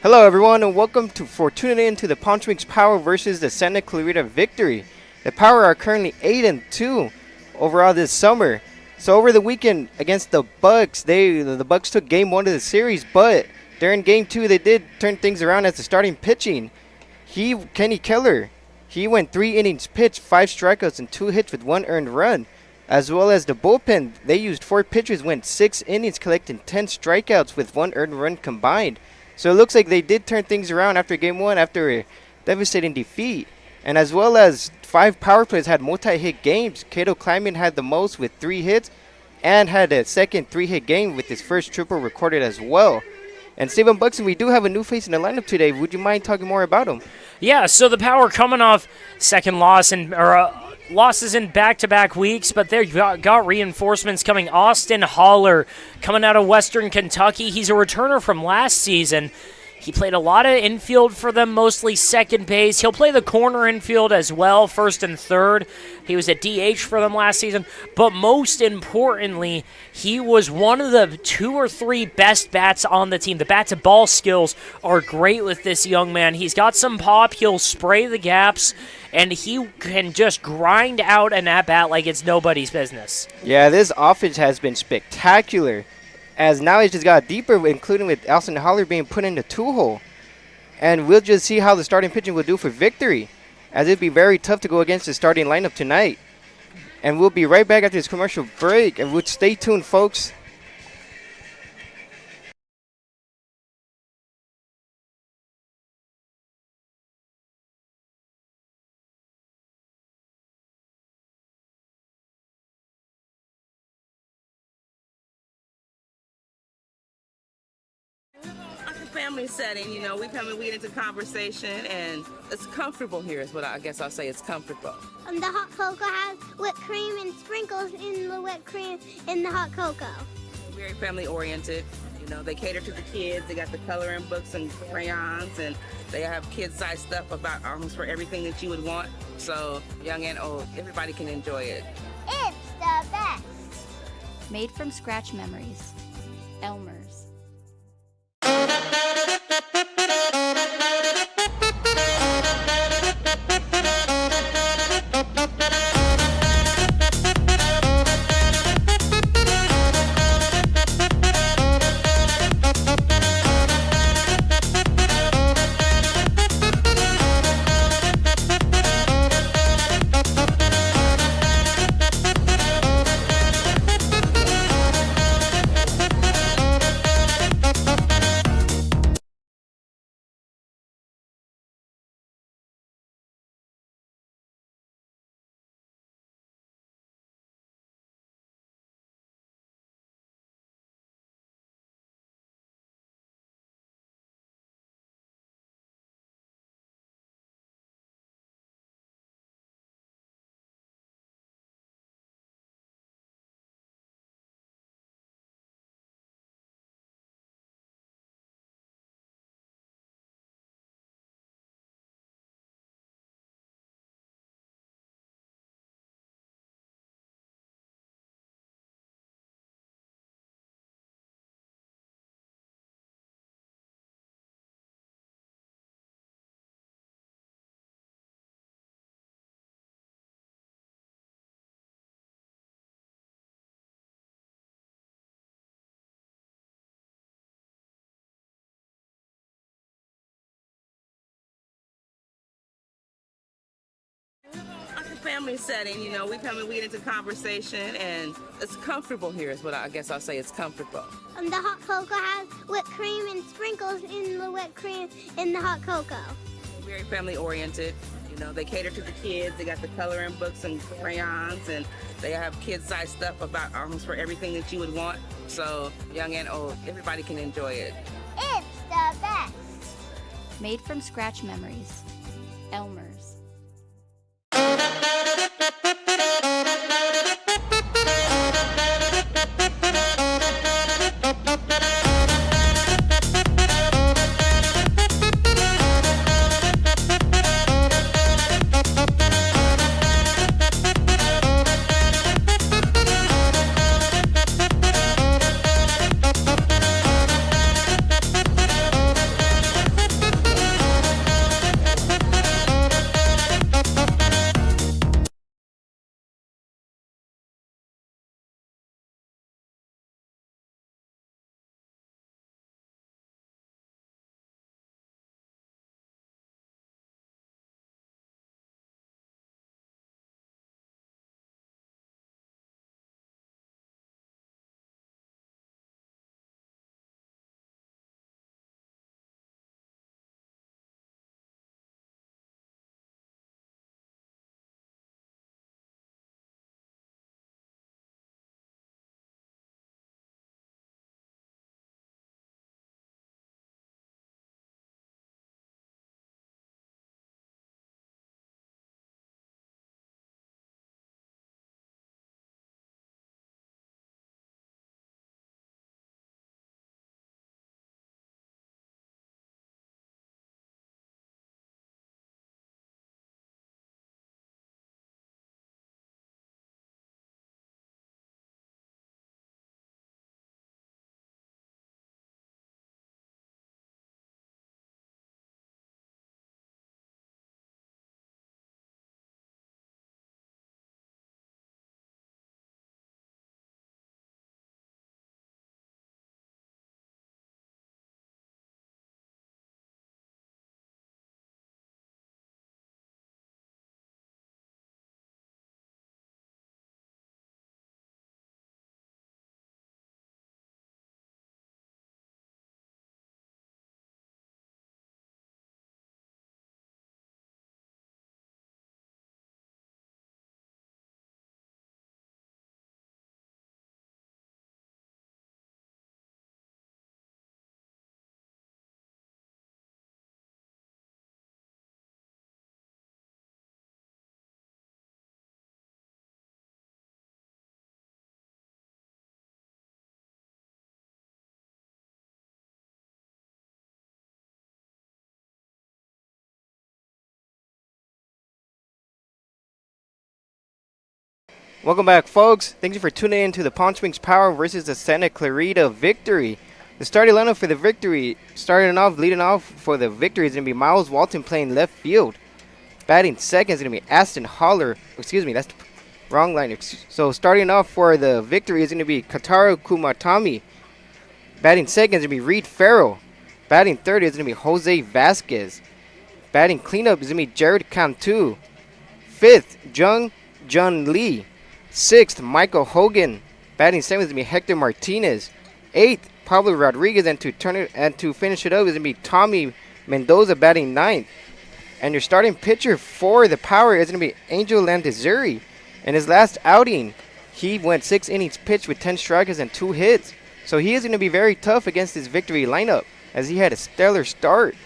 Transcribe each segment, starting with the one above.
Hello, everyone, and welcome for tuning in to the Palm Springs Power versus the Santa Clarita Victory. The Power are currently 8-2 overall this summer. So over the weekend against the Bucks, the Bucks took Game 1 of the series, but during Game 2 they did turn things around as the starting pitching. Kenny Keller, he went 3 innings pitched, 5 strikeouts, and 2 hits with 1 earned run. As well as the bullpen, they used 4 pitchers, went 6 innings, collecting 10 strikeouts with 1 earned run combined. So it looks like they did turn things around after Game 1 after a devastating defeat. And as well as 5 power plays had multi-hit games. Cato Kleiman had the most with 3 hits and had a second 3-hit game with his first triple recorded as well. And Steven Buxton, we do have a new face in the lineup today. Would you mind talking more about him? Yeah, so the Power coming off second loss losses in back-to-back weeks, but they've got reinforcements coming. Austin Haller coming out of Western Kentucky. He's a returner from last season. He played a lot of infield for them, mostly second base. He'll play the corner infield as well, first and third. He was at DH for them last season. But most importantly, he was one of the 2 or 3 best bats on the team. The bat-to-ball skills are great with this young man. He's got some pop. He'll spray the gaps, and he can just grind out an at-bat like it's nobody's business. Yeah, this offense has been spectacular, as now it's just got deeper, including with Austin Haller being put in the 2-hole. And we'll just see how the starting pitching will do for Victory, as it'd be very tough to go against the starting lineup tonight. And we'll be right back after this commercial break, and we'll stay tuned, folks. Family setting, we get into conversation, and it's comfortable here is what I guess I'll say. It's comfortable. The hot cocoa has whipped cream and sprinkles in the whipped cream in the hot cocoa. Very family oriented. They cater to the kids. They got the coloring books and crayons, and they have kid-sized stuff about almost for everything that you would want. So young and old, everybody can enjoy it. It's the best. Made from scratch memories. Elmer's. Family setting, we get into conversation, and it's comfortable here is what I guess I'll say. It's comfortable. The hot cocoa has whipped cream and sprinkles in the whipped cream in the hot cocoa. Very family oriented. They cater to the kids. They got the coloring books and crayons, and they have kid-sized stuff about almost for everything that you would want. So young and old, everybody can enjoy it. It's the best. Made from scratch memories. Elmer's. Welcome back, folks. Thank you for tuning in to the Palm Springs Power versus the Santa Clarita Victory. The starting lineup for the Victory, leading off for the Victory is going to be Miles Walton playing left field. Batting second is going to be Aston Holler. Excuse me, that's the wrong line. So starting off for the Victory is going to be Kataru Kumatami. Batting second is going to be Reed Farrell. Batting third is going to be Jose Vasquez. Batting cleanup is going to be Jared Cantu. Fifth, Jun Lee. Sixth, Michael Hogan. Batting seventh is going to be Hector Martinez. Eighth, Pablo Rodriguez. And to finish it up is going to be Tommy Mendoza batting ninth. And your starting pitcher for the Power is going to be Angel Landazuri. In his last outing, he went 6 innings pitched with 10 strikeouts and 2 hits. So he is going to be very tough against this Victory lineup, as he had a stellar start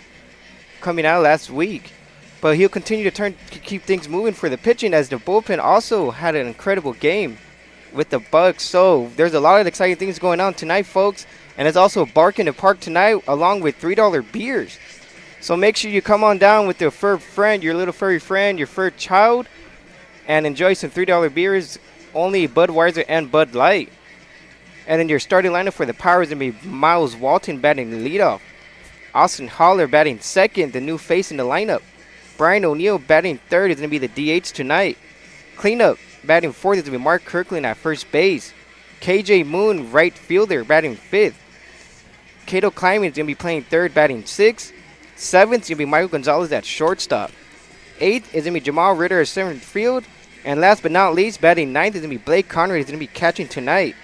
coming out last week. But he'll continue to keep things moving for the pitching, as the bullpen also had an incredible game with the Bucks. So there's a lot of exciting things going on tonight, folks. And it's also Bark in the Park tonight, along with $3 beers. So make sure you come on down with your fur friend, your little furry friend, your fur child, and enjoy some $3 beers, only Budweiser and Bud Light. And then your starting lineup for the Power is going to be Miles Walton batting the leadoff. Austin Holler batting second, the new face in the lineup. Brian O'Neill batting third is going to be the DH tonight. Cleanup batting fourth is going to be Mark Kirkland at first base. KJ Moon, right fielder, batting fifth. Cato Kleiman is going to be playing third, batting sixth. Seventh is going to be Michael Gonzalez at shortstop. Eighth is going to be Jamal Ritter at center field. And last but not least, batting ninth is going to be Blake Conrad. He's going to be catching tonight.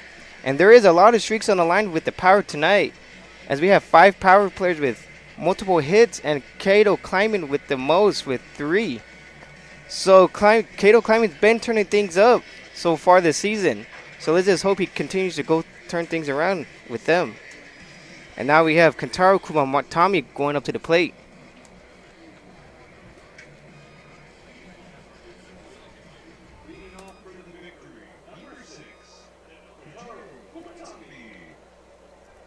And there is a lot of streaks on the line with the Power tonight, as we have 5 Power players with multiple hits, and Cato Kleiman with the most with 3. So Cato Kleiman's been turning things up so far this season. So let's just hope he continues to turn things around with them. And now we have Kentaro Kumatami going up to the plate.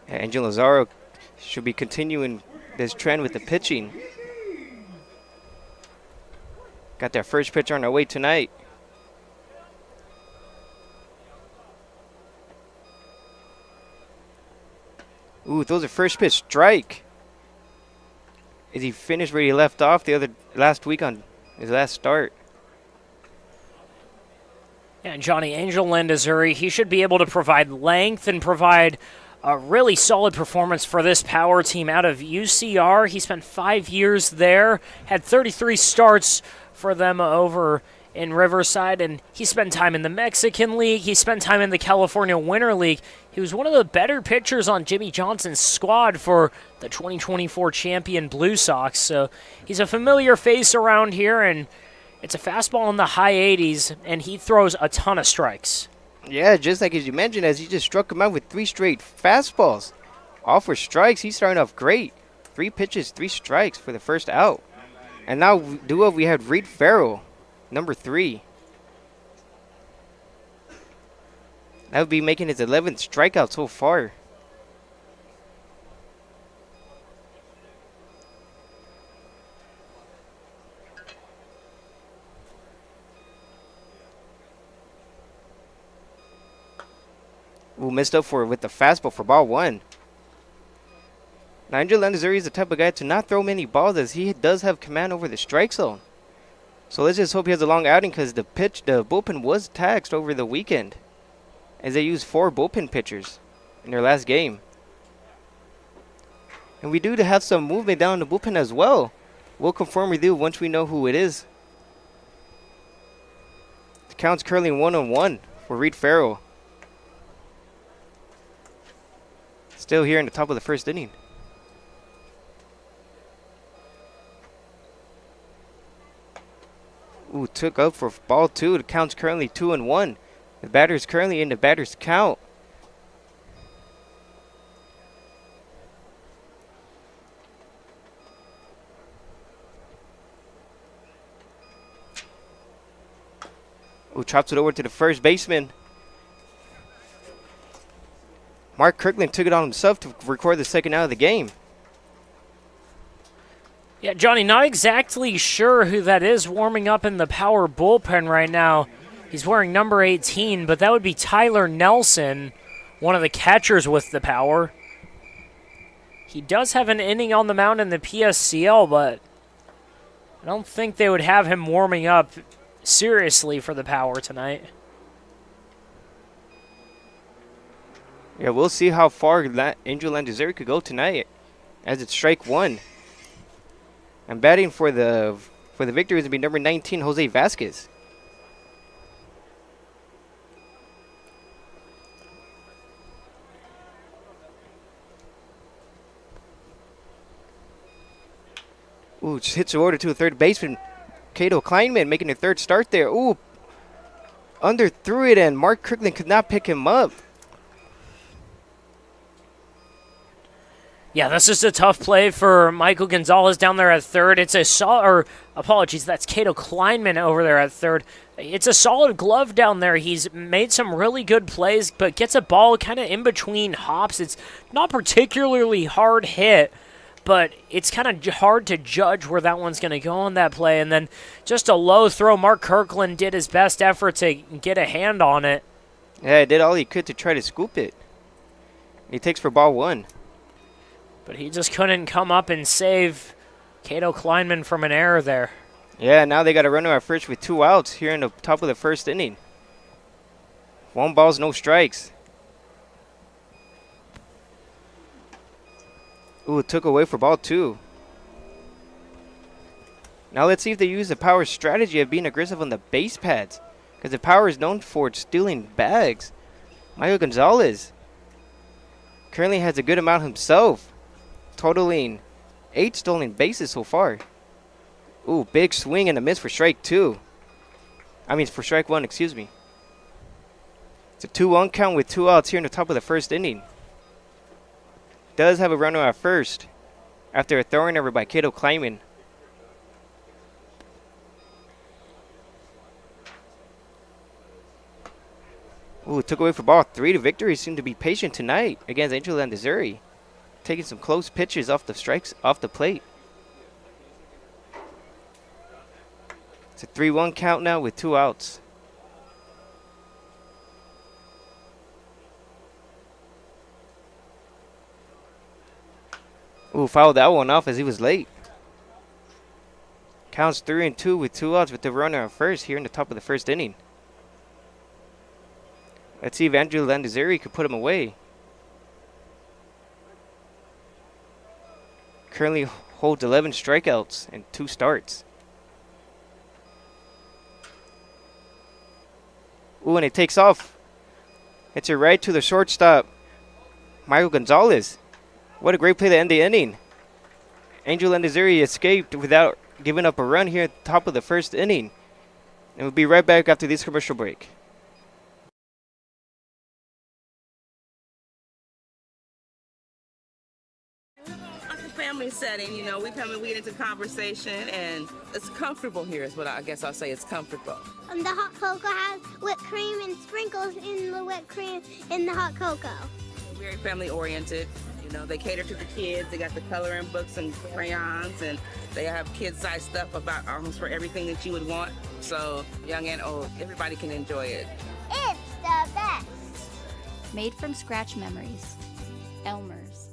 And Angel Lazaro should be continuing this trend with the pitching. Got their first pitcher on their way tonight. Ooh, throws a first pitch strike. Is he finished where he left off last week on his last start? And Johnny, Angel Landazuri, he should be able to provide length and provide a really solid performance for this Power team out of UCR. He spent 5 years there, had 33 starts for them over in Riverside, and he spent time in the Mexican League. He spent time in the California Winter League. He was one of the better pitchers on Jimmy Johnson's squad for the 2024 champion Blue Sox. So he's a familiar face around here, and it's a fastball in the high 80s, and he throws a ton of strikes. Yeah, just like as you mentioned, as he just struck him out with 3 straight fastballs. All for strikes. He's starting off great. 3 pitches, 3 strikes for the first out. And now we have Reed Farrell, number 3. That would be making his 11th strikeout so far. Ooh, missed up with the fastball for ball 1. Now, Angel Landazuri is the type of guy to not throw many balls, as he does have command over the strike zone. So let's just hope he has a long outing, because the bullpen was taxed over the weekend, as they used 4 bullpen pitchers in their last game. And we do have some movement down in the bullpen as well. We'll confirm with you once we know who it is. The count's currently 1-1 for Reed Farrell. Still here in the top of the first inning. Ooh, took up for ball 2. The count's currently 2-1. The batter's currently in the batter's count. Ooh, chops it over to the first baseman. Mark Kirkland took it on himself to record the second out of the game. Yeah, Johnny, not exactly sure who that is warming up in the Power bullpen right now. He's wearing number 18, but that would be Tyler Nelson, one of the catchers with the power. He does have an inning on the mound in the PSCL, but I don't think they would have him warming up seriously for the power tonight. Yeah, we'll see how far Angel Landazuri could go tonight, as it's strike one. And batting for the victory is going to be number 19, Jose Vasquez. Ooh, just hits the order to a third baseman. Cato Kleinman making a third start there. Ooh, under threw it, and Mark Kirkland could not pick him up. Yeah, this is a tough play for Michael Gonzalez down there at third. It's a apologies, that's Cato Kleinman over there at third. It's a solid glove down there. He's made some really good plays, but gets a ball kind of in between hops. It's not particularly hard hit, but it's kind of hard to judge where that one's going to go on that play. And then just a low throw. Mark Kirkland did his best effort to get a hand on it. Yeah, he did all he could to try to scoop it. He takes for ball one. But he just couldn't come up and save Cato Kleinman from an error there. Yeah, now they got a runner at first with 2 outs here in the top of the first inning. 1 balls, no strikes. Ooh, took away for ball 2. Now let's see if they use the power strategy of being aggressive on the base pads, because the power is known for stealing bags. Mario Gonzalez currently has a good amount himself, totaling 8 stolen bases so far. Ooh, big swing and a miss for strike 2. I mean, for strike 1, excuse me. It's a 2-1 count with 2 outs here in the top of the first inning. Does have a runner at first after a throwing error by Cato Kleinman. Ooh, took away for ball 3. The victory seemed to be patient tonight against Angel Landazuri, taking some close pitches off the strikes off the plate. It's a 3-1 count now with 2 outs. Ooh, fouled that one off as he was late. Counts 3-2 with 2 outs with the runner at first here in the top of the first inning. Let's see if Andrew Landazuri could put him away. Currently holds 11 strikeouts and 2 starts. Ooh, and it takes off. It's a right to the shortstop, Michael Gonzalez. What a great play to end the inning. Angel Landazuri escaped without giving up a run here at the top of the first inning. And we'll be right back after this commercial break. Family setting, you know, we get into conversation, and it's comfortable here is what I guess I'll say. It's comfortable. The hot cocoa has whipped cream and sprinkles in the whipped cream in the hot cocoa. Very family oriented. You know, they cater to the kids. They got the coloring books and crayons, and they have kid-sized stuff about almost for everything that you would want. So young and old, everybody can enjoy it. It's the best. Made from scratch memories. Elmer's.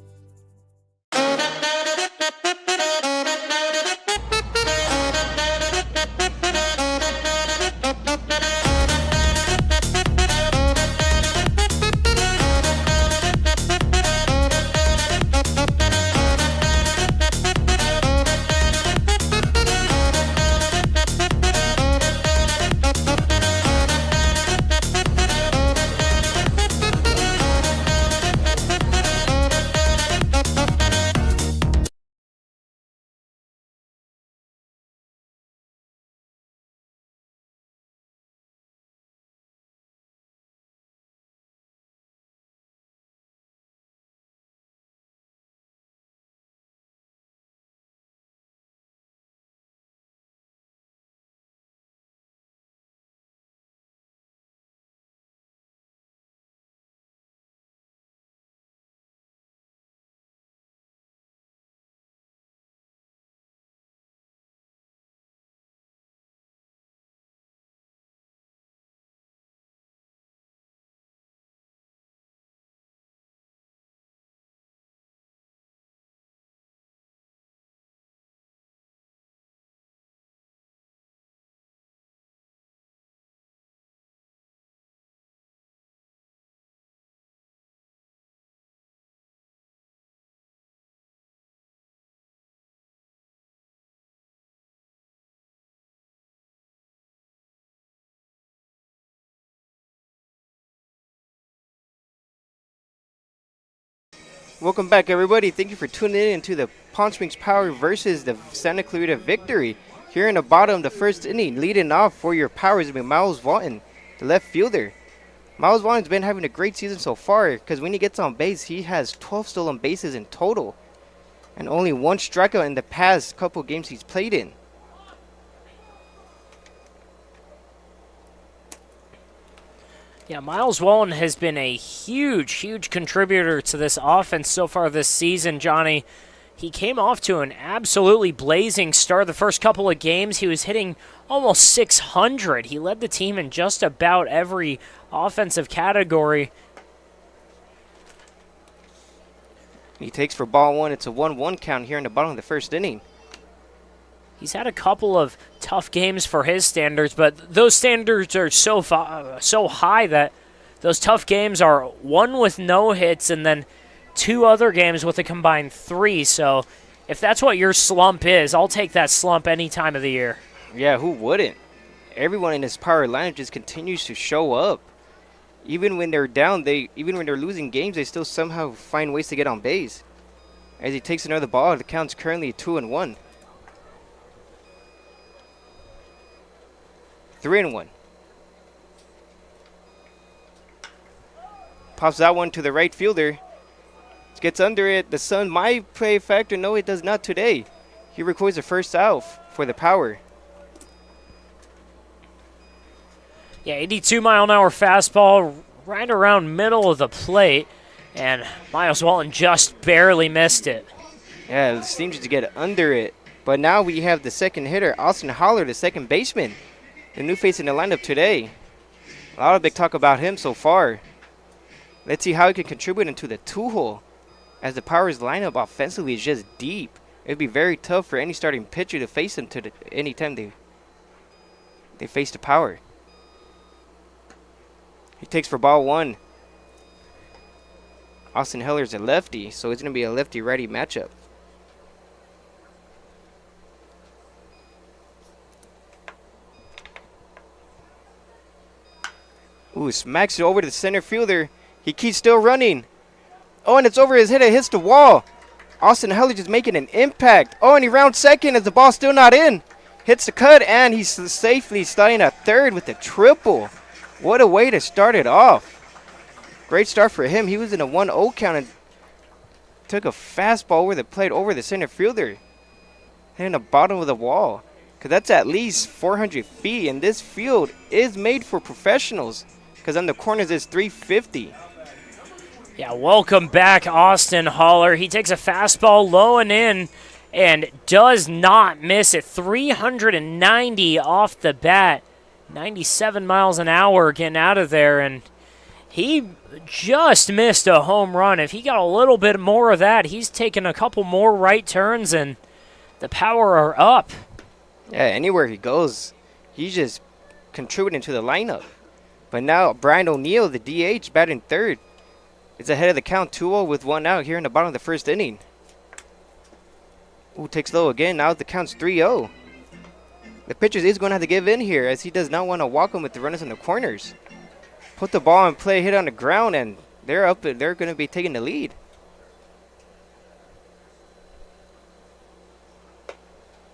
Welcome back, everybody. Thank you for tuning in into the Palm Springs Power versus the Santa Clarita Victory. Here in the bottom of the first inning, leading off for your Powers will be Miles Vaughton, the left fielder. Miles Vaughton's been having a great season so far because when he gets on base, he has 12 stolen bases in total and only 1 strikeout in the past couple games he's played in. Yeah, Miles Wallen has been a huge contributor to this offense so far this season, Johnny. He came off to an absolutely blazing start. The first couple of games, he was hitting almost 600. He led the team in just about every offensive category. He takes for ball 1. It's a 1-1 count here in the bottom of the first inning. He's had a couple of tough games for his standards, but those standards are so high that those tough games are 1 with no hits and then 2 other games with a combined 3. So if that's what your slump is, I'll take that slump any time of the year. Yeah, who wouldn't? Everyone in his power lineup just continues to show up. Even when they're down, even when they're losing games, they still somehow find ways to get on base. As he takes another ball, the count's currently 2-1. 3-1. Pops that one to the right fielder. Gets under it. The sun might play a factor. No, it does not today. He records the first out for the Power. Yeah, 82-mile-an-hour fastball right around middle of the plate, and Miles Walton just barely missed it. Yeah, it seems to get under it. But now we have the second hitter, Austin Holler, the second baseman. The new face in the lineup today. A lot of big talk about him so far. Let's see how he can contribute into the 2-hole. As the Power's lineup offensively is just deep. It'd be very tough for any starting pitcher to face them anytime they face the Power. He takes for ball 1. Austin Heller's a lefty, so it's going to be a lefty-righty matchup. Ooh, smacks it over to the center fielder. He keeps still running. Oh, and it's over his head. It hits the wall. Austin Heller just making an impact. Oh, and he rounds second as the ball's still not in. Hits the cut, and he's safely starting at third with the triple. What a way to start it off. Great start for him. He was in a 1-0 count and took a fastball over the plate over the center fielder. Hitting the bottom of the wall. Because that's at least 400 feet, and this field is made for professionals. Because on the corners it's 350. Yeah, welcome back, Austin Holler. He takes a fastball low and in and does not miss it. 390 off the bat. 97 miles an hour getting out of there, and he just missed a home run. If he got a little bit more of that, he's taking a couple more right turns, and the Power are up. Yeah, anywhere he goes, he's just contributing to the lineup. But now Brian O'Neill, the DH, batting third. It's ahead of the count, 2-0 with 1 out here in the bottom of the first inning. Ooh, takes low again. Now the count's 3-0. The pitcher is going to have to give in here as he does not want to walk him with the runners in the corners. Put the ball in play, hit on the ground, and they're up. They're going to be taking the lead.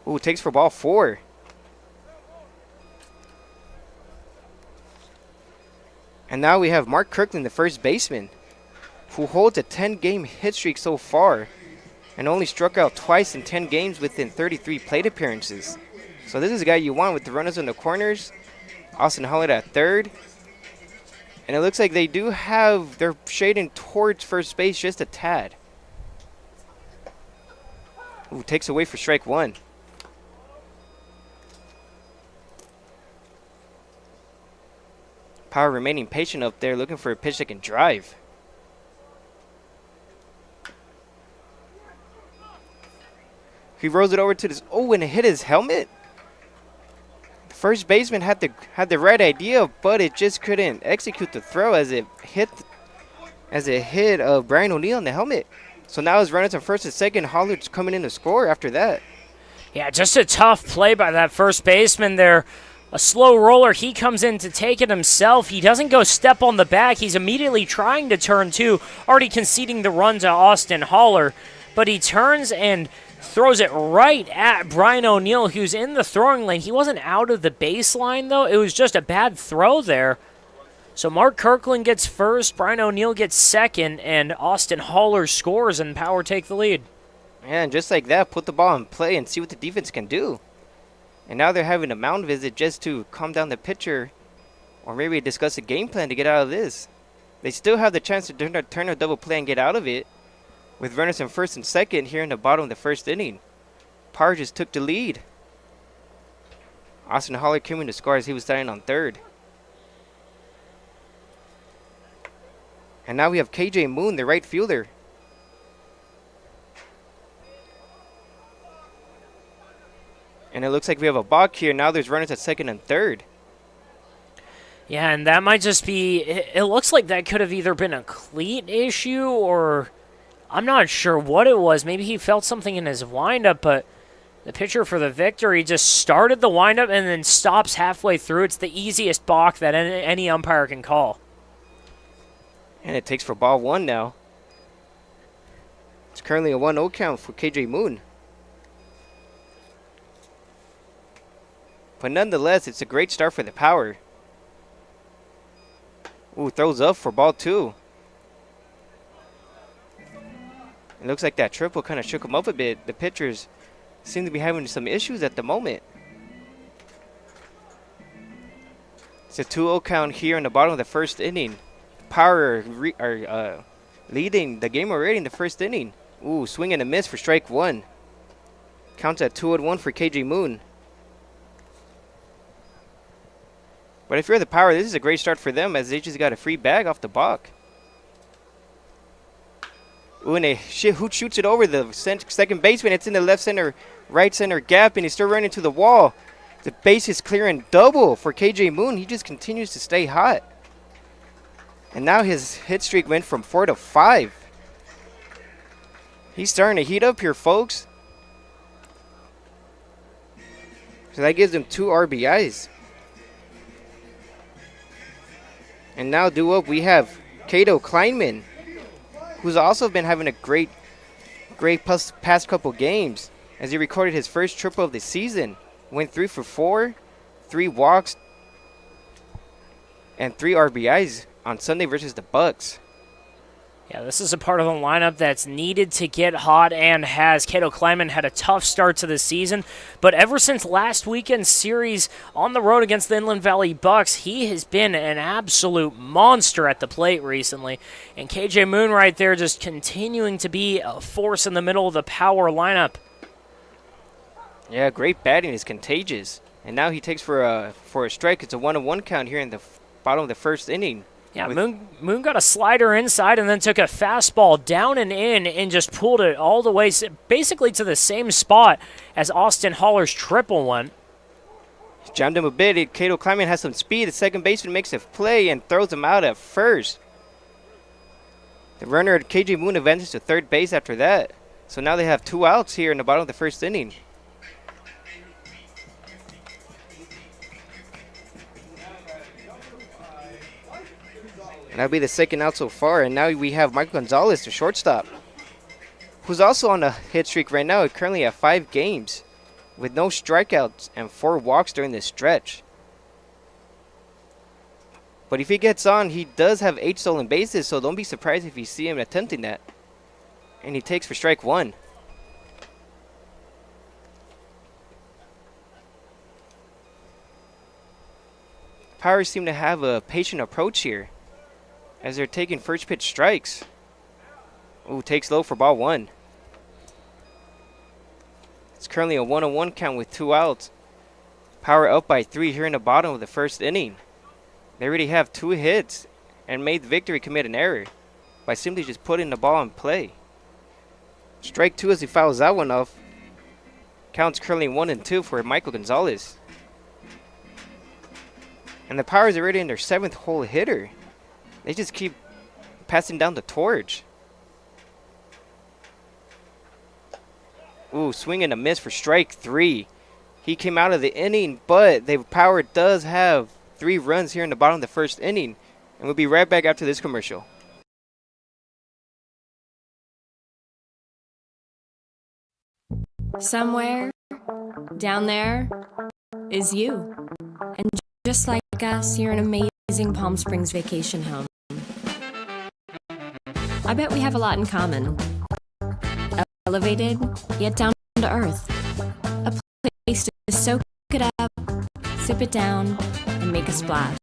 Ooh, takes for ball 4. And now we have Mark Kirkland, the first baseman, who holds a 10-game hit streak so far and only struck out twice in 10 games within 33 plate appearances. So this is a guy you want with the runners in the corners. Austin Hollett at third. And it looks like they do have, they're shading towards first base just a tad. Ooh, takes away for strike 1. Power remaining patient up there, looking for a pitch that can drive. He rolls it over to this. Oh, and it hit his helmet. The first baseman had the right idea, but it just couldn't execute the throw as it hit Brian O'Neill in the helmet. So now his runners on first and second. Hollard's coming in to score after that. Yeah, just a tough play by that first baseman there. A slow roller, he comes in to take it himself. He doesn't go step on the back. He's immediately trying to turn two, already conceding the run to Austin Holler. But he turns and throws it right at Brian O'Neill, who's in the throwing lane. He wasn't out of the baseline, though. It was just a bad throw there. So Mark Kirkland gets first, Brian O'Neill gets second, and Austin Holler scores, and Power take the lead. Yeah, and just like that, put the ball in play and see what the defense can do. And now they're having a mound visit just to calm down the pitcher, or maybe discuss a game plan to get out of this. They still have the chance to turn a double play and get out of it, with runners in first and second here in the bottom of the first inning. Power just took the lead. Austin Holler came in to score as he was standing on third. And now we have KJ Moon, the right fielder. And it looks like we have a balk here. Now there's runners at second and third. Yeah, and that might just be... It looks like that could have either been a cleat issue or... I'm not sure what it was. Maybe he felt something in his windup, but the pitcher for the Victory just started the windup and then stops halfway through. It's the easiest balk that any umpire can call. And it takes for ball one now. It's currently a 1-0 count for KJ Moon. But nonetheless, it's a great start for the Power. Ooh, throws up for ball two. It looks like that triple kind of shook him up a bit. The pitchers seem to be having some issues at the moment. It's a 2-0 count here in the bottom of the first inning. Power are leading the game already in the first inning. Ooh, swing and a miss for strike one. Counts at 2-1 for KJ Moon. But if you're the Power, this is a great start for them as they just got a free bag off the balk. Ooh, and who shoots it over the second baseman. It's in the left center, right center gap, and he's still running to the wall. The base is clear and double for KJ Moon. He just continues to stay hot. And now his hit streak went from 4 to 5. He's starting to heat up here, folks. So that gives him 2 RBIs. And now due up, we have Cato Kleinman, who's also been having a great past couple games as he recorded his first triple of the season. Went 3 for 4, 3 walks, and 3 RBIs on Sunday versus the Bucks. Yeah, this is a part of the lineup that's needed to get hot and has. Cato Kleinman had a tough start to the season, but ever since last weekend's series on the road against the Inland Valley Bucks, he has been an absolute monster at the plate recently. And KJ Moon right there just continuing to be a force in the middle of the Power lineup. Yeah, great batting is contagious. And now he takes for a strike. It's a 1-1 count here in the bottom of the first inning. Yeah, Moon got a slider inside and then took a fastball down and in and just pulled it all the way basically to the same spot as Austin Holler's triple went. Jammed him a bit. Cato Kleinman has some speed. The second baseman makes a play and throws him out at first. The runner, KJ Moon, advances to third base after that. So now they have 2 outs here in the bottom of the first inning. And that'll be the second out so far. And now we have Michael Gonzalez, the shortstop, who's also on a hit streak right now. Currently at 5 games with no strikeouts and 4 walks during this stretch. But if he gets on, he does have 8 stolen bases, so don't be surprised if you see him attempting that. And he takes for strike 1. Pirates seem to have a patient approach here as they're taking first pitch strikes. Ooh, takes low for ball 1. It's currently a 1-1 count with 2 outs. Power up by 3 here in the bottom of the first inning. They already have 2 hits and made the Victory commit an error by simply just putting the ball in play. Strike 2 as he fouls that one off. Counts currently 1-2 for Michael Gonzalez. And the Pirates are already in their 7th hole hitter. They just keep passing down the torch. Ooh, swing and a miss for strike 3. he came out of the inning, but the Power does have 3 runs here in the bottom of the first inning. And we'll be right back after this commercial. Somewhere down there is you. And just like us, you're an amazing Palm Springs vacation home. I bet we have a lot in common. Elevated, yet down to earth. A place to soak it up, sip it down, and make a splash.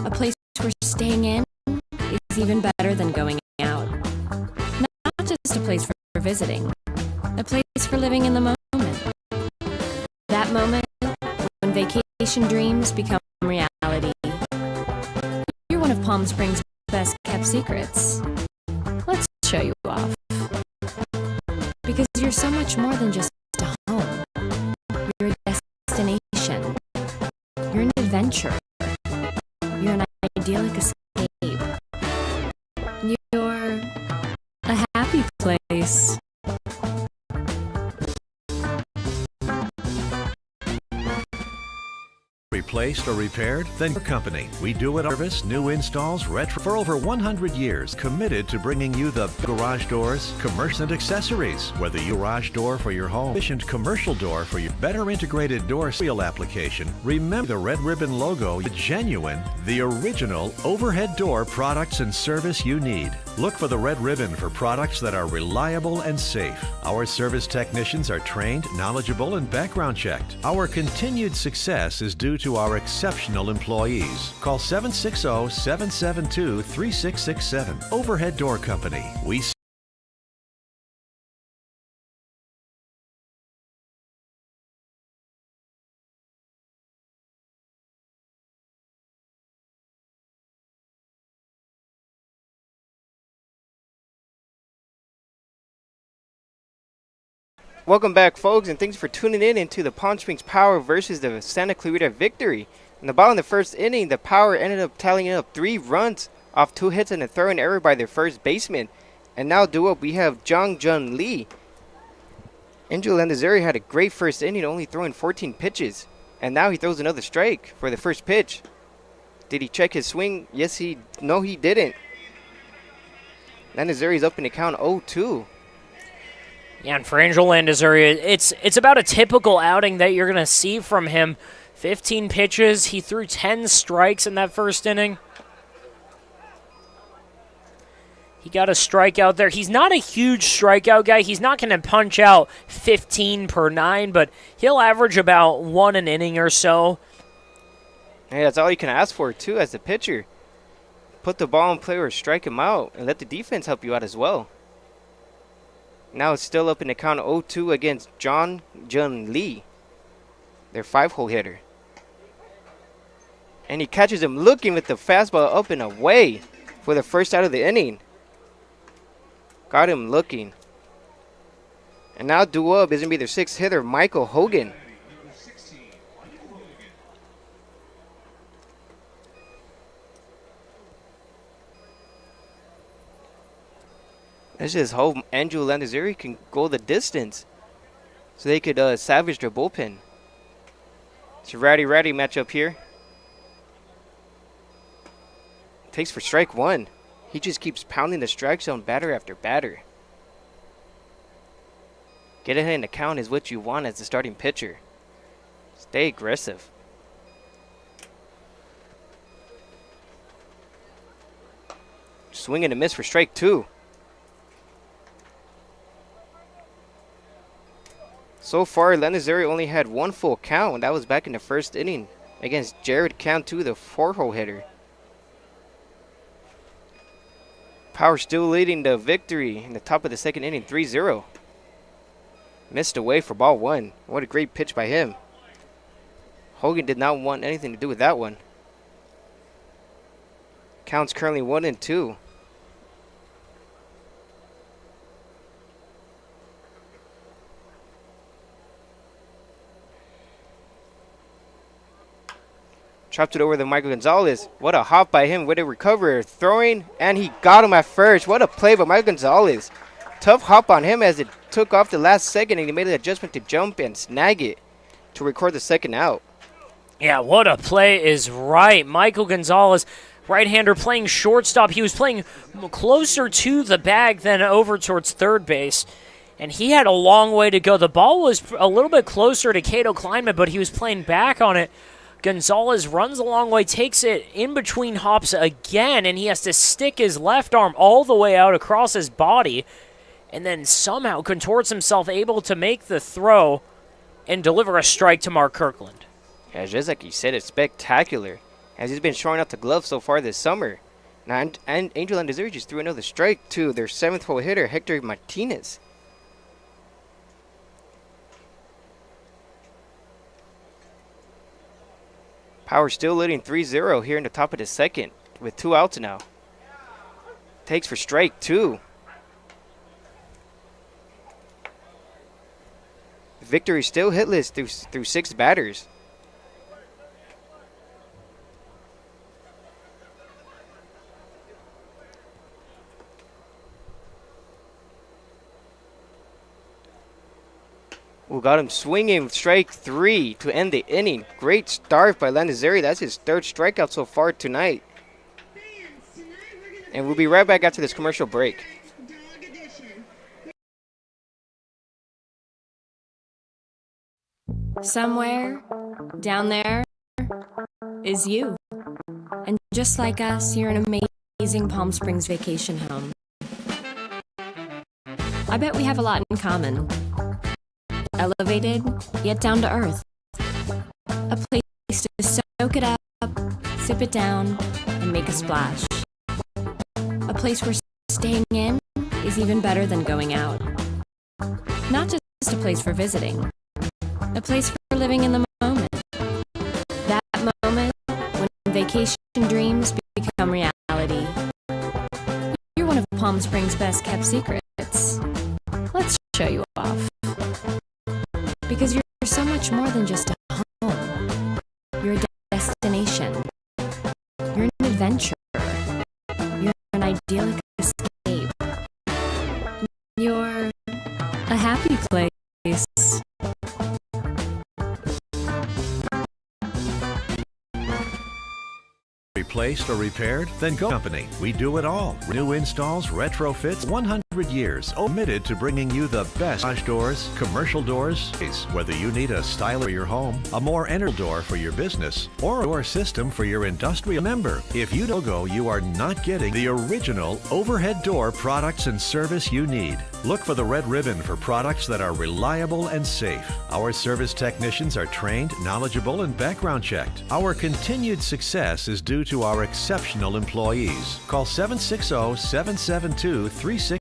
A place where staying in is even better than going out. Not just a place for visiting, a place for living in the moment. That moment when vacation dreams become reality. You're one of Palm Springs' best kept secrets. Let's show you off. Because you're so much more than just a home. You're a destination. You're an adventure. You're an idyllic escape. You're a happy place. Replaced or repaired? Then your company. We do it service, new installs, retro. For over 100 years, committed to bringing you the garage doors, commercial and accessories. Whether you garage door for your home, efficient commercial door for your better integrated door seal application, remember the red ribbon logo, the genuine, the original overhead door products and service you need. Look for the red ribbon for products that are reliable and safe. Our service technicians are trained, knowledgeable, and background checked. Our continued success is due to our exceptional employees. Call 760-772-3667. Overhead Door Company. We Welcome back, folks, and thanks for tuning in into the Palm Springs Power versus the Santa Clarita Victory. In the bottom of the first inning, the Power ended up tallying up 3 runs off 2 hits and a throw-in error by their first baseman. And now due up, we have Jung-Jun Lee. Angel Landazuri had a great first inning, only throwing 14 pitches. And now he throws another strike for the first pitch. Did he check his swing? No, he didn't. Landazuri's up in the count 0-2. Yeah, and for Angel Landazuri, it's about a typical outing that you're going to see from him. 15 pitches. He threw 10 strikes in that first inning. He got a strikeout there. He's not a huge strikeout guy. He's not going to punch out 15 per 9, but he'll average about 1 an inning or so. Hey, that's all you can ask for, too, as the pitcher. Put the ball in play or strike him out, and let the defense help you out as well. Now it's still up in the count 0-2 against Jung-Jun Lee, their 5-hole hitter. And he catches him looking with the fastball up and away for the first out of the inning. Got him looking. And now due up is going to be their 6th hitter, Michael Hogan. Let's just hope Angel Landazuri can go the distance so they could salvage their bullpen. It's a ratty matchup here. Takes for strike 1. He just keeps pounding the strike zone batter after batter. Get ahead in the count is what you want as the starting pitcher. Stay aggressive. Swing and a miss for strike 2. So far, Landazuri only had 1 full count, and that was back in the first inning against Jared Cantu, the 4-hole hitter. Power still leading the Victory in the top of the second inning, 3-0. Missed away for ball 1. What a great pitch by him. Hogan did not want anything to do with that one. Count's currently 1-2. Chopped it over to Michael Gonzalez. What a hop by him. What a recovery. Throwing, and he got him at first. What a play by Michael Gonzalez. Tough hop on him as it took off the last second, and he made an adjustment to jump and snag it. to record the second out. Yeah, what a play is right. Michael Gonzalez, right-hander playing shortstop. He was playing closer to the bag than over towards third base, and he had a long way to go. The ball was a little bit closer to Cato Kleinman, but he was playing back on it. Gonzalez runs a long way, takes it in between hops again, and he has to stick his left arm all the way out across his body, and then somehow contorts himself, able to make the throw and deliver a strike to Mark Kirkland. Yeah, just like you said, it's spectacular, as he's been showing out the glove so far this summer. Now, and Angel Landazuri just threw another strike to their 7th-hole hitter, Hector Martinez. Power still leading 3-0 here in the top of the second with 2 outs now. Takes for strike 2. Victory still hitless through 6 batters. We got him swinging with strike 3 to end the inning. Great start by Landazuri. That's his 3rd strikeout so far tonight. And we'll be right back after this commercial break. Somewhere down there is you. And just like us, you're an amazing Palm Springs vacation home. I bet we have a lot in common. Elevated, yet down to earth. A place to soak it up, sip it down, and make a splash. A place where staying in is even better than going out. Not just a place for visiting. A place for living in the moment. That moment when vacation dreams become reality. You're one of Palm Springs' best kept secrets. Let's show you off. Because you're so much more than just a home. You're a destination. You're an adventure. You're an idyllic escape. You're a happy place. Replaced or repaired? Then go company. We do it all. New installs, retrofits, 100 years. Committed to bringing you the best garage doors, commercial doors. Whether you need a style for your home, a more energy door for your business, or a door system for your industrial member. If you don't go, you are not getting the original overhead door products and service you need. Look for the red ribbon for products that are reliable and safe. Our service technicians are trained, knowledgeable, and background checked. Our continued success is due to our exceptional employees. Call 760-772-36.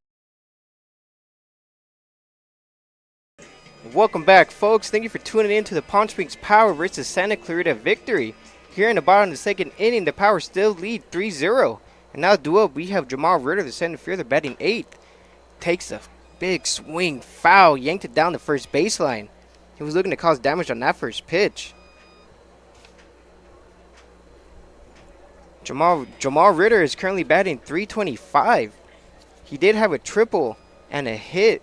Welcome back, folks. Thank you for tuning in to the Palm Springs Power versus Santa Clarita Victory. Here in the bottom of the second inning, the Power still lead 3-0. And now due up, we have Jamal Ritter, the center fielder, batting 8th. Takes a big swing, foul, yanked it down the first baseline. He was looking to cause damage on that first pitch. Jamal Ritter is currently batting .325. He did have a triple and a hit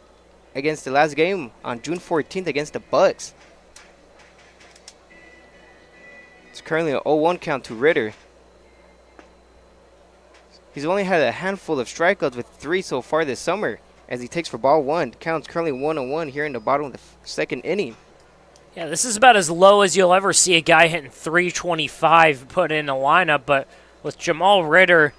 against the last game on June 14th against the Bucks. It's currently an 0-1 count to Ritter. He's only had a handful of strikeouts with 3 so far this summer as he takes for ball 1. Count's currently 1-1 here in the bottom of the second inning. Yeah, this is about as low as you'll ever see a guy hitting .325 put in a lineup, but with Jamal Ritter,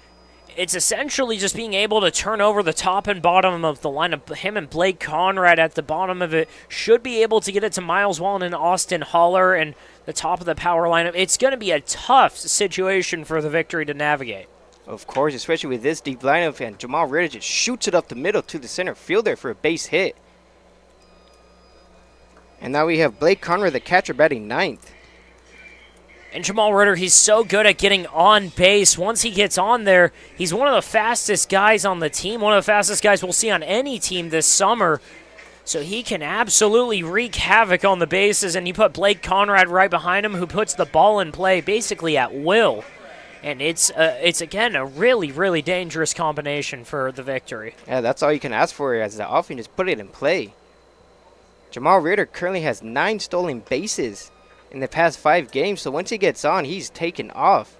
it's essentially just being able to turn over the top and bottom of the lineup. Him and Blake Conrad at the bottom of it should be able to get it to Miles Wallen and Austin Holler and the top of the power lineup. It's going to be a tough situation for the Victory to navigate. Of course, especially with this deep lineup, and Jamal Ritter just shoots it up the middle to the center fielder for a base hit. And now we have Blake Conrad, the catcher, batting 9th. And Jamal Ritter, he's so good at getting on base. Once he gets on there, he's one of the fastest guys on the team, one of the fastest guys we'll see on any team this summer. So he can absolutely wreak havoc on the bases, and you put Blake Conrad right behind him, who puts the ball in play basically at will. And it's again, a really, really dangerous combination for the Victory. Yeah, that's all you can ask for as the offense just put it in play. Jamal Ritter currently has 9 stolen bases in the past 5 games. So once he gets on, he's taken off.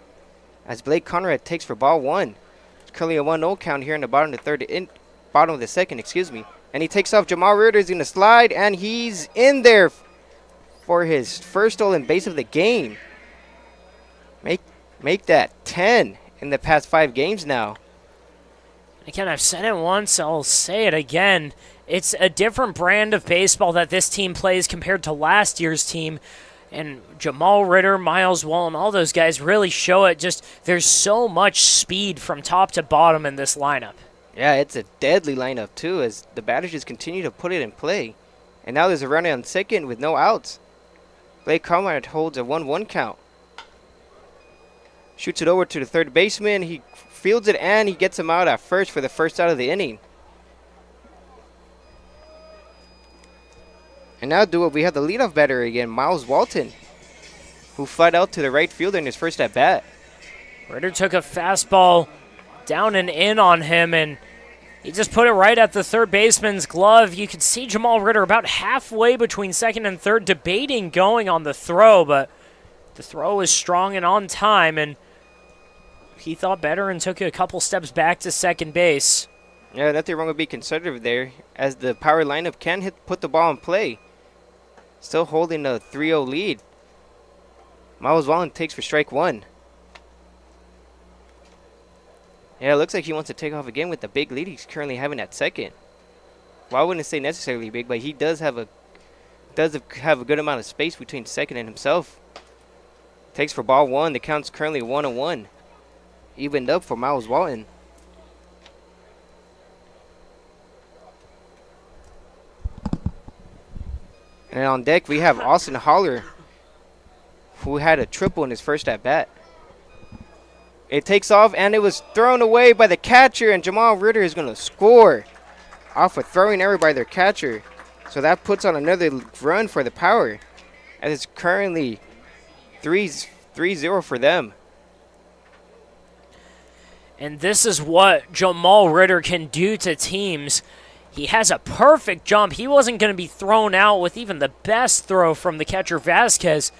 As Blake Conrad takes for ball 1. It's currently a 1-0 count here in the bottom of the second, excuse me. And he takes off. Jamal Ritter's going to slide, and he's in there for his first stolen base of the game. Make that 10 in the past 5 games now. Again, I've said it once, I'll say it again. It's a different brand of baseball that this team plays compared to last year's team. And Jamal Ritter, Miles Wallen, all those guys really show it. Just there's so much speed from top to bottom in this lineup. Yeah, it's a deadly lineup too, as the batters just continue to put it in play. And now there's a runner on second with no outs. Blake Conrad holds a 1-1 count. Shoots it over to the third baseman. He fields it, and he gets him out at first for the first out of the inning. And now we have the leadoff batter again, Miles Walton, who flied out to the right fielder in his first at bat. Ritter took a fastball down and in on him, and he just put it right at the third baseman's glove. You could see Jamal Ritter about halfway between second and third debating going on the throw, but the throw was strong and on time, and he thought better and took a couple steps back to second base. Yeah, nothing wrong with being conservative there, as the power lineup can put the ball in play. Still holding a 3-0 lead. Miles Wallen takes for strike 1. Yeah, it looks like he wants to take off again with the big lead he's currently having at second. Well, I wouldn't say necessarily big, but he does have a good amount of space between second and himself. Takes for ball 1. The count's currently 1-1. Evened up for Miles Walton. And on deck we have Austin Holler, who had a triple in his first at bat. It takes off, and it was thrown away by the catcher, and Jamal Ritter is going to score off a throwing error by their catcher. So that puts on another run for the Power, as it's currently 3-0 for them. And this is what Jamal Ritter can do to teams. He has a perfect jump. He wasn't going to be thrown out with even the best throw from the catcher Vasquez.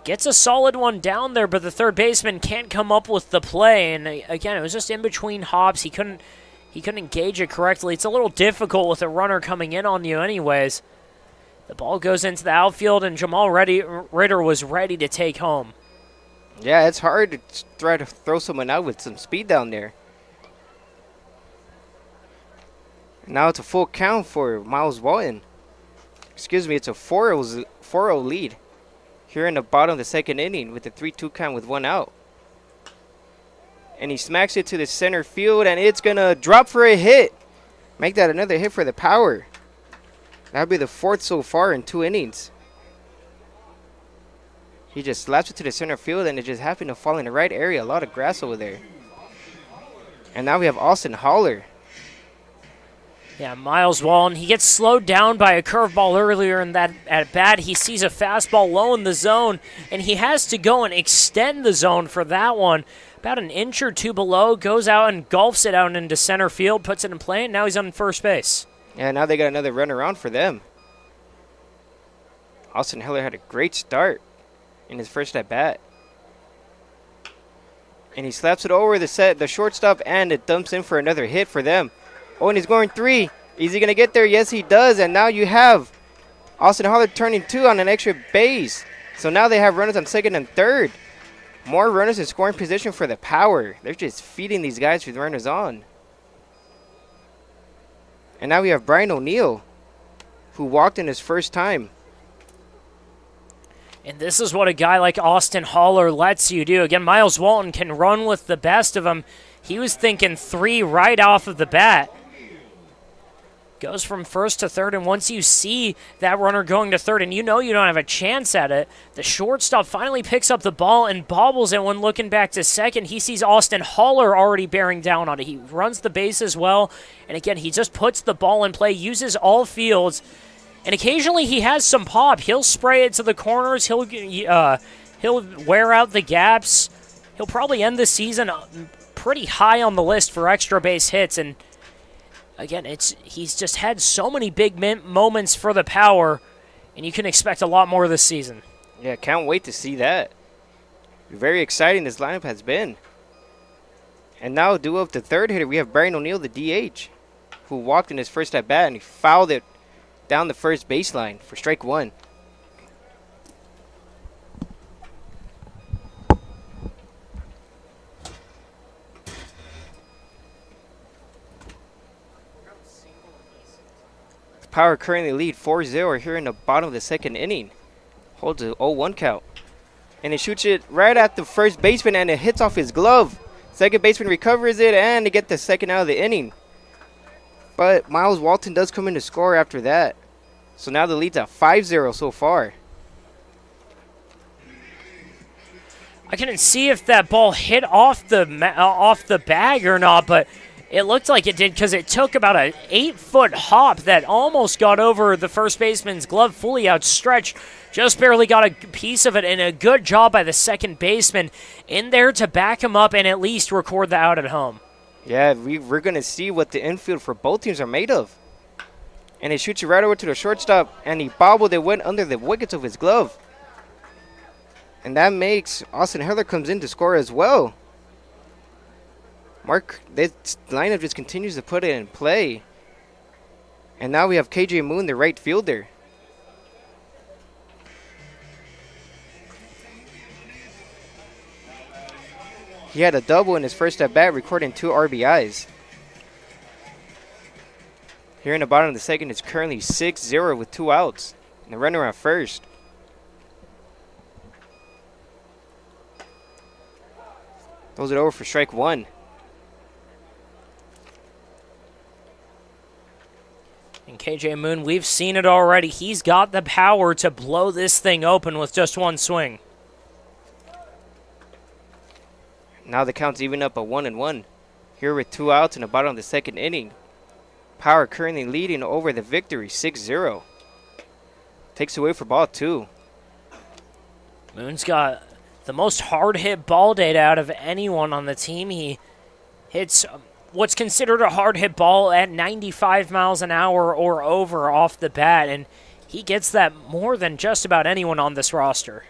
Gets a solid one down there, but the third baseman can't come up with the play. And again, it was just in between hops. He couldn't engage it correctly. It's a little difficult with a runner coming in on you anyways. The ball goes into the outfield, and Jamal Ritter was ready to take home. Yeah, it's hard to try to throw someone out with some speed down there. Now it's a full count for Miles Walton. Excuse me, it's a 4-0 lead here in the bottom of the second inning with a 3-2 count with 1 out. And he smacks it to the center field, and it's going to drop for a hit. Make that another hit for the Power. That would be the 4th so far in 2 innings. He just slaps it to the center field, and it just happened to fall in the right area. A lot of grass over there. And now we have Austin Holler. Yeah, Miles Wallen, he gets slowed down by a curveball earlier in that at bat. He sees a fastball low in the zone, and he has to go and extend the zone for that one. About an inch or two below, goes out and golfs it out into center field, puts it in play, and now he's on first base. Yeah, now they got another run around for them. Austin Holler had a great start in his first at bat. And he slaps it over the shortstop, and it dumps in for another hit for them. Oh, and he's going 3. Is he going to get there? Yes, he does. And now you have Austin Holler turning 2 on an extra base. So now they have runners on second and third. More runners in scoring position for the Power. They're just feeding these guys with runners on. And now we have Brian O'Neill, who walked in his first time. And this is what a guy like Austin Holler lets you do. Again, Miles Walton can run with the best of them. He was thinking 3 right off of the bat. Goes from first to third, and once you see that runner going to third and you know you don't have a chance at it, the shortstop finally picks up the ball and bobbles it. When looking back to second, he sees Austin Holler already bearing down on it. He runs the base as well, and again, he just puts the ball in play, uses all fields, and occasionally he has some pop. He'll spray it to the corners. He'll wear out the gaps. He'll probably end the season pretty high on the list for extra base hits, and again, he's just had so many big moments for the Power, and you can expect a lot more this season. Yeah, can't wait to see that. Very exciting this lineup has been. And now due up the third hitter, we have Brian O'Neill, the DH, who walked in his first at bat and he fouled it down the first baseline for strike one. The Power currently lead 4-0 here in the bottom of the second inning. Holds a 0-1 count. And he shoots it right at the first baseman and it hits off his glove. Second baseman recovers it and they get the second out of the inning. But Miles Walton does come in to score after that. So now the lead's at 5-0 so far. I couldn't see if that ball hit off the bag or not, but it looked like it did because it took about an 8-foot hop that almost got over the first baseman's glove, fully outstretched. Just barely got a piece of it, and a good job by the second baseman in there to back him up and at least record the out at home. Yeah, we're going to see what the infield for both teams are made of. And he shoots it right over to the shortstop, and he bobbled it, went under the wickets of his glove. And that makes Austin Heller comes in to score as well. This lineup just continues to put it in play. And now we have KJ Moon, the right fielder. He had a double in his first at bat, recording 2 RBIs. Here in the bottom of the second, it's currently 6-0 with 2 outs. And the runner at first. Throws it over for strike one. And KJ Moon, we've seen it already. He's got the power to blow this thing open with just one swing. Now the count's even up at 1-1. Here with 2 outs in the bottom of the second inning. Power currently leading over the victory, 6-0. Takes away for ball 2. Moon's got the most hard-hit ball data out of anyone on the team. He hits what's considered a hard-hit ball at 95 miles an hour or over off the bat, and he gets that more than just about anyone on this roster.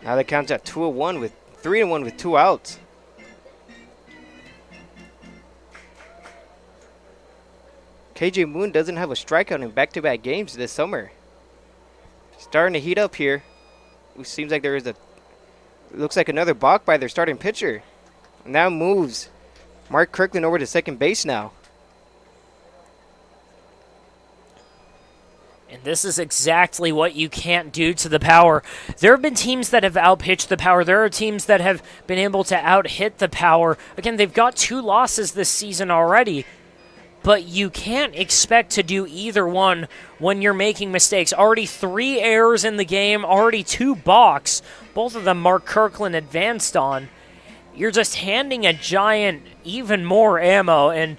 Now the count's at 2-1 with 3-1 with 2 outs. KJ Moon doesn't have a strikeout in back-to-back games this summer. Starting to heat up here. It seems like there is looks like another balk by their starting pitcher. Now moves Mark Kirkland over to second base now. And this is exactly what you can't do to the Power. There have been teams that have outpitched the Power. There are teams that have been able to out-hit the Power. Again, they've got 2 losses this season already. But you can't expect to do either one when you're making mistakes. Already 3 errors in the game, already 2 balks. Both of them Mark Kirkland advanced on. You're just handing a Giant even more ammo. And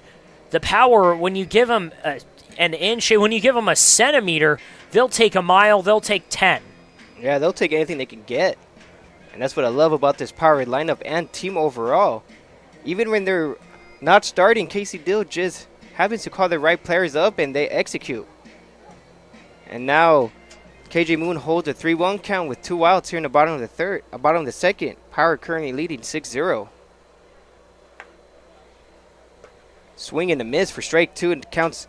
the Power, when you give them an inch, when you give them a centimeter, they'll take a mile, they'll take 10. Yeah, they'll take anything they can get. And that's what I love about this Power lineup and team overall. Even when they're not starting, Casey Dill just happens to call the right players up and they execute. And now KJ Moon holds a 3-1 count with 2 outs here in the bottom of the second. Power currently leading 6-0. Swing and a miss for strike 2 and counts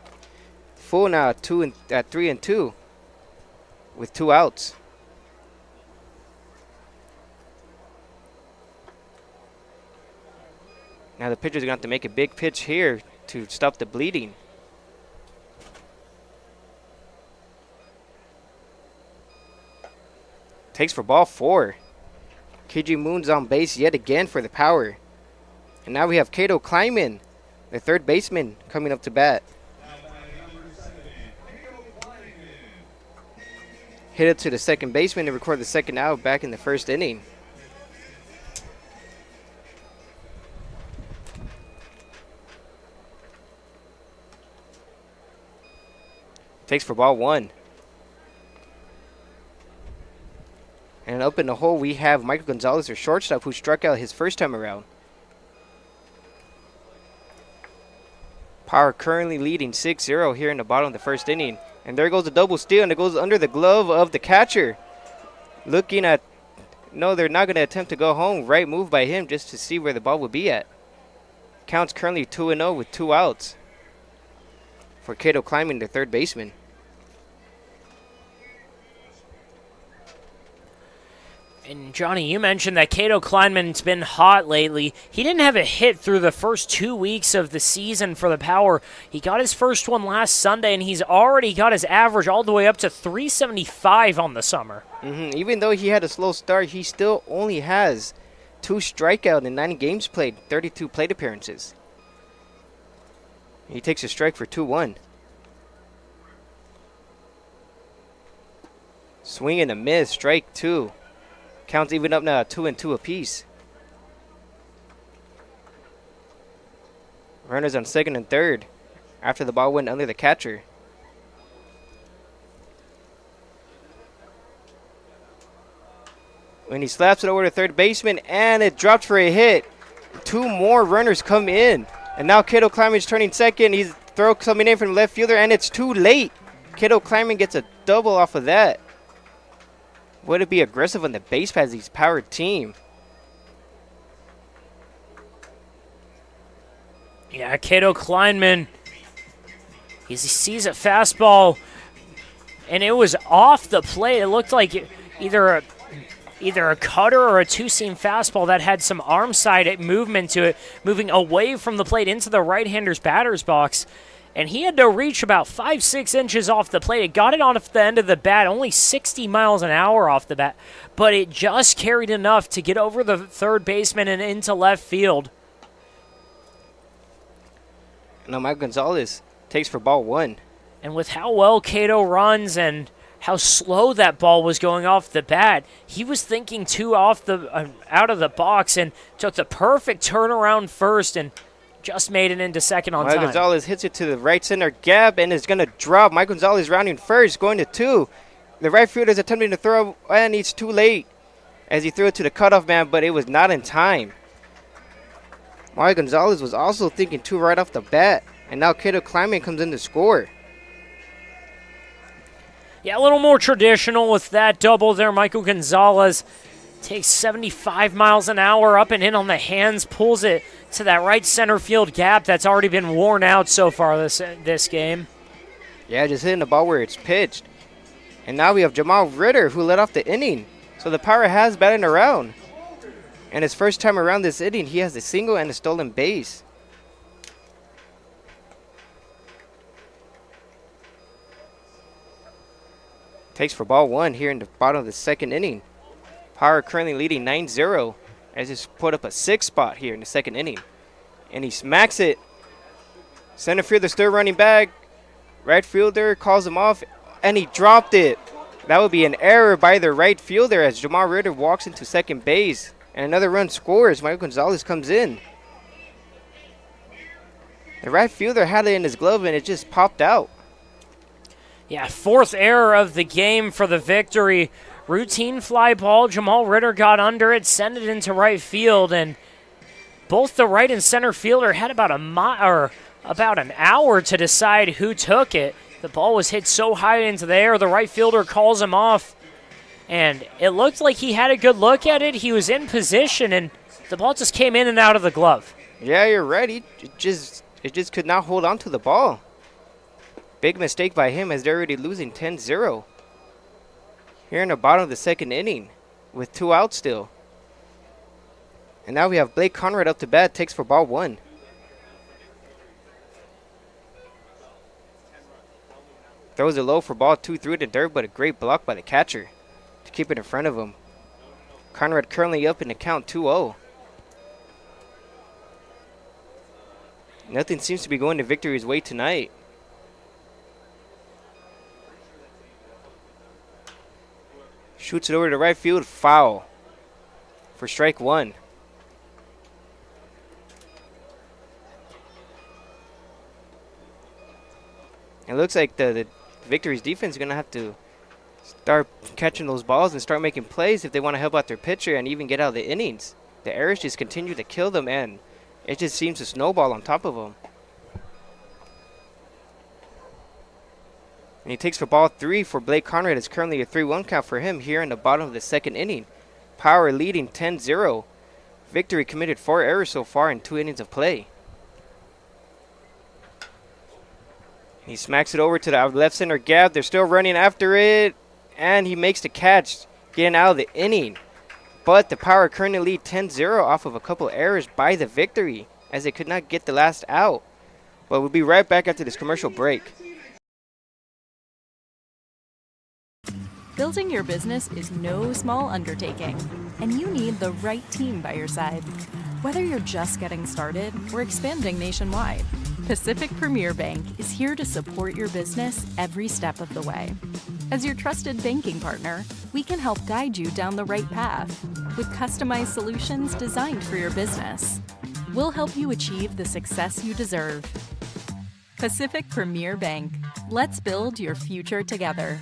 full now at 3-2 with 2 outs. Now the pitcher's going to have to make a big pitch here to stop the bleeding. Takes for ball 4. KJ Moon's on base yet again for the Power. And now we have Cato Kleiman, the third baseman, coming up to bat. Hit it to the second baseman to record the second out back in the first inning. Takes for ball 1. And up in the hole, we have Michael Gonzalez, their shortstop, who struck out his first time around. Power currently leading 6-0 here in the bottom of the first inning. And there goes the double steal, and it goes under the glove of the catcher. Looking at, no, they're not going to attempt to go home. Right move by him just to see where the ball would be at. Count's currently 2-0 with 2 outs for Cato Kleiman, the third baseman. And Johnny, you mentioned that Cato Kleinman's been hot lately. He didn't have a hit through the first 2 weeks of the season for the Power. He got his first one last Sunday, and he's already got his average all the way up to 375 on the summer. Even though he had a slow start, he still only has 2 strikeouts in 90 games played, 32 plate appearances. He takes a strike for 2-1. Swing and a miss, strike 2. Counts even up now, 2-2 apiece. Runners on second and third after the ball went under the catcher. When he slaps it over to third baseman, and it drops for a hit. 2 more runners come in. And now Cato Kleiman is turning second. He's throw coming in from left fielder, and it's too late. Cato Kleiman gets a double off of that. Way to be aggressive on the base paths, these powered team. Yeah, Cato Kleinman, he sees a fastball, and it was off the plate. It looked like either a cutter or a two-seam fastball that had some arm side movement to it, moving away from the plate into the right-hander's batter's box. And he had to reach about 5-6 inches off the plate. It got it off the end of the bat, only 60 miles an hour off the bat, but it just carried enough to get over the third baseman and into left field. Now Mike Gonzalez takes for ball 1. And with how well Cato runs and how slow that ball was going off the bat, he was thinking out of the box and took the perfect turnaround first and just made it into second on Mike time. Gonzalez hits it to the right center gap and is going to drop. Mike Gonzalez rounding first, going to 2. The right fielder is attempting to throw, and he's too late as he threw it to the cutoff man, but it was not in time. Mike Gonzalez was also thinking 2 right off the bat, and now Cato Kleiman comes in to score. Yeah, a little more traditional with that double there. Michael Gonzalez takes 75 miles an hour up and in on the hands, pulls it to that right center field gap that's already been worn out so far this game. Yeah, just hitting the ball where it's pitched. And now we have Jamal Ritter, who led off the inning. So the Power has batting around. And his first time around this inning, he has a single and a stolen base. Takes for ball 1 here in the bottom of the second inning. Power currently leading 9-0 as he's put up a 6 spot here in the second inning. And he smacks it. Center fielder still running back. Right fielder calls him off, and he dropped it. That would be an error by the right fielder as Jamal Ritter walks into second base. And another run scores. Michael Gonzalez comes in. The right fielder had it in his glove, and it just popped out. Yeah, 4th error of the game for the victory. Routine fly ball. Jamal Ritter got under it, sent it into right field, and both the right and center fielder had about an hour to decide who took it. The ball was hit so high into the air, the right fielder calls him off, and it looked like he had a good look at it. He was in position, and the ball just came in and out of the glove. Yeah, you're right. It just could not hold on to the ball. Big mistake by him as they're already losing 10-0. Here in the bottom of the second inning with 2 outs still. And now we have Blake Conrad up to bat, takes for ball 1. Throws it low for ball 2 through the dirt, but a great block by the catcher to keep it in front of him. Conrad currently up in the count 2-0. Nothing seems to be going to Victory's way tonight. Shoots it over to right field, foul for strike 1. It looks like the Victory's defense is going to have to start catching those balls and start making plays if they want to help out their pitcher and even get out of the innings. The errors just continue to kill them, and it just seems to snowball on top of them. And he takes for ball 3 for Blake Conrad. It's currently a 3-1 count for him here in the bottom of the second inning. Power leading 10-0. Victory committed 4 errors so far in 2 innings of play. He smacks it over to the left center gap. They're still running after it. And he makes the catch, getting out of the inning. But the Power currently lead 10-0 off of a couple errors by the Victory, as they could not get the last out. But we'll be right back after this commercial break. Building your business is no small undertaking, and you need the right team by your side. Whether you're just getting started or expanding nationwide, Pacific Premier Bank is here to support your business every step of the way. As your trusted banking partner, we can help guide you down the right path with customized solutions designed for your business. We'll help you achieve the success you deserve. Pacific Premier Bank. Let's build your future together.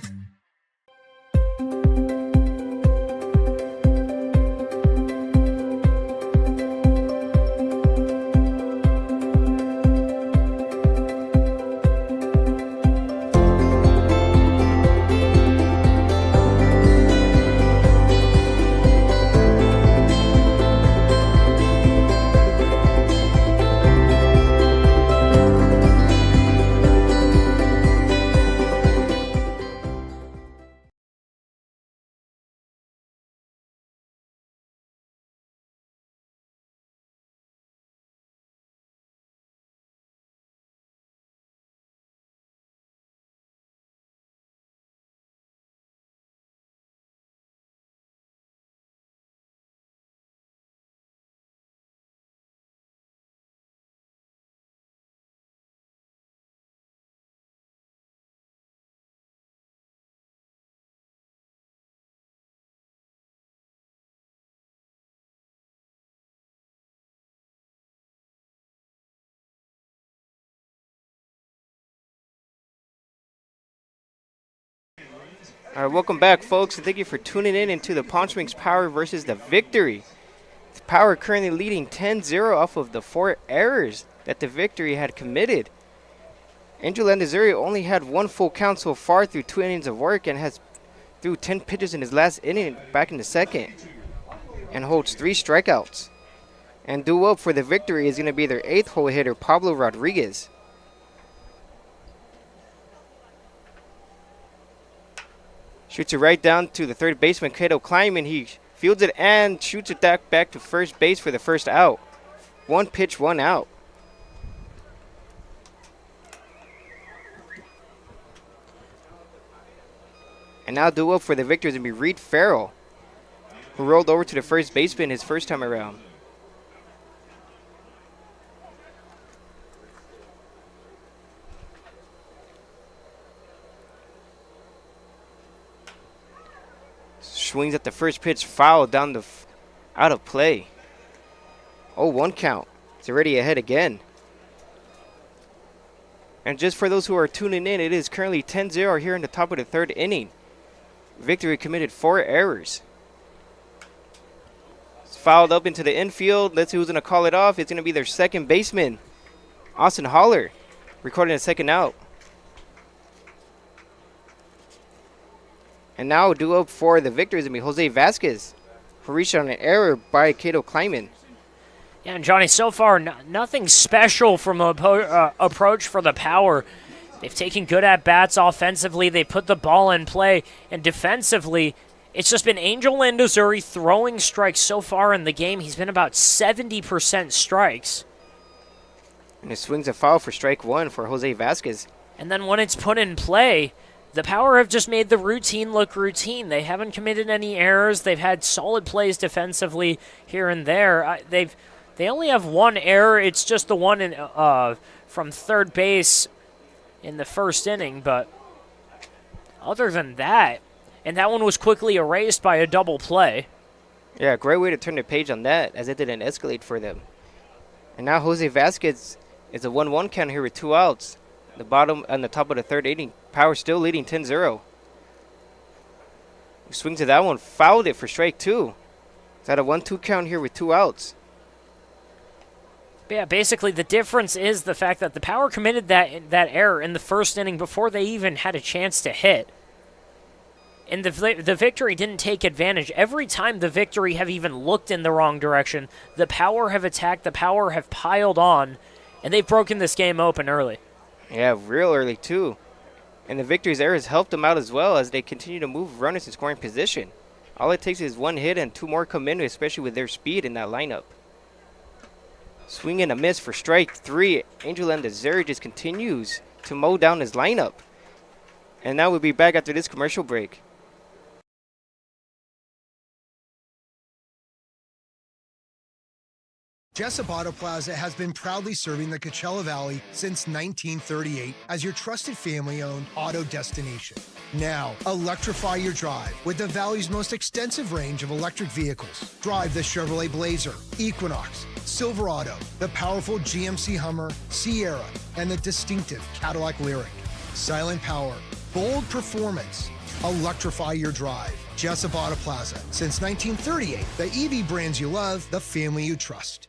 All right, welcome back, folks, and thank you for tuning in into the Palm Springs Power versus the Victory. The Power currently leading 10-0 off of the 4 errors that the Victory had committed. Angel Landazuri only had 1 full count so far through 2 innings of work and has threw 10 pitches in his last inning back in the second and holds 3 strikeouts. And due up for the Victory is going to be their 8th hole hitter, Pablo Rodriguez. Shoots it right down to the third baseman, Cato Kleiman. He fields it and shoots it back to first base for the first out. 1 pitch, 1 out. And now due up for the Victors is going to be Reed Farrell, who rolled over to the first baseman his first time around. Swings at the first pitch, foul down the out of play. Oh, 1 count. It's already ahead again. And just for those who are tuning in, it is currently 10-0 here in the top of the 3rd inning. Victory committed 4 errors. It's fouled up into the infield. Let's see who's going to call it off. It's going to be their second baseman, Austin Holler, recording a second out. And now due up for the Victors is going to be Jose Vasquez, who reached on an error by Cato Kleiman. Yeah, and Johnny, so far, nothing special from the approach for the Power. They've taken good at-bats offensively. They put the ball in play. And defensively, it's just been Angel Landazuri throwing strikes so far in the game. He's been about 70% strikes. And it swings a foul for strike 1 for Jose Vasquez. And then when it's put in play, the Power have just made the routine look routine. They haven't committed any errors. They've had solid plays defensively here and there. They only have 1 error. It's just the one in from third base in the first inning. But other than that, and that one was quickly erased by a double play. Yeah, great way to turn the page on that, as it didn't escalate for them. And now Jose Vasquez is a 1-1 count here with 2 outs. The bottom and the top of the 3rd inning. Power still leading 10-0. Swings to that one, fouled it for strike 2. It's at a 1-2 count here with 2 outs. Yeah, basically the difference is the fact that the Power committed that error in the first inning before they even had a chance to hit. And the Victory didn't take advantage. Every time the Victory have even looked in the wrong direction, the Power have attacked, the Power have piled on, and they've broken this game open early. Yeah, real early too. And the Victory's errors helped them out as well as they continue to move runners in scoring position. All it takes is one hit and two more come in, especially with their speed in that lineup. Swing and a miss for strike 3. Angel and the Zeri just continues to mow down his lineup. And now we'll be back after this commercial break. Jessup Auto Plaza has been proudly serving the Coachella Valley since 1938 as your trusted family-owned auto destination. Now, electrify your drive with the Valley's most extensive range of electric vehicles. Drive the Chevrolet Blazer, Equinox, Silverado, the powerful GMC Hummer, Sierra, and the distinctive Cadillac Lyriq. Silent power, bold performance. Electrify your drive. Jessup Auto Plaza. Since 1938, the EV brands you love, the family you trust.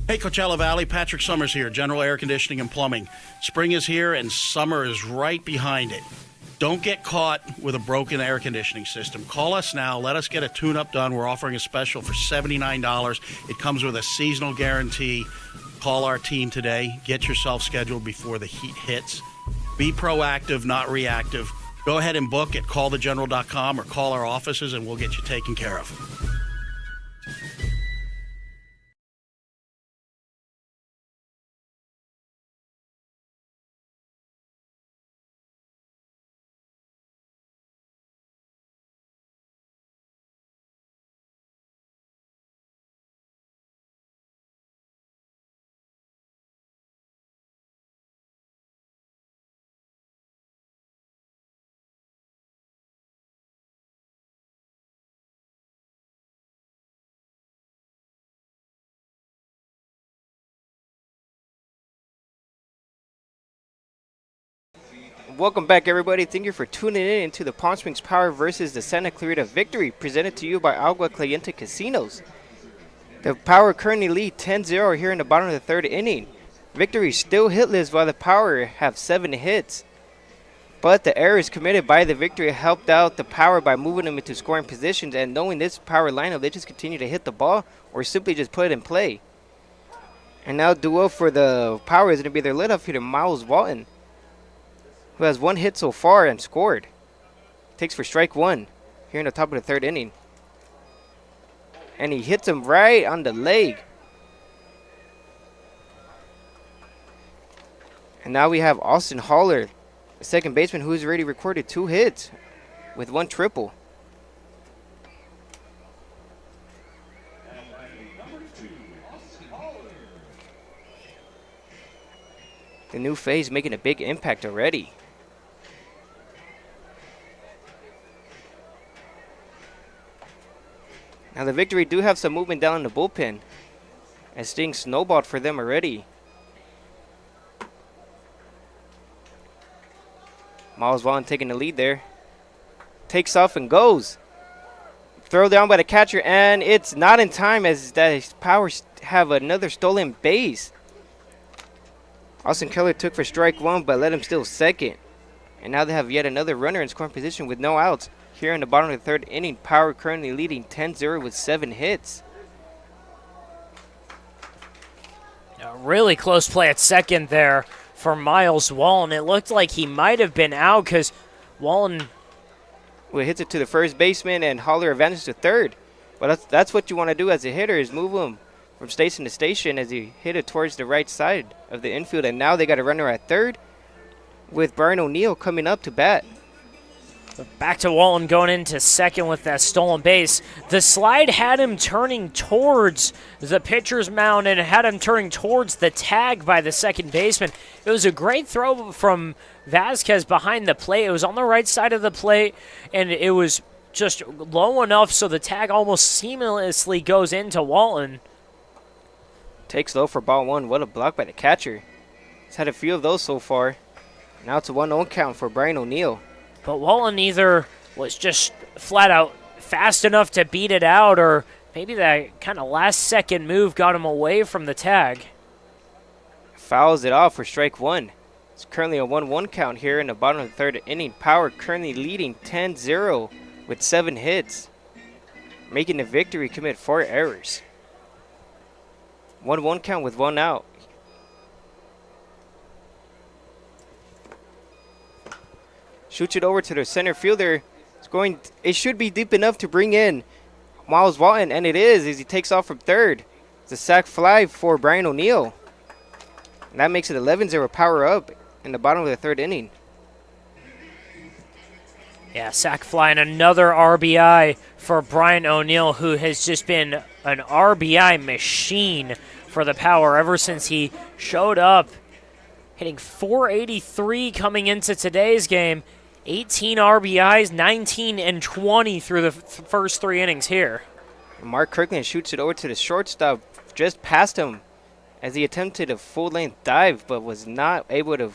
Hey, Coachella Valley, Patrick Summers here, General Air Conditioning and Plumbing. Spring is here and summer is right behind it. Don't get caught with a broken air conditioning system. Call us now. Let us get a tune-up done. We're offering a special for $79. It comes with a seasonal guarantee. Call our team today. Get yourself scheduled before the heat hits. Be proactive, not reactive. Go ahead and book at callthegeneral.com or call our offices and we'll get you taken care of. Welcome back, everybody. Thank you for tuning in into the Palm Springs Power versus the Santa Clarita Victory, presented to you by Agua Caliente Casinos. The Power currently lead 10-0 here in the bottom of the third inning. Victory still hitless while the Power have 7 hits. But the errors committed by the Victory helped out the Power by moving them into scoring positions, and knowing this Power lineup, they just continue to hit the ball or simply just put it in play. And now duo for the Power is going to be their leadoff hitter, Miles Walton, who has 1 hit so far and scored. Takes for strike 1 here in the top of the third inning. And he hits him right on the leg. And now we have Austin Haller, the second baseman, who's already recorded 2 hits with 1 triple. The new phase making a big impact already. Now the Victory do have some movement down in the bullpen, as things snowballed for them already. Miles Vaughn taking the lead there. Takes off and goes. Throw down by the catcher, and it's not in time as the Powers have another stolen base. Austin Keller took for strike 1, but let him steal second. And now they have yet another runner in scoring position with no outs. Here in the bottom of the third inning, Power currently leading 10-0 with 7 hits. A really close play at second there for Miles Wallen. It looked like he might have been out because Wallen hits it to the first baseman, and Haller advances to third. But that's what you want to do as a hitter, is move him from station to station as he hit it towards the right side of the infield. And now they got a runner at third with Brian O'Neill coming up to bat. Back to Walton going into second with that stolen base. The slide had him turning towards the pitcher's mound and had him turning towards the tag by the second baseman. It was a great throw from Vasquez behind the plate. It was on the right side of the plate, and it was just low enough so the tag almost seamlessly goes into Walton. Takes low for ball 1. What a block by the catcher. He's had a few of those so far. Now it's a 1-0 count for Brian O'Neill. But Wallen either was just flat out fast enough to beat it out or Maybe that kind of last-second move got him away from the tag. Fouls it off for strike one. It's currently a 1-1 count here in the bottom of the third inning. Power currently leading 10-0 with 7 hits, making the Victory commit 4 errors. 1-1 count with 1 out. Shoots it over to the center fielder. It should be deep enough to bring in Miles Walton, and it is as he takes off from third. It's a sac fly for Brian O'Neill. And that makes it 11-0 Power up in the bottom of the third inning. Yeah, sac fly and another RBI for Brian O'Neill, who has just been an RBI machine for the Power ever since he showed up. Hitting .483 coming into today's game. 18 RBIs, 19 and 20 through the first 3 innings here. Mark Kirkland shoots it over to the shortstop, just past him as he attempted a full-length dive but was not able to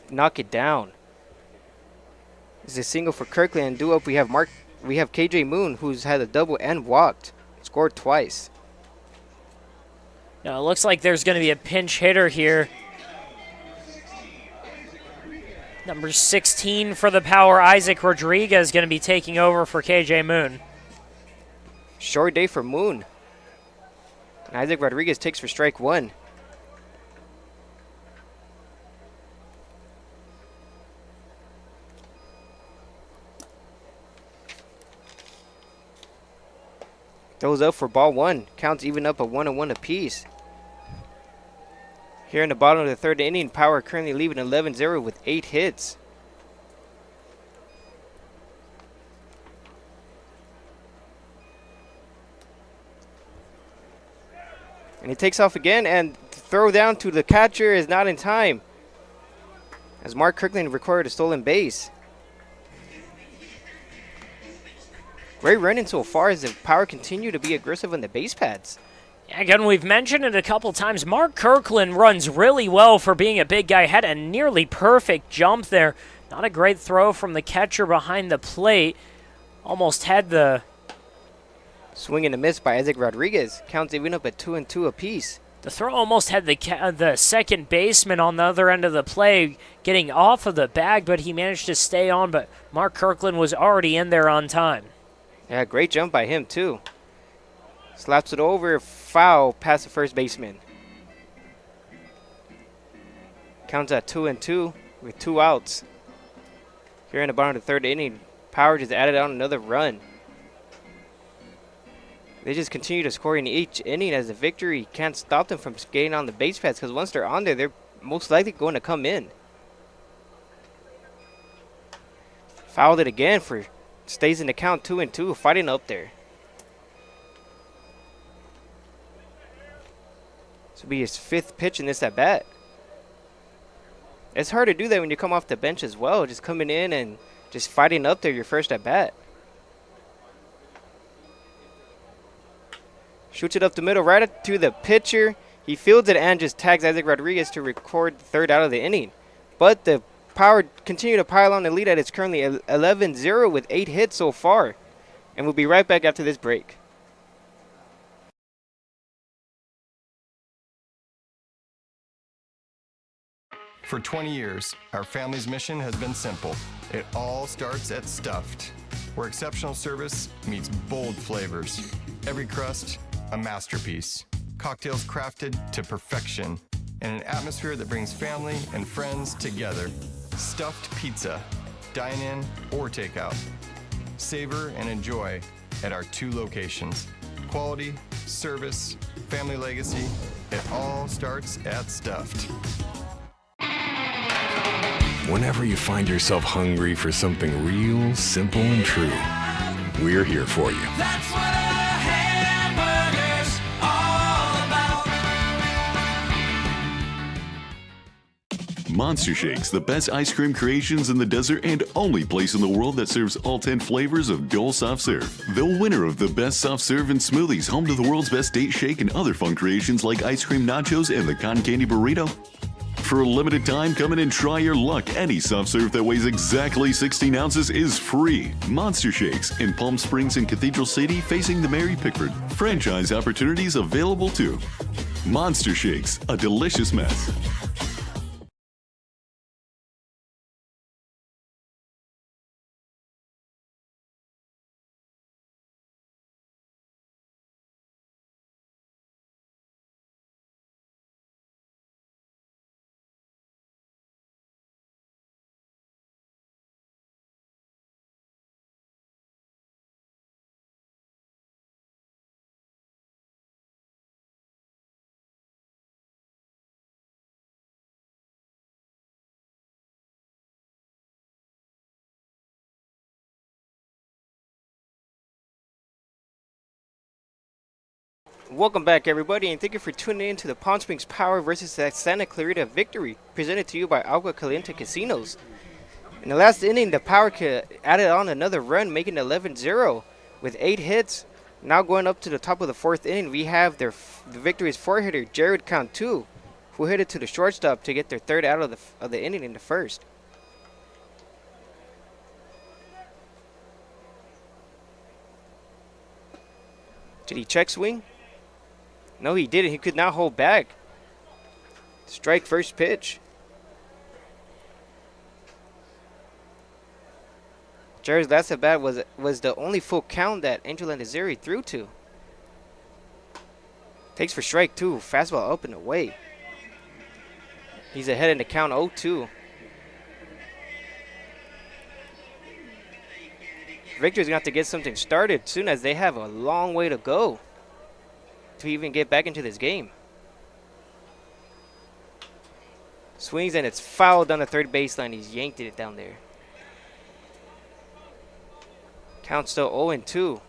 knock it down. This is a single for Kirkland. And due up we have KJ Moon, who's had a double and walked, scored twice. Now it looks like there's going to be a pinch hitter here. Number 16 for the Power, Isaac Rodriguez, going to be taking over for KJ Moon. Short day for Moon. And Isaac Rodriguez takes for strike one. Throws up for ball one. Counts even up a 1-1 apiece. Here in the bottom of the third inning, Power currently leaving 11-0 with 8 hits. And he takes off again, and throw down to the catcher is not in time, as Mark Kirkland recorded a stolen base. Great running so far as the Power continue to be aggressive on the base pads. Again, we've mentioned it a couple times. Mark Kirkland runs really well for being a big guy. Had a nearly perfect jump there. Not a great throw from the catcher behind the plate. Almost had the swing and a miss by Isaac Rodriguez. Counts even up at 2-2 apiece. The throw almost had the second baseman on the other end of the play getting off of the bag, but he managed to stay on. But Mark Kirkland was already in there on time. Yeah, great jump by him too. Slaps it over, foul past the first baseman. Counts at 2-2 with 2 outs. Here in the bottom of the third inning, Power just added on another run. They just continue to score in each inning as the Victory can't stop them from getting on the base pads, because once they're on there, they're most likely going to come in. Fouled it again for stays in the count 2-2, fighting up there. This will be his 5th pitch in this at bat. It's hard to do that when you come off the bench as well, just coming in and just fighting up there your first at bat. Shoots it up the middle right to the pitcher. He fields it and just tags Isaac Rodriguez to record the 3rd out of the inning. But the Power continue to pile on the lead at it's currently 11-0 with 8 hits so far. And we'll be right back after this break. For 20 years, our family's mission has been simple. It all starts at Stuffed, where exceptional service meets bold flavors. Every crust, a masterpiece. Cocktails crafted to perfection, and an atmosphere that brings family and friends together. Stuffed pizza, dine-in or takeout. Savor and enjoy at our 2 locations. Quality, service, family legacy, it all starts at Stuffed. Whenever you find yourself hungry for something real, simple, and true, we're here for you. That's what a hamburger's all about. Monster Shakes, the best ice cream creations in the desert and only place in the world that serves all 10 flavors of Dole Soft Serve. The winner of the best soft serve and smoothies, home to the world's best date shake and other fun creations like ice cream nachos and the cotton candy burrito. for a limited time, come in and try your luck. Any soft serve that weighs exactly 16 ounces is free. Monster Shakes in Palm Springs and Cathedral City facing the Mary Pickford. Franchise opportunities available too. Monster Shakes, a delicious mess. Welcome back, everybody, and thank you for tuning in to the Palm Springs Power versus the Santa Clarita Victory, presented to you by Agua Caliente Casinos. In the last inning, the Power added on another run, making it 11-0 with 8 hits. Now going up to the top of the 4th inning, we have the Victory's 4-hitter, Jared Cantu, who hit it to the shortstop to get their 3rd out of the inning in the 1st. Did he check swing? No, he didn't. He could not hold back. Strike first pitch. Jared's last at bat was the only full count that Angel Landazuri threw to. Takes for strike 2. Fastball up and away. He's ahead in the count 0-2. Victor's going to have to get something started soon, as they have a long way to go to even get back into this game. Swings and it's fouled down the 3rd baseline. He's yanked it down there. Count still 0-2.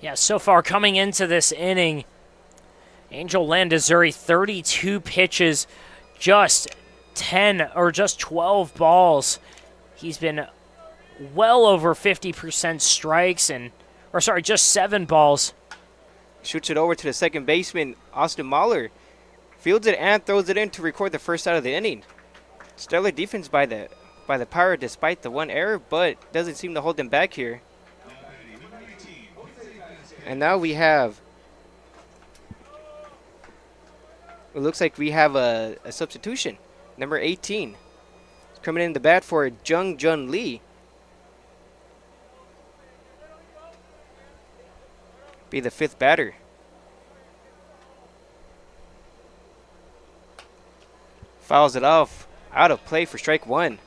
Yeah, so far coming into this inning, Angel Landazuri, 32 pitches, just 12 balls. He's been well over 50% strikes just 7 balls. Shoots it over to the second baseman, Austin Mahler. Fields it and throws it in to record the 1st out of the inning. Stellar defense by the Power despite the 1 error, but doesn't seem to hold them back here. And now we have, it looks like we have a substitution. Number 18. Coming in the bat for Jung Jun Lee. Be the 5th batter. Fouls it off. Out of play for strike 1.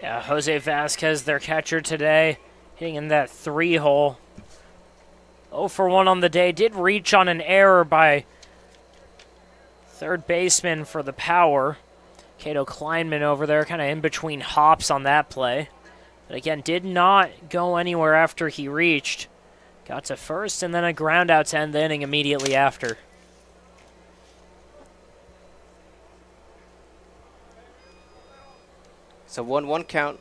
Yeah, Jose Vasquez, their catcher today, hitting in that 3-hole. 0 for 1 on the day. Did reach on an error by 3rd baseman for the Power. Cato Kleinman over there, kind of in between hops on that play. But again, did not go anywhere after he reached. Got to first and then a ground out to end the inning immediately after. It's a 1-1 count.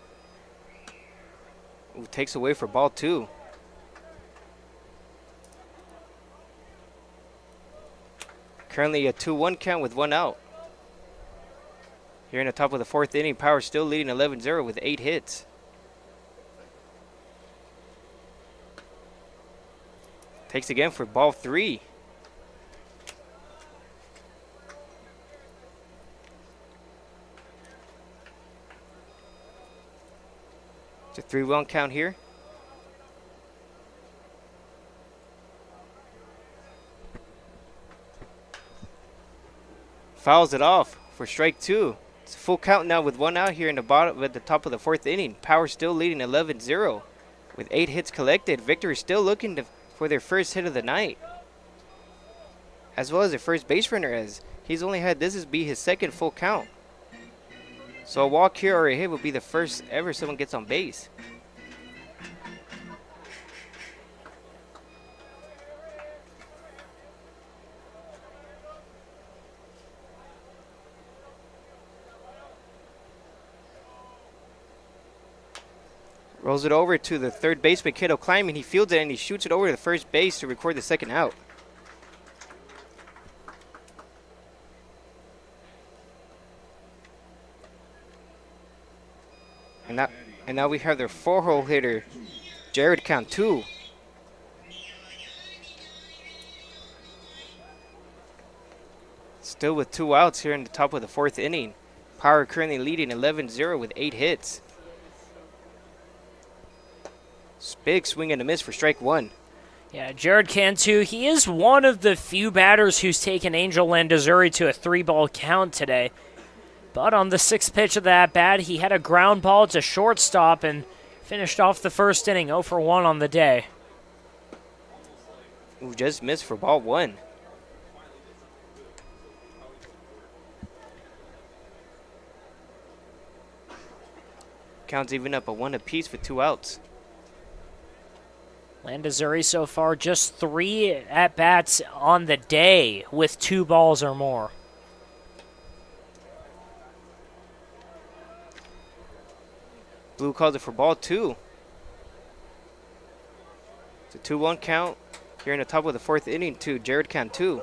Ooh, takes away for ball 2. Currently a 2-1 count with 1 out. Here in the top of the 4th inning, Power still leading 11-0 with 8 hits. Takes again for ball 3. It's a 3-1 count here. Fouls it off for strike 2. It's a full count now with 1 out here in the bottom at the top of the 4th inning. Power still leading 11-0 with 8 hits collected. Victory still looking for their first hit of the night, as well as their first base runner, as he's only had this is be his 2nd full count. So a walk here or a hit would be the first ever someone gets on base. Rolls it over to the third baseman, Cato Kleiman. He fields it and he shoots it over to the first base to record the second out. And now we have their 4-hole hitter, Jared Cantu. Still with 2 outs here in the top of the 4th inning. Power currently leading 11-0 with 8 hits. Big swing and a miss for strike 1. Yeah, Jared Cantu, he is one of the few batters who's taken Angel Landazuri to a 3-ball count today. But on the 6th pitch of that bat, he had a ground ball to shortstop and finished off the first inning 0 for 1 on the day. Who just missed for ball 1. Count's even up a 1 apiece with 2 outs. Landazuri so far just 3 at-bats on the day with 2 balls or more. Blue calls it for ball 2. It's a 2-1 count here in the top of the 4th inning to Jared Cantu.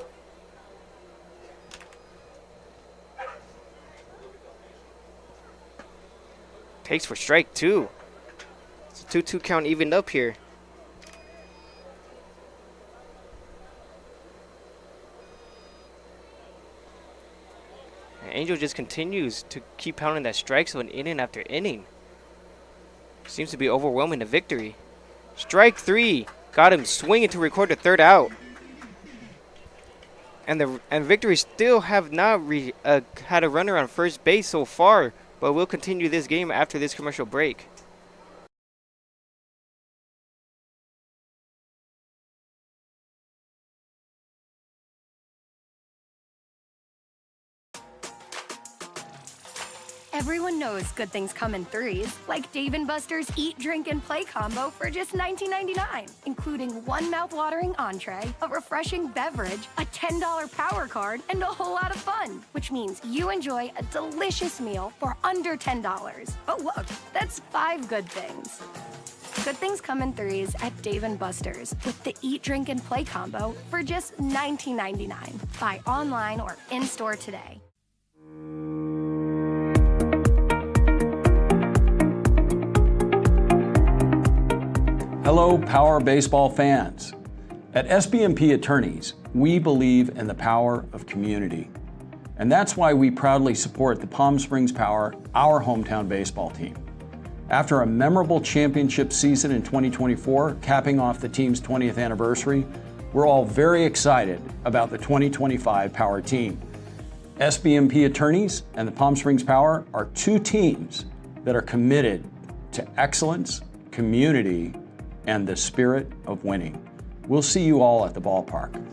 Takes for strike 2. It's a 2-2 count evened up here. And Angel just continues to keep pounding that strike zone inning after inning. Seems to be overwhelming the victory. Strike 3 got him swinging to record the 3rd out. And Victory still have not had a runner on first base so far, but we'll continue this game after this commercial break. Everyone knows good things come in threes, like Dave & Buster's Eat, Drink, and Play combo for just $19.99, including one mouth-watering entree, a refreshing beverage, a $10 power card, and a whole lot of fun, which means you enjoy a delicious meal for under $10. Oh, look, that's 5 good things. Good things come in threes at Dave & Buster's with the Eat, Drink, and Play combo for just $19.99. Buy online or in-store today. Hello, Power Baseball fans. At SBMP Attorneys, we believe in the power of community. And that's why we proudly support the Palm Springs Power, our hometown baseball team. After a memorable championship season in 2024, capping off the team's 20th anniversary, we're all very excited about the 2025 Power team. SBMP Attorneys and the Palm Springs Power are 2 teams that are committed to excellence, community, and the spirit of winning. We'll see you all at the ballpark.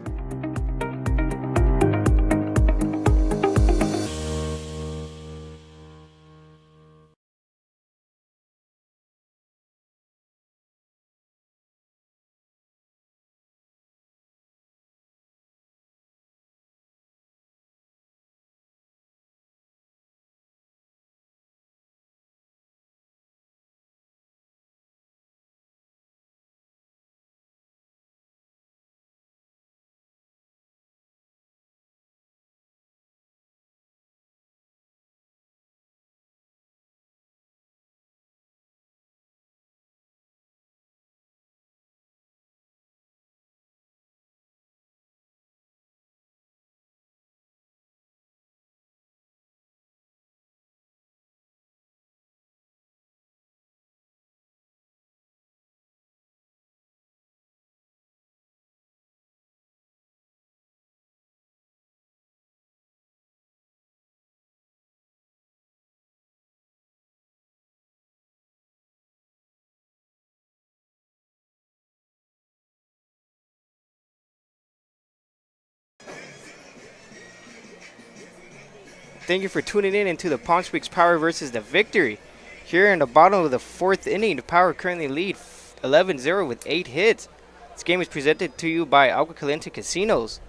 Thank you for tuning in into the Palm Springs Power versus the Victory. Here in the bottom of the 4th inning, the Power currently lead 11-0 with 8 hits. This game is presented to you by Agua Caliente Casinos.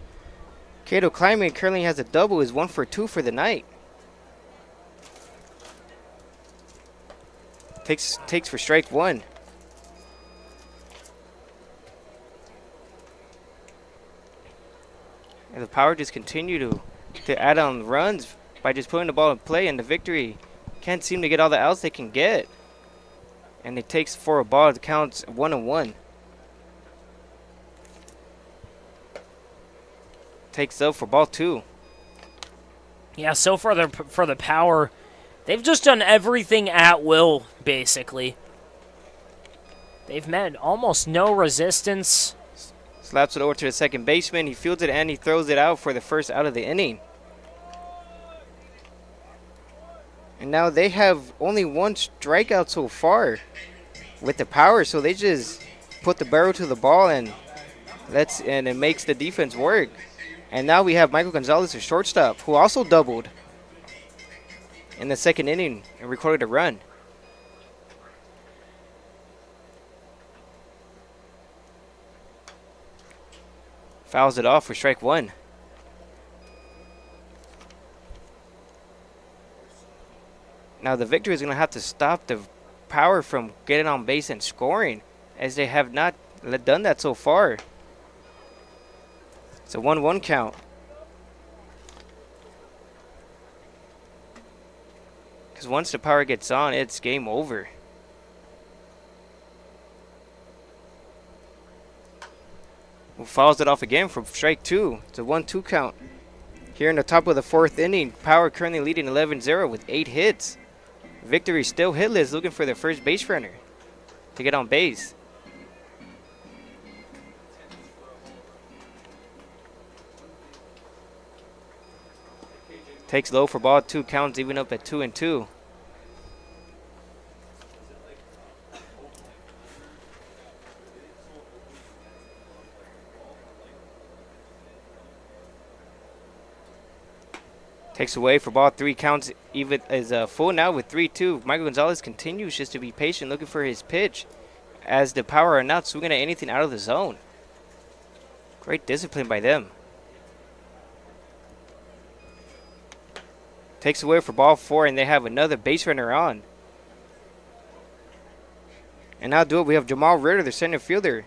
Cato Kleiman currently has a double, is 1 for 2 for the night. Takes for strike one. And the Power just continue to add on runs by just putting the ball in play, and the Victory can't seem to get all the outs they can get. And it takes for a ball. It counts 1-1. Takes up for ball two. Yeah, so far for the Power, they've just done everything at will, basically. They've met almost no resistance. Slaps it over to the second baseman. He fields it and he throws it out for the first out of the inning. And now they have only one strikeout so far with the Power, so they just put the barrel to the ball and it makes the defense work. And now we have Michael Gonzalez, a shortstop, who also doubled in the second inning and recorded a run. Fouls it off for strike one. Now the Victory is going to have to stop the Power from getting on base and scoring, as they have not done that so far. It's a 1-1 count. Because once the Power gets on, it's game over. Who fouls it off again for strike two. It's a 1-2 count. Here in the top of the fourth inning, Power currently leading 11-0 with 8 hits. Victory still hitless, looking for their first base runner to get on base. Takes low for ball two, counts even up at 2-2. Takes away for ball three, counts even as full now with 3-2. Michael Gonzalez continues just to be patient, looking for his pitch, as the Power are not swinging at anything out of the zone. Great discipline by them. Takes away for ball four, and they have another base runner on. And now we have Jamal Ritter, the center fielder,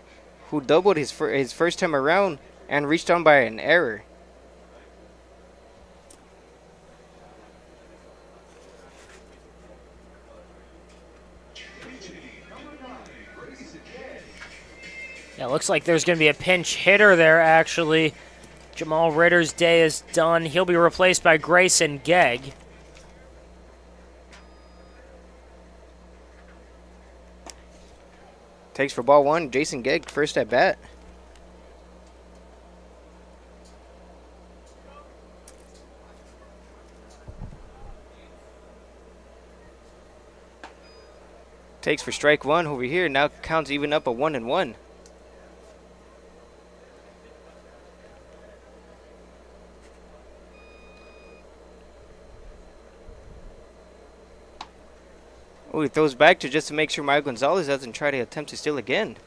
who doubled his first time around and reached on by an error. Yeah, looks like there's going to be a pinch hitter there, actually. Jamal Ritter's day is done. He'll be replaced by Grayson Gegg. Takes for ball one, Jason Gegg, first at bat. Takes for strike one over here. Now counts even up a 1-1. Oh, he throws back just to make sure Mario Gonzalez doesn't try to attempt to steal again.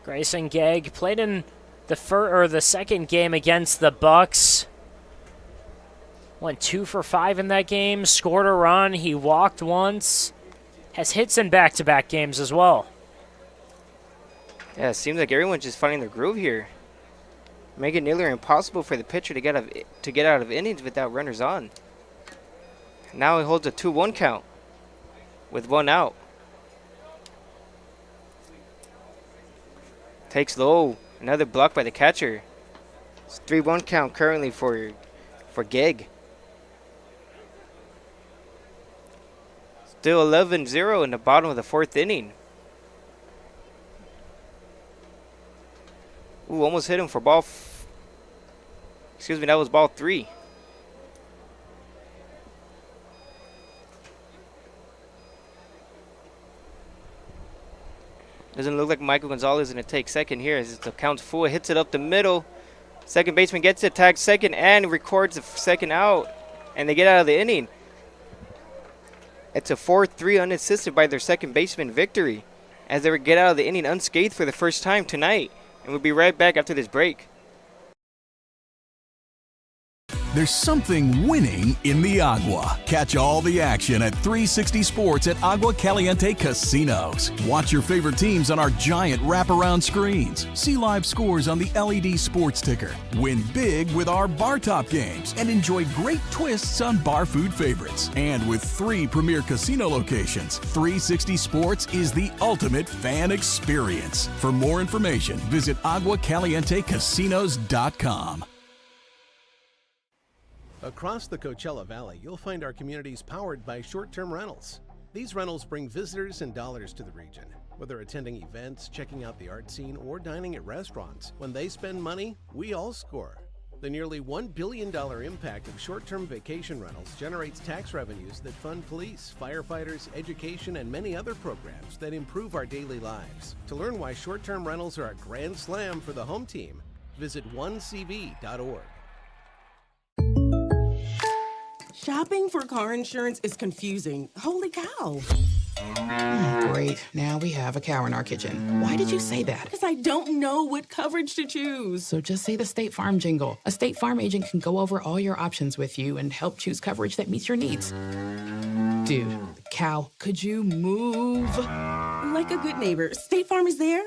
Grayson Gegg played in the second game against the Bucks. Went 2 for 5 in that game. Scored a run. He walked once. Has hits in back-to-back games as well. Yeah, it seems like everyone's just finding their groove here. Make it nearly impossible for the pitcher to get out of innings without runners on. Now he holds a 2-1 count with one out. Takes low. Another block by the catcher. It's 3-1 count currently for Gegg. Still 11-0 in the bottom of the fourth inning. Ooh, almost hit him for ball. Excuse me, that was ball three. Doesn't look like Michael Gonzalez is going to take second here as the count's full. Hits it up the middle. Second baseman gets it, tags second, and records the second out. And they get out of the inning. It's a 4-3 unassisted by their second baseman, Victory, as they get out of the inning unscathed for the first time tonight. And we'll be right back after this break. There's something winning in the agua. Catch all the action at 360 Sports at Agua Caliente Casinos. Watch your favorite teams on our giant wraparound screens. See live scores on the LED sports ticker. Win big with our bar top games and enjoy great twists on bar food favorites. And with 3 premier casino locations, 360 Sports is the ultimate fan experience. For more information, visit aguacalientecasinos.com. Across the Coachella Valley, you'll find our communities powered by short-term rentals. These rentals bring visitors and dollars to the region. Whether attending events, checking out the art scene, or dining at restaurants, when they spend money, we all score. The nearly $1 billion impact of short-term vacation rentals generates tax revenues that fund police, firefighters, education, and many other programs that improve our daily lives. To learn why short-term rentals are a grand slam for the home team, visit onecv.org. Shopping for car insurance is confusing. Holy cow. Great. Now we have a cow in our kitchen. Why did you say that? Because I don't know what coverage to choose. So just say the State Farm jingle. A State Farm agent can go over all your options with you and help choose coverage that meets your needs. Dude, cow, could you move? Like a good neighbor, State Farm is there.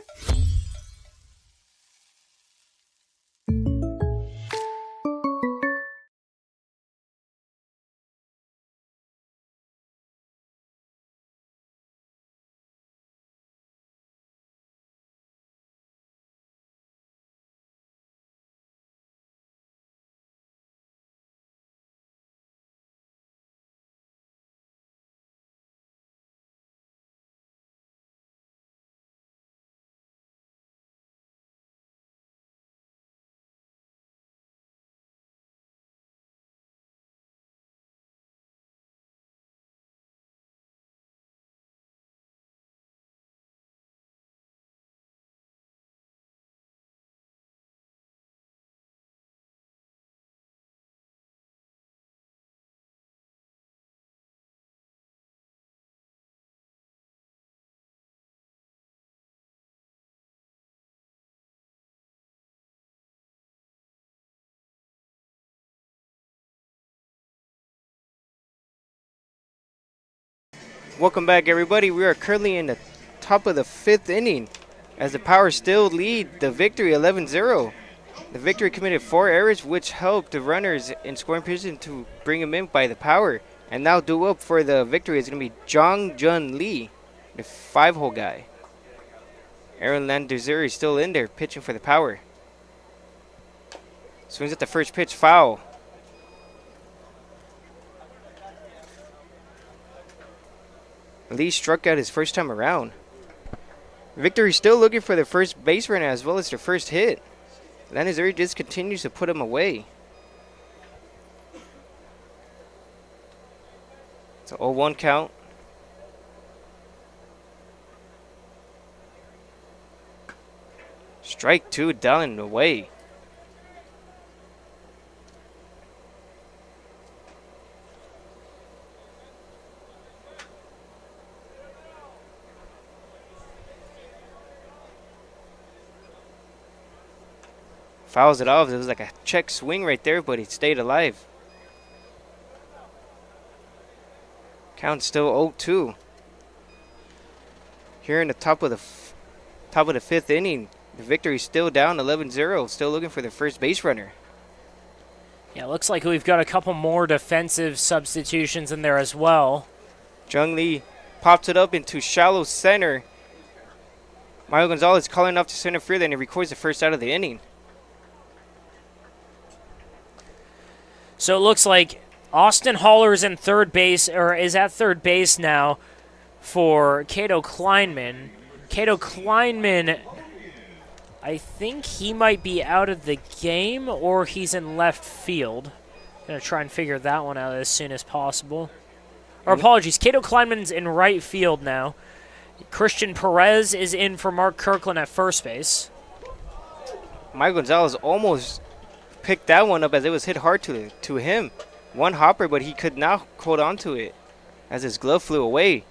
Welcome back, everybody. We are currently in the top of the 5th inning as the Power still lead the victory 11-0. The victory committed 4 errors, which helped the runners in scoring position to bring him in by the Power. And now due up for the victory is going to be Jong Jun Lee, the 5-hole guy. Aaron Landuzuri is still in there pitching for the Power. Swings at the first pitch, foul. Lee struck out his first time around. Victory still looking for the first base runner as well as their first hit. Landuzuri just continues to put him away. It's an 0-1 count. Strike 2 down and away. Fouls it off. It was like a check swing right there, but he stayed alive. Count still 0-2. Here in the top of the 5th inning, the victory still down 11-0. Still looking for the first base runner. Yeah, looks like we've got a couple more defensive substitutions in there as well. Jung Lee pops it up into shallow center. Mario Gonzalez calling off to center field, and he records the first out of the inning. So it looks like Austin Haller's in third base, or is at third base now for Cato Kleinman. Cato Kleinman, I think he might be out of the game or he's in left field. Gonna try and figure that one out as soon as possible. Or apologies, Cato Kleinman's in right field now. Christian Perez is in for Mark Kirkland at first base. Mike Gonzalez almost picked that one up as it was hit hard to him. One hopper, but he could not hold on to it as his glove flew away.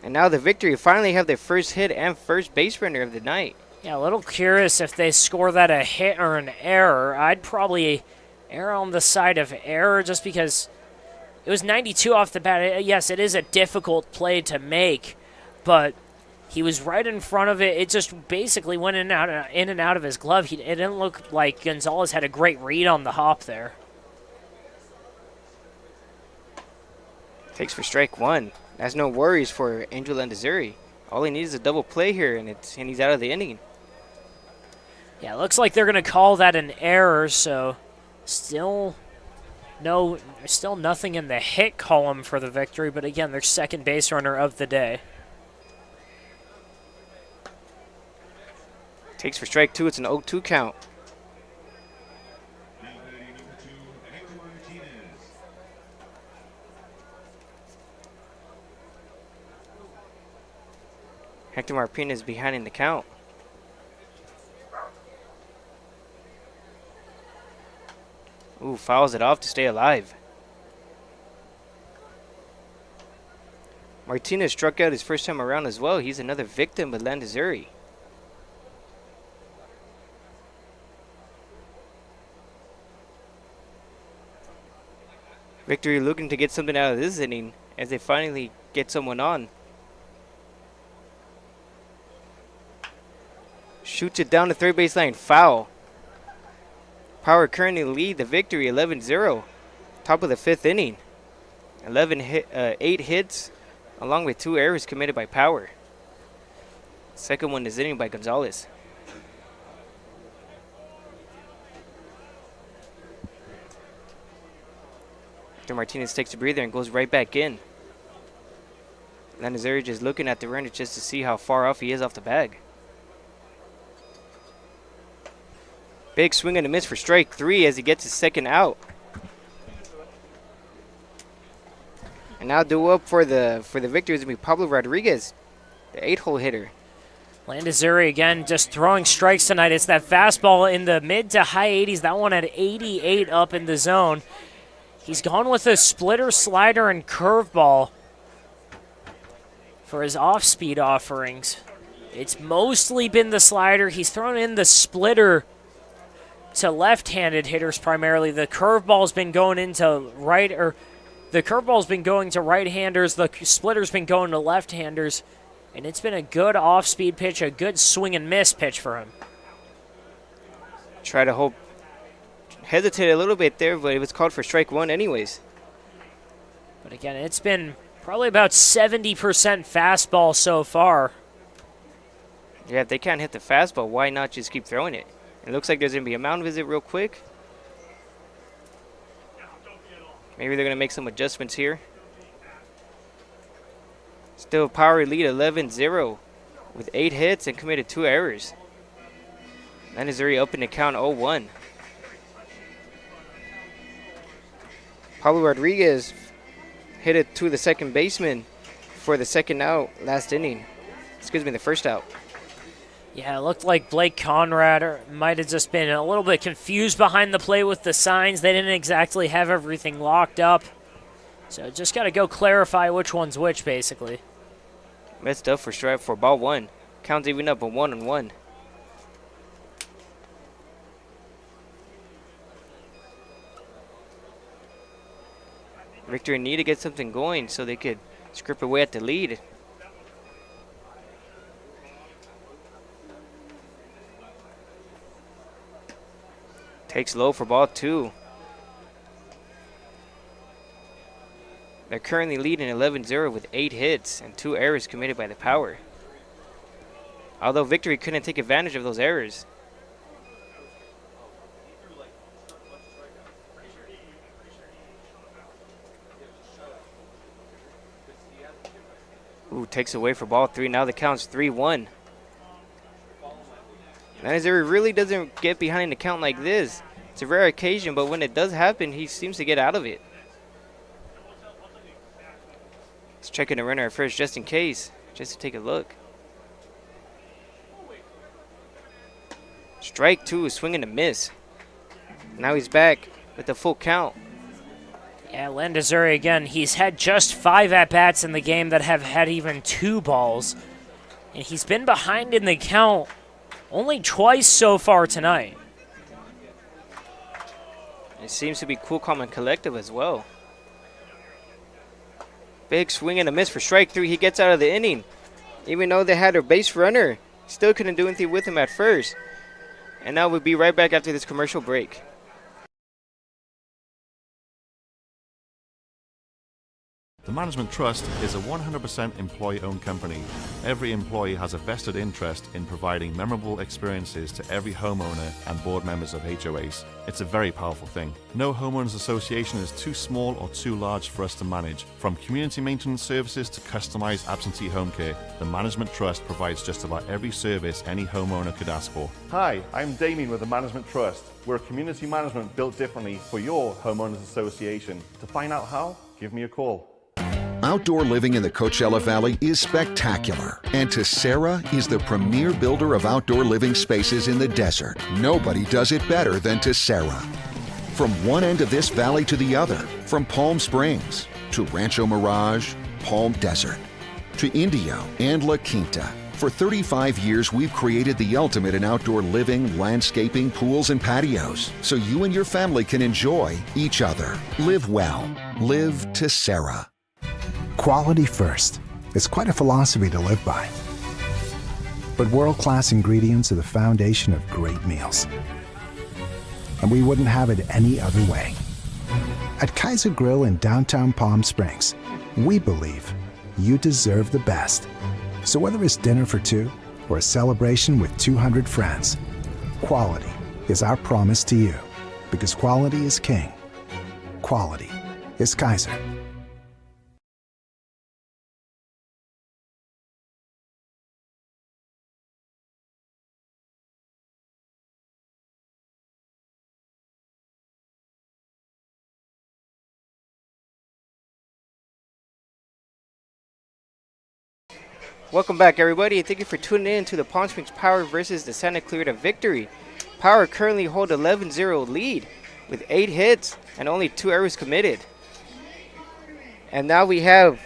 And now the victory finally have their first hit and first base runner of the night. Yeah, a little curious if they score that a hit or an error. I'd probably err on the side of error just because it was 92 off the bat. Yes, it is a difficult play to make, but he was right in front of it. It just basically went in and out of his glove. It didn't look like Gonzalez had a great read on the hop there. Takes for strike one. That's no worries for Angel Landazuri. All he needs is a double play here, and he's out of the inning. Yeah, it looks like they're going to call that an error, so still nothing in the hit column for the victory, but again, their second base runner of the day. Takes for strike two. It's an 0-2 count. Hector Martinez behind in the count. Ooh, fouls it off to stay alive. Martinez struck out his first time around as well. He's another victim with Landazuri. Victory looking to get something out of this inning as they finally get someone on. Shoots it down the third baseline. Foul. Power currently lead the victory 11-0. Top of the fifth inning. 8 hits along with 2 errors committed by Power. Second one is inning by Gonzalez. Hector Martinez takes a breather and goes right back in. Landazuri just looking at the runner just to see how far off he is off the bag. Big swing and a miss for strike 3 as he gets his second out. And now due up for the victory is going to be Pablo Rodriguez, the 8-hole hitter. Landazuri again just throwing strikes tonight. It's that fastball in the mid to high 80s. That one at 88 up in the zone. He's gone with a splitter, slider, and curveball for his off-speed offerings. It's mostly been the slider. He's thrown in the splitter to left-handed hitters primarily. The curveball's been going into the curveball's been going to right-handers. The splitter's been going to left-handers, and it's been a good off-speed pitch, a good swing and miss pitch for him. Try to hope. Hesitated a little bit there, but it was called for strike 1 anyways. But again, it's been probably about 70% fastball so far. Yeah, if they can't hit the fastball, why not just keep throwing it? It looks like there's going to be a mound visit real quick. Maybe they're going to make some adjustments here. Still Power lead 11-0 with 8 hits and committed 2 errors. Landazuri up in the count 0-1. Pablo Rodriguez hit it to the second baseman for the second out last inning. Excuse me, the first out. Yeah, it looked like Blake Conrad might have just been a little bit confused behind the plate with the signs. They didn't exactly have everything locked up. So just got to go clarify which one's which, basically. Messed up for ball 1. Count's even up a 1-1. Victory need to get something going so they could scrape away at the lead. Takes low for ball 2. They're currently leading 11-0 with 8 hits and 2 errors committed by the Power. Although Victory couldn't take advantage of those errors. Ooh, takes away for ball 3. Now the count's 3-1. Landazuri really doesn't get behind the count like this. It's a rare occasion, but when it does happen, he seems to get out of it. He's checking the runner at first just in case, just to take a look. Strike 2, swing and a miss. Now he's back with the full count. Yeah, Landazuri again, he's had just 5 at-bats in the game that have had even 2 balls. And he's been behind in the count only twice so far tonight. It seems to be cool, calm, and collective as well. Big swing and a miss for strike 3. He gets out of the inning. Even though they had a base runner, still couldn't do anything with him at first. And now we'll be right back after this commercial break. The Management Trust is a 100% employee-owned company. Every employee has a vested interest in providing memorable experiences to every homeowner and board members of HOAs. It's a very powerful thing. No homeowners association is too small or too large for us to manage. From community maintenance services to customized absentee home care, the Management Trust provides just about every service any homeowner could ask for. Hi, I'm Damien with the Management Trust. We're a community management built differently for your homeowners association. To find out how, give me a call. Outdoor living in the Coachella Valley is spectacular, and Tessera is the premier builder of outdoor living spaces in the desert. Nobody does it better than Tessera. From one end of this valley to the other, from Palm Springs to Rancho Mirage, Palm Desert, to Indio and La Quinta. For 35 years, we've created the ultimate in outdoor living, landscaping, pools, and patios, so you and your family can enjoy each other. Live well. Live Tessera. Quality first. It's quite a philosophy to live by. But world-class ingredients are the foundation of great meals. And we wouldn't have it any other way. At Kaiser Grill in downtown Palm Springs, we believe you deserve the best. So whether it's dinner for two or a celebration with 200 friends, quality is our promise to you. Because quality is king. Quality is Kaiser. Welcome back, everybody, and thank you for tuning in to the Palm Springs Power versus the Santa Clarita Victory. Power currently hold 11-0 lead with 8 hits and only 2 errors committed. And now we have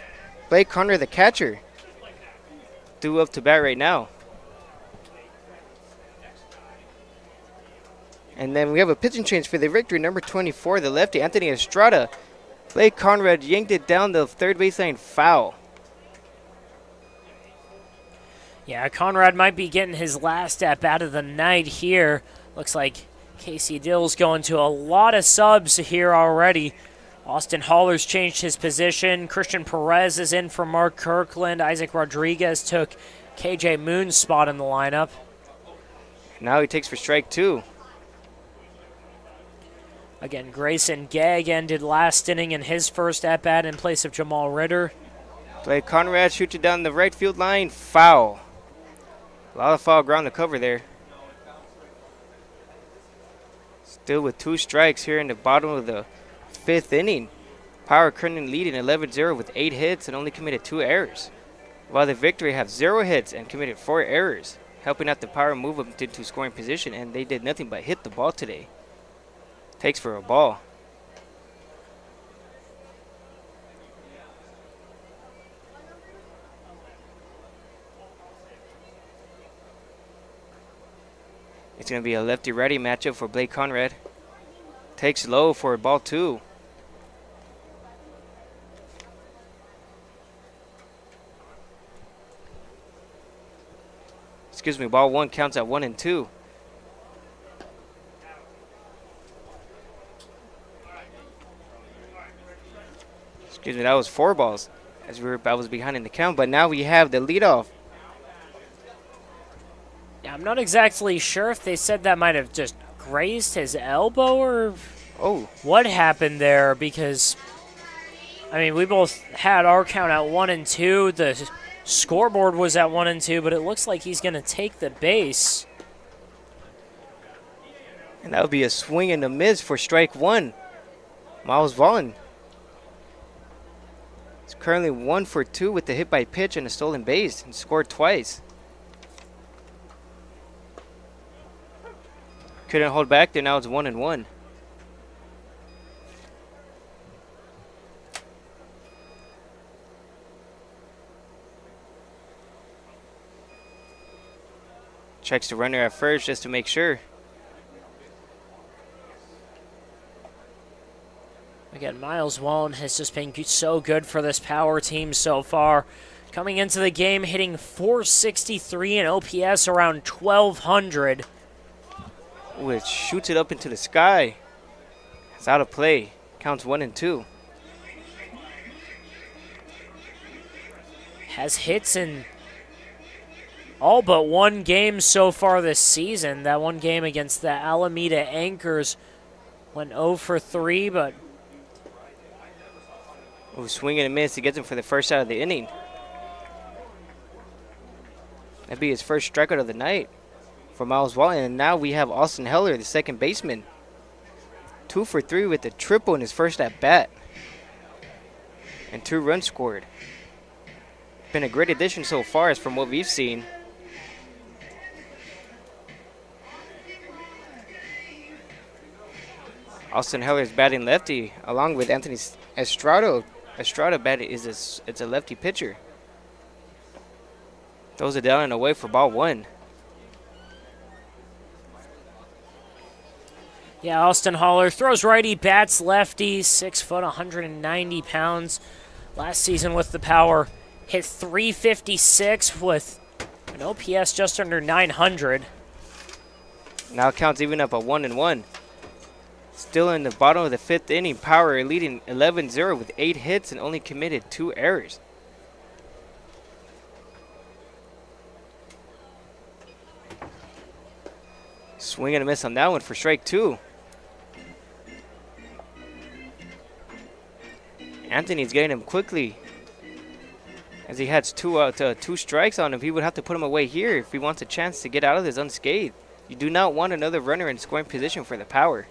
Blake Conrad, the catcher, due up to bat right now. And then we have a pitching change for the Victory, number 24, the lefty, Anthony Estrada. Blake Conrad yanked it down the third baseline foul. Yeah, Conrad might be getting his last at-bat of the night here. Looks like Casey Dill's going to a lot of subs here already. Austin Haller's changed his position. Christian Perez is in for Mark Kirkland. Isaac Rodriguez took KJ Moon's spot in the lineup. Now he takes for strike 2. Again, Grayson Gegg ended last inning in his first at-bat in place of Jamal Ritter. Blake Conrad shoots it down the right field line, foul. A lot of foul ground to cover there. Still with 2 strikes here in the bottom of the 5th inning. Power currently leading 11-0 with 8 hits and only committed 2 errors. While the Victory have 0 hits and committed 4 errors, helping out the Power move them into scoring position, and they did nothing but hit the ball today. Takes for a ball. It's going to be a lefty-righty matchup for Blake Conrad. Takes low for ball 2. Excuse me, ball 1 counts at 1 and 2. Excuse me, that was 4 balls as I was behind in the count, but now we have the leadoff. Yeah, I'm not exactly sure if they said that might have just grazed his elbow or what happened there, because, I mean, we both had our count at 1 and 2. The scoreboard was at 1 and 2, but it looks like he's going to take the base. And that would be a swing and a miss for strike 1. Miles Vaughn. He's currently 1 for 2 with the hit by pitch and a stolen base, and scored twice. Couldn't hold back there. Now it's 1 and 1. Checks the runner at first just to make sure. Again, Miles Wallen has just been so good for this Power team so far. Coming into the game, hitting .463 and OPS around 1,200. Which shoots it up into the sky. It's out of play. Counts 1 and 2. Has hits in all but one game so far this season. That one game against the Alameda Anchors went 0 for 3, but... Oh, swing and a miss. He gets him for the first out of the inning. That'd be his first strikeout of the night for Miles Wallen. And now we have Austin Heller, the second baseman. 2 for 3 with a triple in his first at-bat. And 2 runs scored. Been a great addition so far as from what we've seen. Austin Heller is batting lefty along with Anthony Estrada. Estrada it's a lefty pitcher. Throws it down and away for ball 1. Yeah, Austin Haller throws righty, bats lefty, 6 foot, 190 pounds. Last season with the Power, hit .356 with an OPS just under 900. Now counts even up at 1 and 1. Still in the bottom of the 5th inning, Power leading 11-0 with 8 hits and only committed 2 errors. Swing and a miss on that one for strike 2. Anthony's getting him quickly. As he has 2 strikes on him, he would have to put him away here if he wants a chance to get out of this unscathed. You do not want another runner in scoring position for the Power.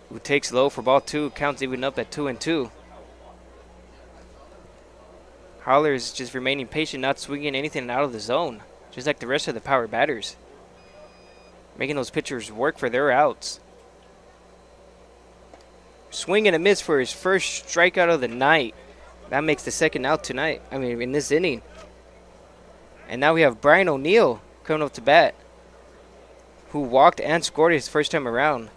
Who takes low for ball 2, counts even up at 2 and 2. Haller is just remaining patient, not swinging anything out of the zone, just like the rest of the Power batters. Making those pitchers work for their outs. Swing and a miss for his first strikeout of the night. That makes the second out tonight. In this inning. And now we have Brian O'Neill coming up to bat, who walked and scored his first time around.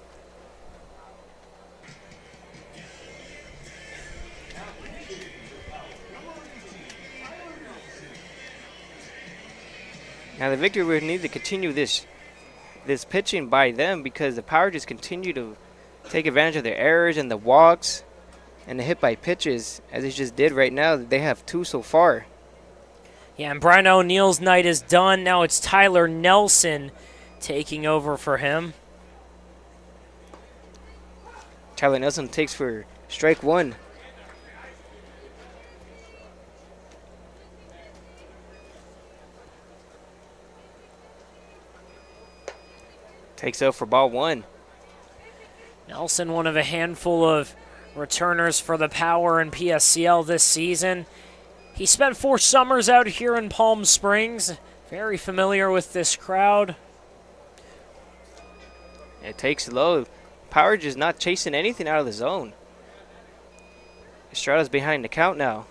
Now the Victory would need to continue this pitching by them because the Power just continue to take advantage of their errors and the walks and the hit by pitches, as they just did right now. They have 2 so far. Yeah, and Brian O'Neill's night is done. Now it's Tyler Nelson taking over for him. Tyler Nelson takes for strike 1. Takes out for ball 1. Nelson, one of a handful of returners for the Power and PSCL this season. He spent 4 summers out here in Palm Springs. Very familiar with this crowd. It takes low. Power just not chasing anything out of the zone. Estrada's behind the count now.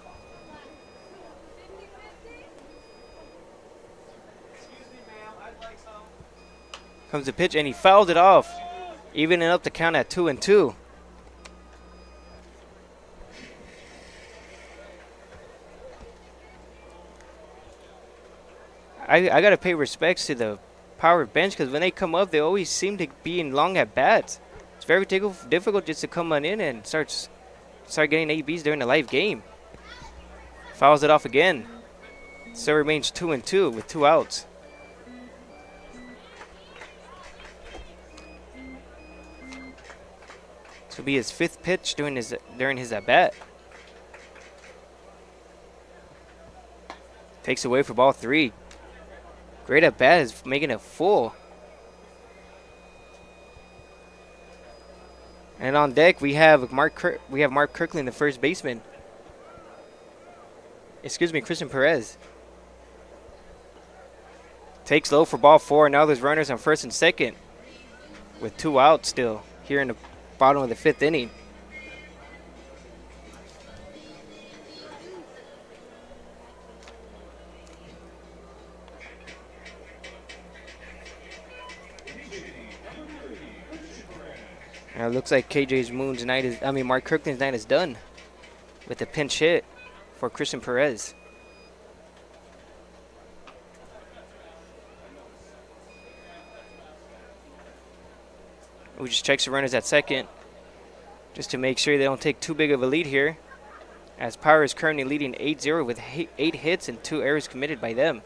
Comes the pitch and he fouled it off, evening up the count at 2 and 2. I gotta pay respects to the Power bench because when they come up, they always seem to be in long at bats. It's very difficult just to come on in and start getting ABs during the live game. Fouls it off again. Still remains 2 and 2 with 2 outs. This will be his 5th pitch during his at bat. Takes away for ball 3. Great at bat is making it full. And on deck we have Mark Kirkland, the first baseman. Excuse me, Christian Perez. Takes low for ball 4. Now there's runners on first and second with 2 outs still here in the bottom of the 5th inning. And it looks like Mark Kirkland's night is done with a pinch hit for Christian Perez. Who just checks the runners at second just to make sure they don't take too big of a lead here, as Power is currently leading 8-0 with 8 hits and 2 errors committed by them,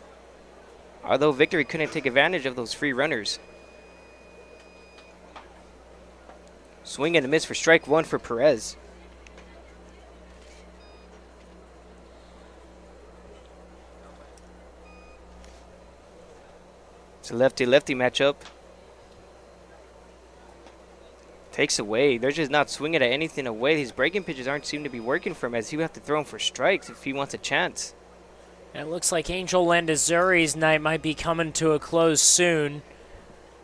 although Victory couldn't take advantage of those free runners. Swing and a miss for strike one for Perez. It's a lefty-lefty matchup. Takes away. They're just not swinging at anything away. These breaking pitches aren't seem to be working for him, as he would have to throw him for strikes if he wants a chance. And it looks like Angel Landazuri's night might be coming to a close soon.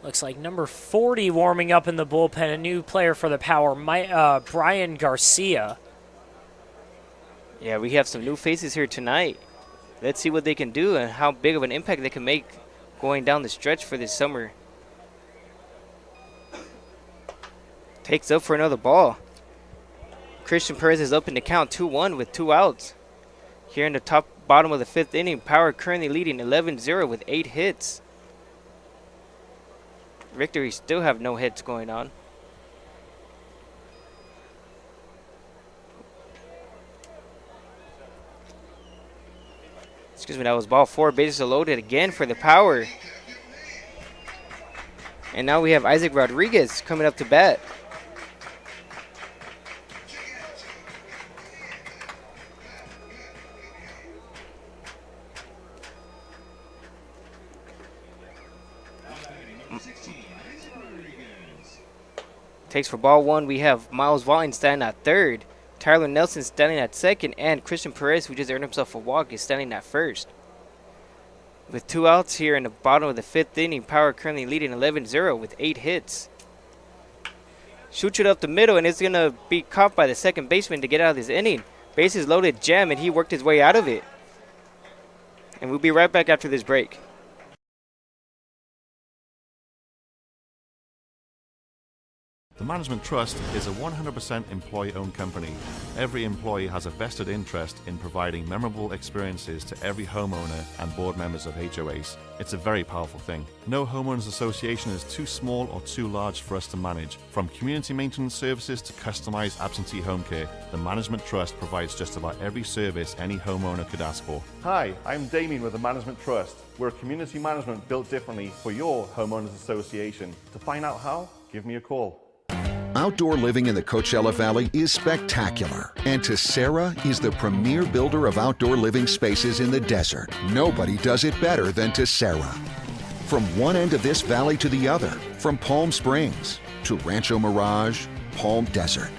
Looks like number 40 warming up in the bullpen, a new player for the Power, Brian Garcia. Yeah, we have some new faces here tonight. Let's see what they can do and how big of an impact they can make going down the stretch for this summer. Takes up for another ball. Christian Perez is up in the count 2-1 with 2 outs. Here in the bottom of the 5th inning, Power currently leading 11-0 with 8 hits. Victory still have no hits going on. Excuse me, that was ball 4. Bases are loaded again for the Power. And now we have Isaac Rodriguez coming up to bat. Takes for ball 1. We have Miles Wallenstein at third. Tyler Nelson standing at second. And Christian Perez, who just earned himself a walk, is standing at first. With 2 outs here in the bottom of the 5th inning, Power currently leading 11-0 with 8 hits. Shoots it up the middle, and it's going to be caught by the second baseman to get out of this inning. Bases loaded, jam, and he worked his way out of it. And we'll be right back after this break. The Management Trust is a 100% employee-owned company. Every employee has a vested interest in providing memorable experiences to every homeowner and board members of HOAs. It's a very powerful thing. No homeowners association is too small or too large for us to manage. From community maintenance services to customized absentee home care, the Management Trust provides just about every service any homeowner could ask for. Hi, I'm Damien with the Management Trust. We're a community management built differently for your homeowners association. To find out how, give me a call. Outdoor living in the Coachella Valley is spectacular, and Tessera is the premier builder of outdoor living spaces in the desert. Nobody does it better than Tessera. From one end of this valley to the other, from Palm Springs to Rancho Mirage, Palm Desert,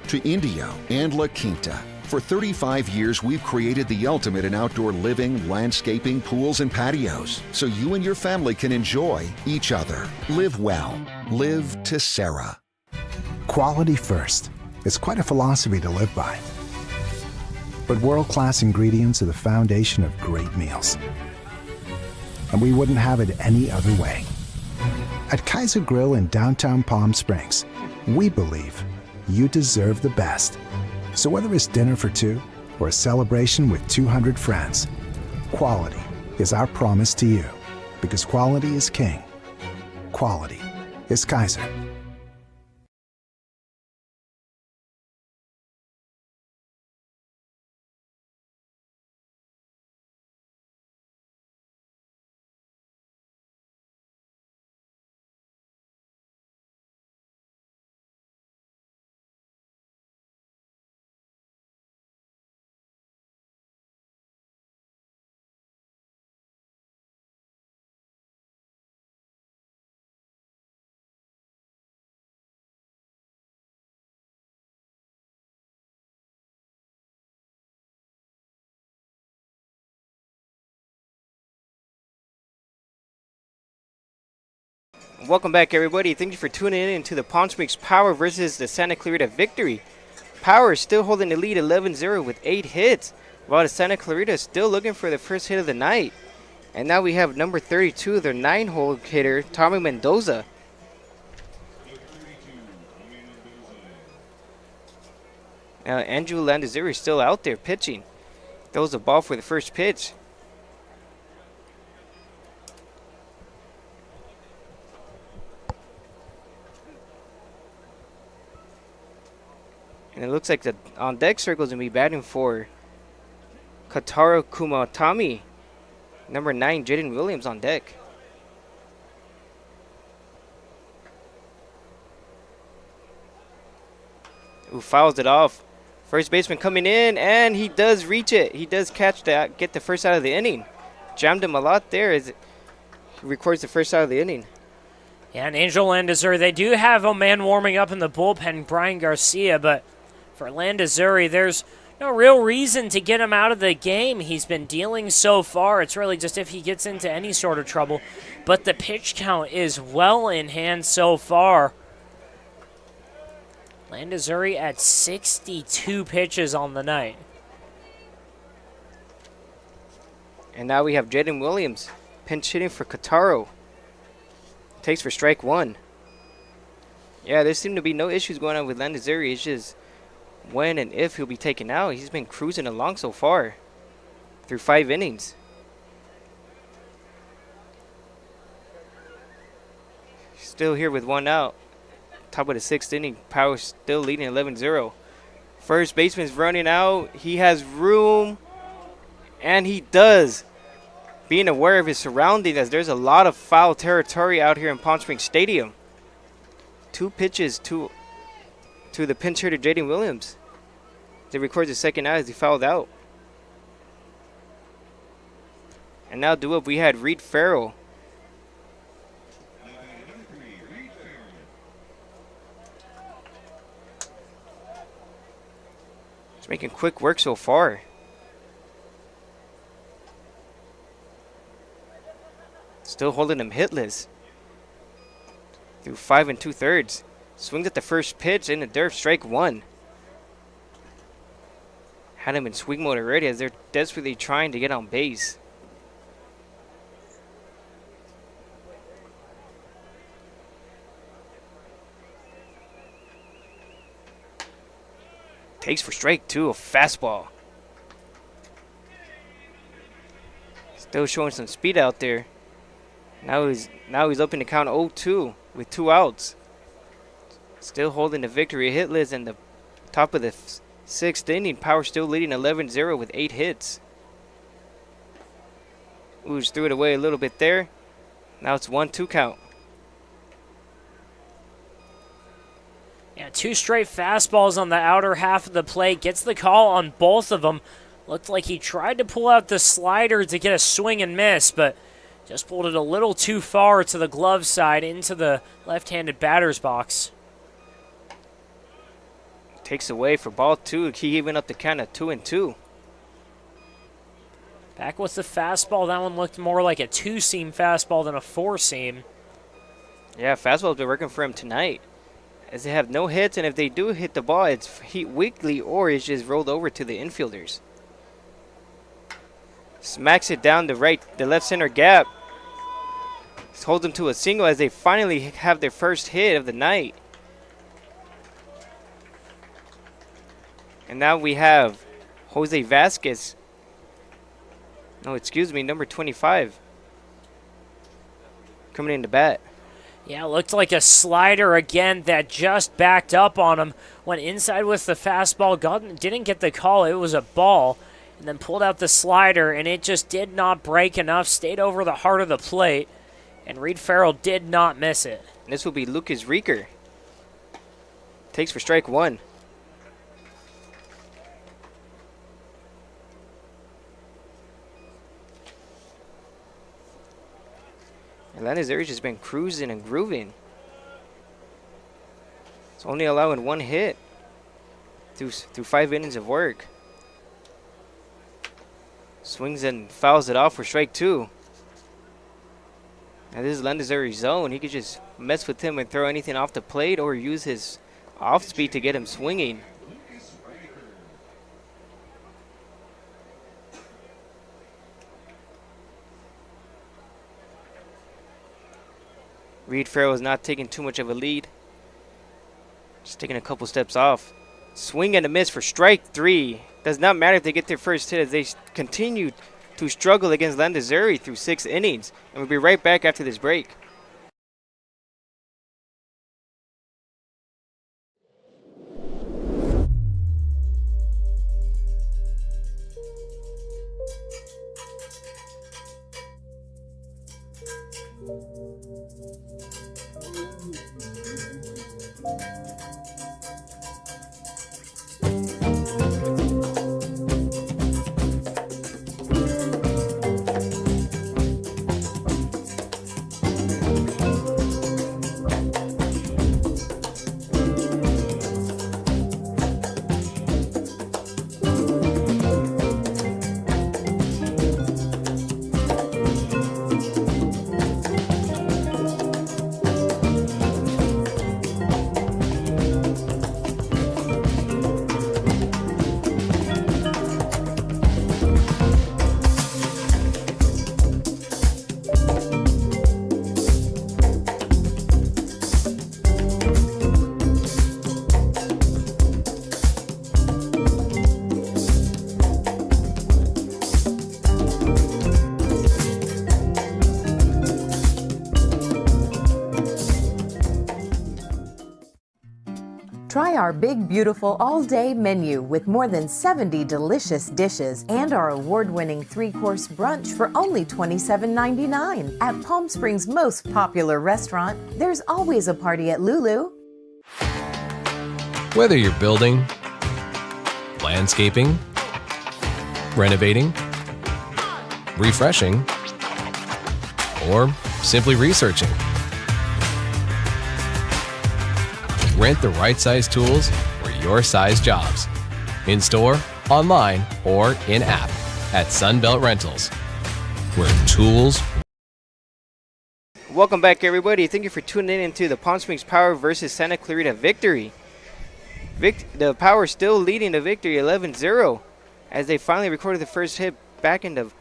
to Indio and La Quinta. For 35 years, we've created the ultimate in outdoor living, landscaping, pools, and patios, so you and your family can enjoy each other. Live well. Live Tessera. Quality first. It's quite a philosophy to live by. But world-class ingredients are the foundation of great meals. And we wouldn't have it any other way. At Kaiser Grill in downtown Palm Springs, we believe you deserve the best. So whether it's dinner for 2 or a celebration with 200 friends, quality is our promise to you. Because quality is king. Quality is Kaiser. Welcome back, everybody. Thank you for tuning in into the Palm Springs Power versus the Santa Clarita Victory. Power is still holding the lead 11-0 with 8 hits, while the Santa Clarita is still looking for the first hit of the night. And now we have number 32, their 9-hole hitter, Tommy Mendoza. Now Andrew Landazuri is still out there pitching. Throws the ball for the first pitch. And it looks like the on deck circle is going to be batting for Kotaro Kumatami. Number 9, Jaden Williams on deck. Who fouls it off. First baseman coming in, and he does reach it. He does catch that, get the first out of the inning. Jammed him a lot there as he records the first out of the inning. Yeah, and Angel Landazuri, they do have a man warming up in the bullpen, Brian Garcia, but for Landazuri, there's no real reason to get him out of the game. He's been dealing so far. It's really just if he gets into any sort of trouble. But the pitch count is well in hand so far. Landazuri at 62 pitches on the night. And now we have Jaden Williams pinch hitting for Kotaro. Takes for strike 1. Yeah, there seem to be no issues going on with Landazuri. It's just when and if he'll be taken out. He's been cruising along so far through 5 innings. Still here with 1 out. Top of the 6th inning. Power still leading 11-0. First baseman's running out. He has room. And he does. Being aware of his surroundings, as there's a lot of foul territory out here in Palm Springs Stadium. 2 pitches to the pinch hitter Jaden Williams. He records the second out as he fouled out. And now due up we had Reed Farrell. He's making quick work so far. Still holding him hitless. Through 5 2/3. Swings at the first pitch in the dirt, strike 1. Had him in swing mode already as they're desperately trying to get on base. Takes for strike 2, a fastball. Still showing some speed out there. Now he's up in the count 0-2 with 2 outs. Still holding the victory hitless in the top of the 6th inning. Power still leading 11-0 with 8 hits. Ooh, just threw it away a little bit there. Now it's 1-2 count. Yeah, 2 straight fastballs on the outer half of the plate. Gets the call on both of them. Looked like he tried to pull out the slider to get a swing and miss, but just pulled it a little too far to the glove side into the left-handed batter's box. Takes away for ball 2. He even up the count at 2-2. Back with the fastball. That one looked more like a 2-seam fastball than a 4-seam. Yeah, fastball's been working for him tonight. As they have no hits, and if they do hit the ball, it's hit weakly or it's just rolled over to the infielders. Smacks it down the left center gap. Holds them to a single as they finally have their first hit of the night. And now we have Jose Vasquez. No, excuse me, number 25. Coming in to bat. Yeah, looked like a slider again that just backed up on him. Went inside with the fastball, didn't get the call. It was a ball. And then pulled out the slider, and it just did not break enough. Stayed over the heart of the plate. And Reed Farrell did not miss it. And this will be Lucas Rieker. Takes for strike 1. Atlanta's area just been cruising and grooving. It's only allowing 1 hit through 5 innings of work. Swings and fouls it off for strike 2. Now this is Landazuri's zone. He could just mess with him and throw anything off the plate or use his off speed to get him swinging. Reed Farrell is not taking too much of a lead. Just taking a couple steps off. Swing and a miss for strike 3. Does not matter if they get their first hit as they continue to struggle against Landazuri through 6 innings. And we'll be right back after this break. Try our big, beautiful all-day menu with more than 70 delicious dishes and our award-winning 3-course brunch for only $27.99. At Palm Springs' most popular restaurant, there's always a party at Lulu. Whether you're building, landscaping, renovating, refreshing, or simply researching, rent the right size tools for your size jobs. In store, online, or in app at Sunbelt Rentals, where tools. Welcome back, everybody. Thank you for tuning in into the Palm Springs Power versus Santa Clarita Victory. The Power still leading the Victory 11-0 as they finally recorded the first hit back in the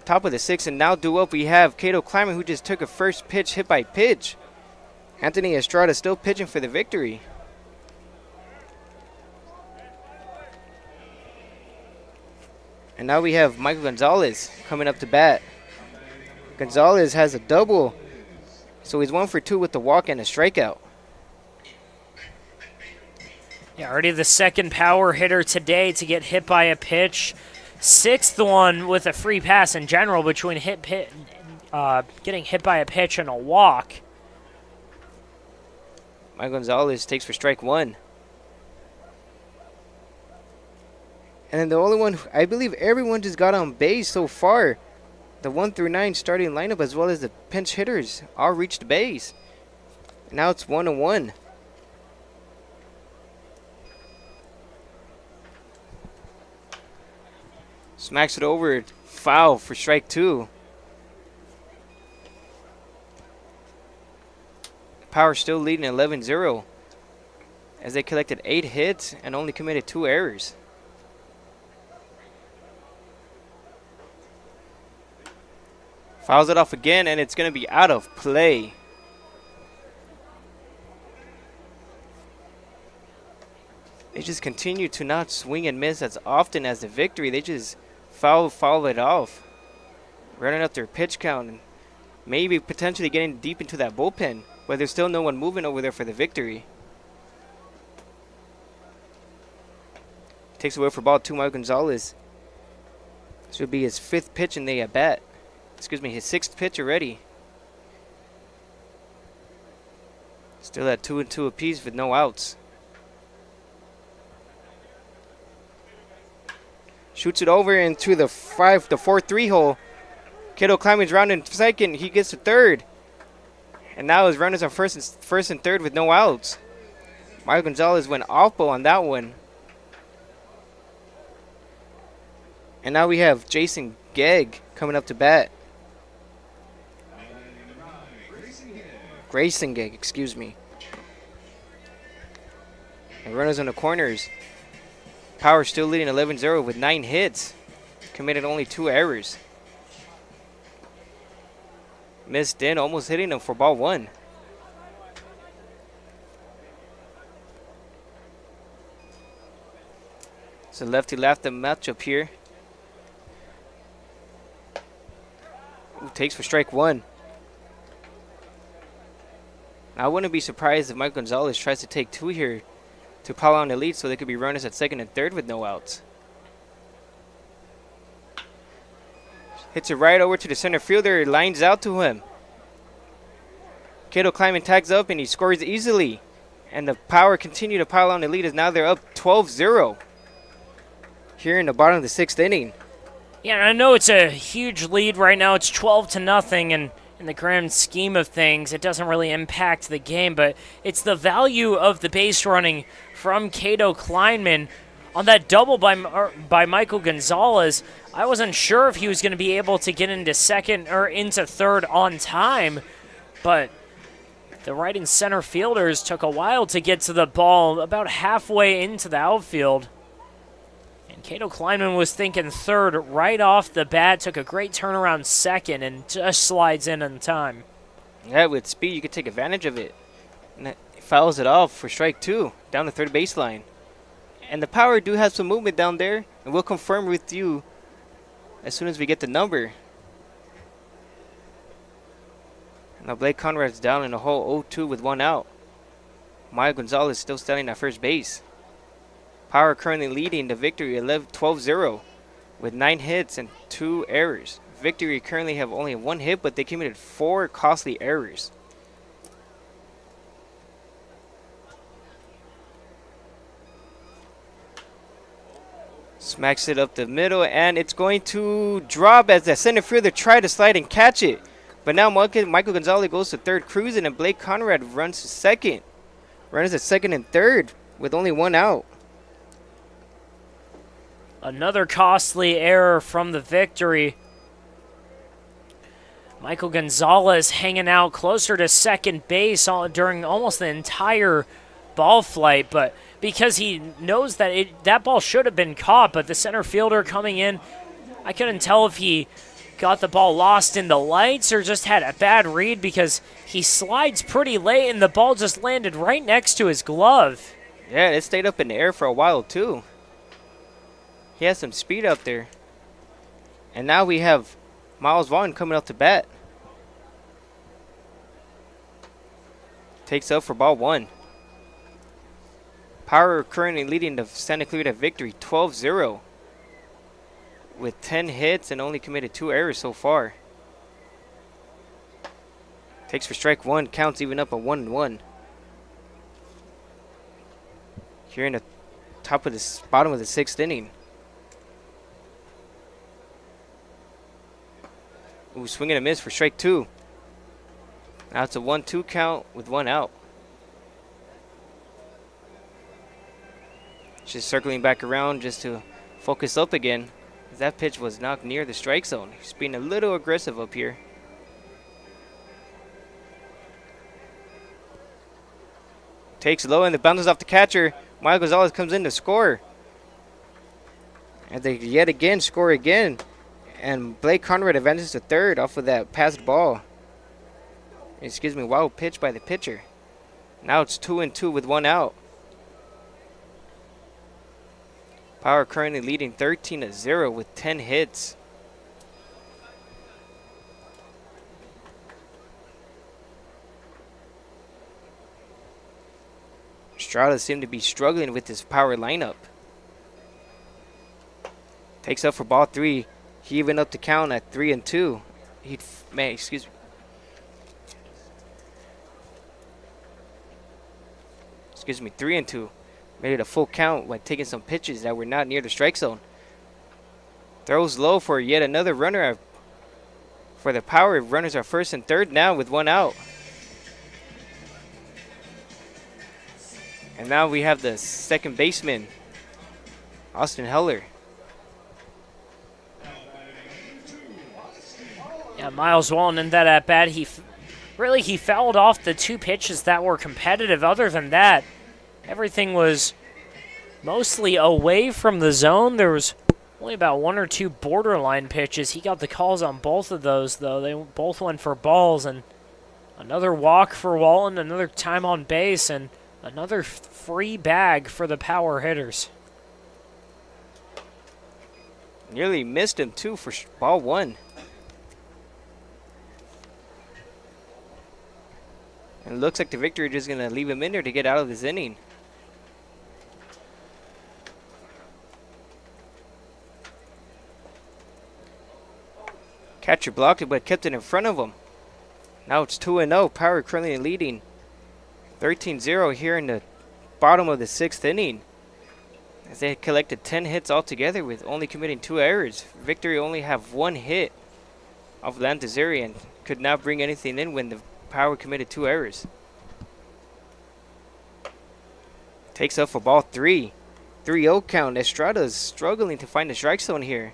top of the 6th. And now due up, we have Cato Kleiman, who just took a first pitch hit by pitch. Anthony Estrada still pitching for the Victory. And now we have Michael Gonzalez coming up to bat. Gonzalez has a double, so he's 1 for 2 with the walk and a strikeout. Yeah, already the second power hitter today to get hit by a pitch. 6th one with a free pass in general between getting hit by a pitch and a walk. Mike Gonzalez takes for strike 1. And then the only one, I believe everyone just got on base so far. The 1 through 9 starting lineup as well as the pinch hitters all reached base. Now it's 1-1. Smacks it over, foul for strike 2. Power still leading 11-0 as they collected 8 hits and only committed 2 errors. Fouls it off again, and it's going to be out of play. They just continue to not swing and miss as often as the Victory. They just foul it off, running up their pitch count and maybe potentially getting deep into that bullpen. But there's still no one moving over there for the Victory. Takes away for ball 2, Mike Gonzalez. This would be his 5th pitch in the at-bat. Excuse me, his 6th pitch already. Still at 2-2 apiece with no outs. Shoots it over into the 4-3 hole. Cato Kleiman's rounding second. He gets to third. And now his runners on first and third with no outs. Mario Gonzalez went off-ball on that one. And now we have Jason Gegg coming up to bat. Grayson Gegg, excuse me. And runners on the corners. Power still leading 11-0 with 9 hits. Committed only 2 errors. Missed in, almost hitting him for ball 1. It's a lefty-lefty matchup here. Ooh, takes for strike one. I wouldn't be surprised if Mike Gonzalez tries to take two here to pile on the lead so there could be runners at second and third with no outs. Hits it right over to the center fielder. Lines out to him. Cato Kleinman tags up and he scores easily. And the Power continue to pile on the lead as now they're up 12-0 here in the bottom of the sixth inning. Yeah, and I know it's a huge lead right now. It's 12-0, and in the grand scheme of things, it doesn't really impact the game, but it's the value of the base running from Cato Kleinman on that double by Michael Gonzalez. I wasn't sure if he was going to be able to get into second or into third on time, but the right and center fielders took a while to get to the ball, about halfway into the outfield. And Cato Kleinman was thinking third right off the bat, took a great turnaround second, and just slides in on time. Yeah, with speed, you could take advantage of it. And it fouls it off for strike two, down the third baseline. And the Power do have some movement down there, and we'll confirm with you as soon as we get the number. Now Blake Conrad's down in the hole 0-2 with one out. Maya Gonzalez still standing at first base. Power currently leading the Victory 12-0 with 9 hits and 2 errors. Victory currently have only 1 hit, but they committed 4 costly errors. Smacks it up the middle, and it's going to drop as the center fielder tried to slide and catch it. But now Michael Gonzalez goes to third cruising, and Blake Conrad runs to second. Runners at second and third with only 1 out. Another costly error from the Victory. Michael Gonzalez hanging out closer to second base during almost the entire ball flight, but because he knows that that ball should have been caught, but the center fielder coming in, I couldn't tell if he got the ball lost in the lights or just had a bad read, because he slides pretty late and the ball just landed right next to his glove. Yeah, it stayed up in the air for a while too. He has some speed up there. And now we have Miles Vaughn coming up to bat. Takes up for ball 1. Power currently leading the Santa Clarita Victory 12-0 with 10 hits and only committed 2 errors so far. Takes for strike 1, counts even up a 1-1. Here in the bottom of the 6th inning. Ooh, swing and a miss for strike 2. Now it's a 1-2 count with 1 out. Just circling back around just to focus up again. That pitch was knocked near the strike zone. He's being a little aggressive up here. Takes low and it bounces off the catcher. Maya Gonzalez comes in to score. And they yet again score again. And Blake Conrad advances to third off of that passed ball. Excuse me, wild pitch by the pitcher. Now it's 2-2 with 1 out. Power currently leading 13-0 with 10 hits. Estrada seemed to be struggling with his Power lineup. Takes up for ball 3. He even up the count at 3-2. Excuse me. Excuse me, 3-2. Made it a full count when taking some pitches that were not near the strike zone. Throws low for yet another runner for the Power. Runners are first and third now with 1 out. And now we have the second baseman, Austin Heller. Yeah, Miles Walton in that at bat, he fouled off the 2 pitches that were competitive. Other than that, everything was mostly away from the zone. There was only about 1 or 2 borderline pitches. He got the calls on both of those, though. They both went for balls, and another walk for Walton, another time on base, and another free bag for the Power hitters. Nearly missed him too for ball one. And it looks like the Victory just going to leave him in there to get out of this inning. Catcher blocked it but kept it in front of him. Now it's 2-0. Power currently leading 13-0 here in the bottom of the 6th inning. As they had collected 10 hits altogether with only committing 2 errors. Victory only have 1 hit off Lantazuri and could not bring anything in when the Power committed 2 errors. Takes up for ball 3. 3-0 count. Estrada is struggling to find the strike zone here,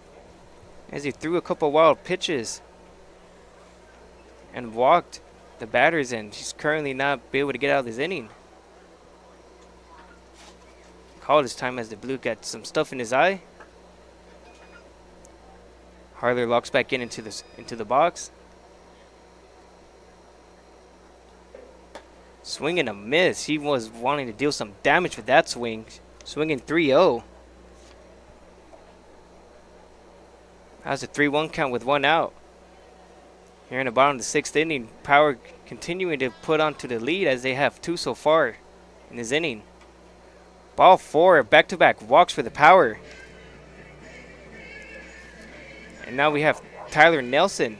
as he threw a couple wild pitches and walked the batters, and he's currently not be able to get out of this inning. Called this time as the Blue got some stuff in his eye. Harler locks back into the box. Swing and a miss. He was wanting to deal some damage with that swing. Swinging 3-0. That's a 3-1 count with 1 out. Here in the bottom of the 6th inning, Power continuing to put onto the lead as they have 2 so far in this inning. Ball 4, back-to-back walks for the Power. And now we have Tyler Nelson.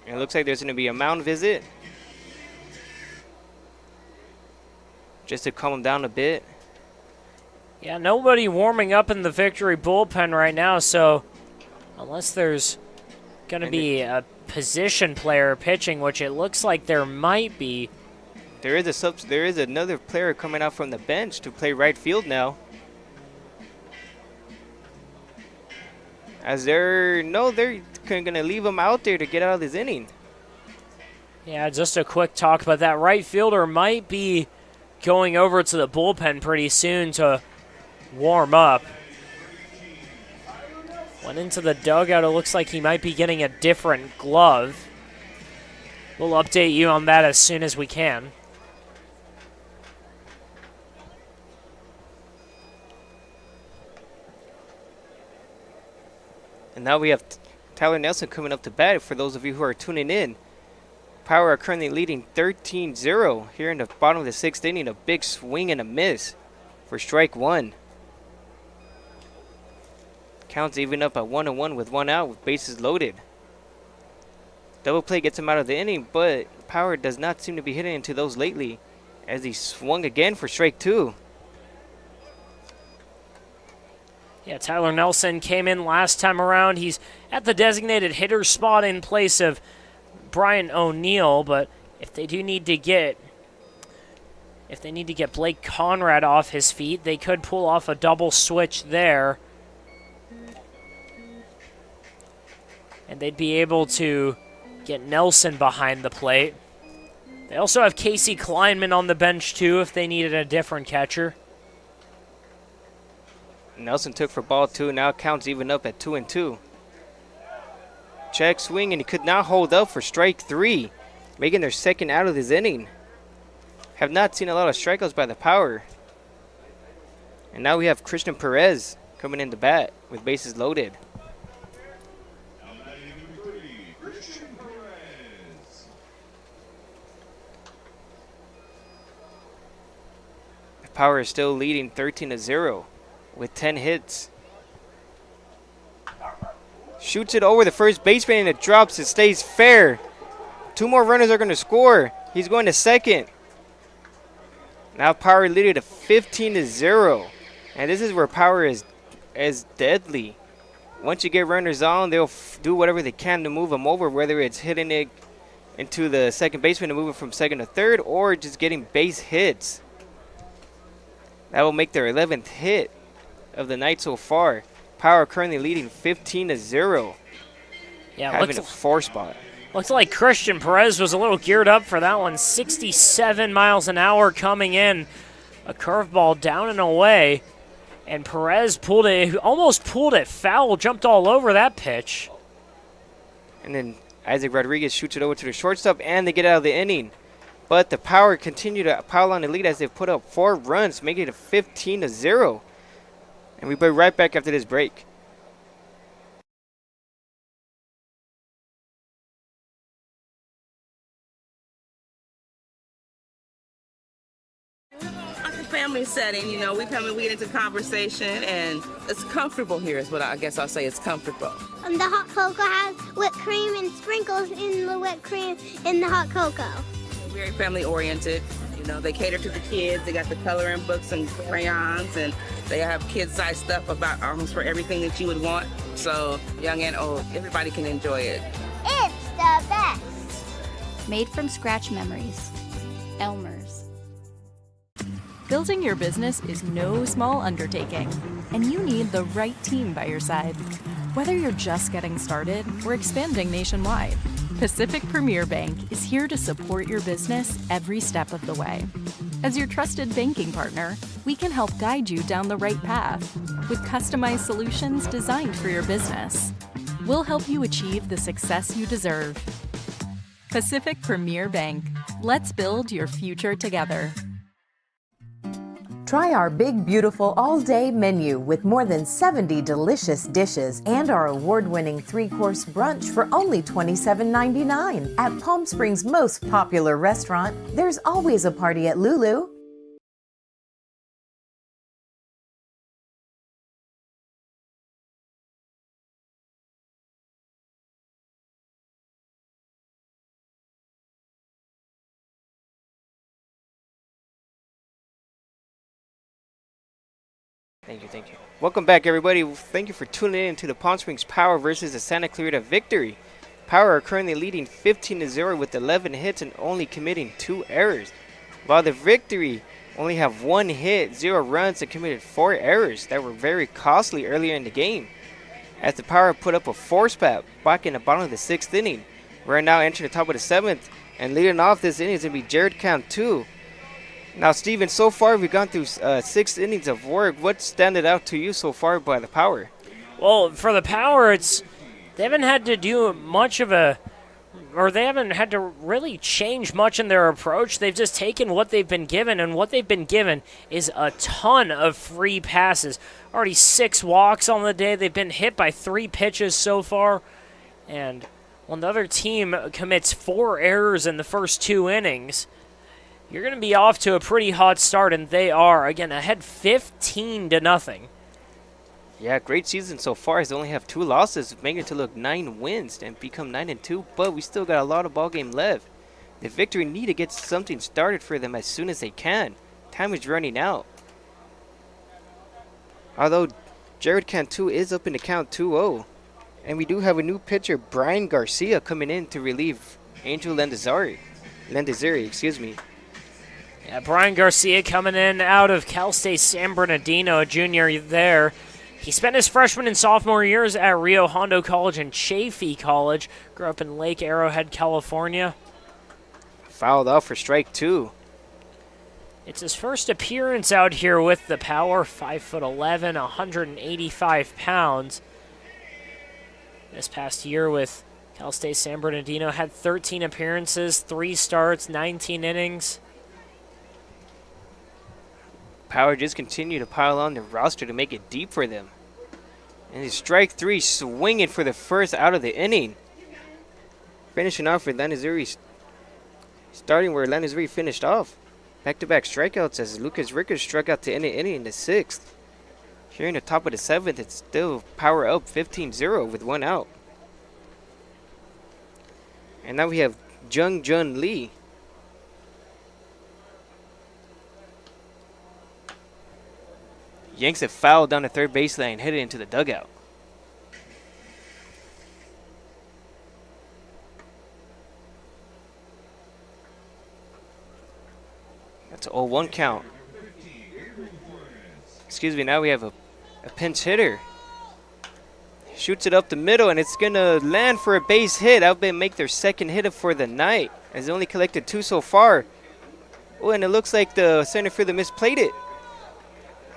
And it looks like there's going to be a mound visit, just to calm him down a bit. Yeah, nobody warming up in the Victory bullpen right now, so unless there's going to be a position player pitching, which it looks like there might be. There is another player coming out from the bench to play right field now. As they're going to leave him out there to get out of this inning. Yeah, just a quick talk about that. Right fielder might be going over to the bullpen pretty soon to warm up. Went into the dugout. It looks like he might be getting a different glove. We'll update you on that as soon as we can. And now we have Tyler Nelson coming up to bat for those of you who are tuning in. Power are currently leading 13-0 here in the bottom of the 6th inning. A big swing and a miss for strike 1. Counts even up at 1-1 with 1 out with bases loaded. Double play gets him out of the inning, but Power does not seem to be hitting into those lately as he swung again for strike 2. Yeah, Tyler Nelson came in last time around. He's at the designated hitter spot in place of Brian O'Neill, but if they need to get Blake Conrad off his feet, they could pull off a double switch there. And they'd be able to get Nelson behind the plate. They also have Casey Kleinman on the bench too if they needed a different catcher. Nelson took for ball 2, now counts even up at 2-2. Check swing, and he could not hold up for strike 3, making their second out of this inning. Have not seen a lot of strikeouts by the Power. And now we have Christian Perez coming in to bat with bases loaded. The Power is still leading 13-0. With 10 hits. Shoots it over the first baseman and it drops. It stays fair. 2 more runners are going to score. He's going to second. Now Power leading to 15-0. And this is where Power is deadly. Once you get runners on, they'll do whatever they can to move them over, whether it's hitting it into the second baseman to move it from second to third, or just getting base hits. That will make their 11th hit of the night so far. Power currently leading 15-0. Yeah, having a 4 spot. Looks like Christian Perez was a little geared up for that one. 67 miles an hour coming in. A curveball down and away. And Perez almost pulled it foul, jumped all over that pitch. And then Isaac Rodriguez shoots it over to the shortstop, and they get out of the inning. But the Power continue to pile on the lead as they put up 4 runs, making it 15-0. And we'll be right back after this break. Like a family setting, you know, we come and we get into conversation, and it's comfortable here is what I guess I'll say. It's comfortable. The hot cocoa has whipped cream and sprinkles in the whipped cream in the hot cocoa. Very family oriented. You know, they cater to the kids. They got the coloring books and crayons, and they have kid-sized stuff about almost for everything that you would want. So young and old, everybody can enjoy it. It's the best. Made from scratch memories. Elmer's. Building your business is no small undertaking, and you need the right team by your side. Whether you're just getting started or expanding nationwide, Pacific Premier Bank is here to support your business every step of the way. As your trusted banking partner, we can help guide you down the right path with customized solutions designed for your business. We'll help you achieve the success you deserve. Pacific Premier Bank. Let's build your future together. Try our big, beautiful all-day menu with more than 70 delicious dishes and our award-winning 3-course brunch for only $27.99. At Palm Springs' most popular restaurant, there's always a party at Lulu. Thank you. Welcome back, everybody. Thank you for tuning in to the Palm Springs Power versus the Santa Clarita Victory. Power are currently leading 15-0 with 11 hits and only committing 2 errors, while the Victory only have 1 hit, 0 runs, and committed 4 errors that were very costly earlier in the game. As the Power put up a force bat back in the bottom of the 6th inning, we're now entering the top of the 7th, and leading off this inning is going to be Jared Cantu. Now, Steven, so far we've gone through 6 innings of work. What standed out to you so far by the Power? Well, for the Power, they haven't had to do much of they haven't had to really change much in their approach. They've just taken what they've been given, and what they've been given is a ton of free passes. Already 6 walks on the day. They've been hit by 3 pitches so far, and when the other team commits 4 errors in the first 2 innings, you're going to be off to a pretty hot start, and they are, again, ahead 15-0. Yeah, great season so far as they only have 2 losses, making it to look 9 wins and become 9-2, but we still got a lot of ball game left. The Victory need to get something started for them as soon as they can. Time is running out. Although Jared Cantu is up in the count 2-0, and we do have a new pitcher, Brian Garcia, coming in to relieve Angel Landazuri, excuse me. Yeah, Brian Garcia coming in out of Cal State San Bernardino, a junior there. He spent his freshman and sophomore years at Rio Hondo College and Chaffee College. Grew up in Lake Arrowhead, California. Fouled off for strike 2. It's his first appearance out here with the Power. 5'11", 185 pounds. This past year with Cal State San Bernardino, had 13 appearances, 3 starts, 19 innings. Power just continue to pile on the roster to make it deep for them. And it's strike 3, swinging for the first out of the inning. Finishing off with Landazuri, starting where Landazuri finished off. Back-to-back strikeouts as Lucas Rickers struck out to end the inning in the 6th. Here in the top of the 7th, it's still Power up 15-0 with 1 out. And now we have Jung Jun Lee. Yanks a foul down the third baseline and hit it into the dugout. That's an 0-1 count. Excuse me, now we have a pinch hitter. Shoots it up the middle, and it's going to land for a base hit. That'll make their second hit for the night, as they only collected 2 so far. Oh, and it looks like the center fielder misplayed it.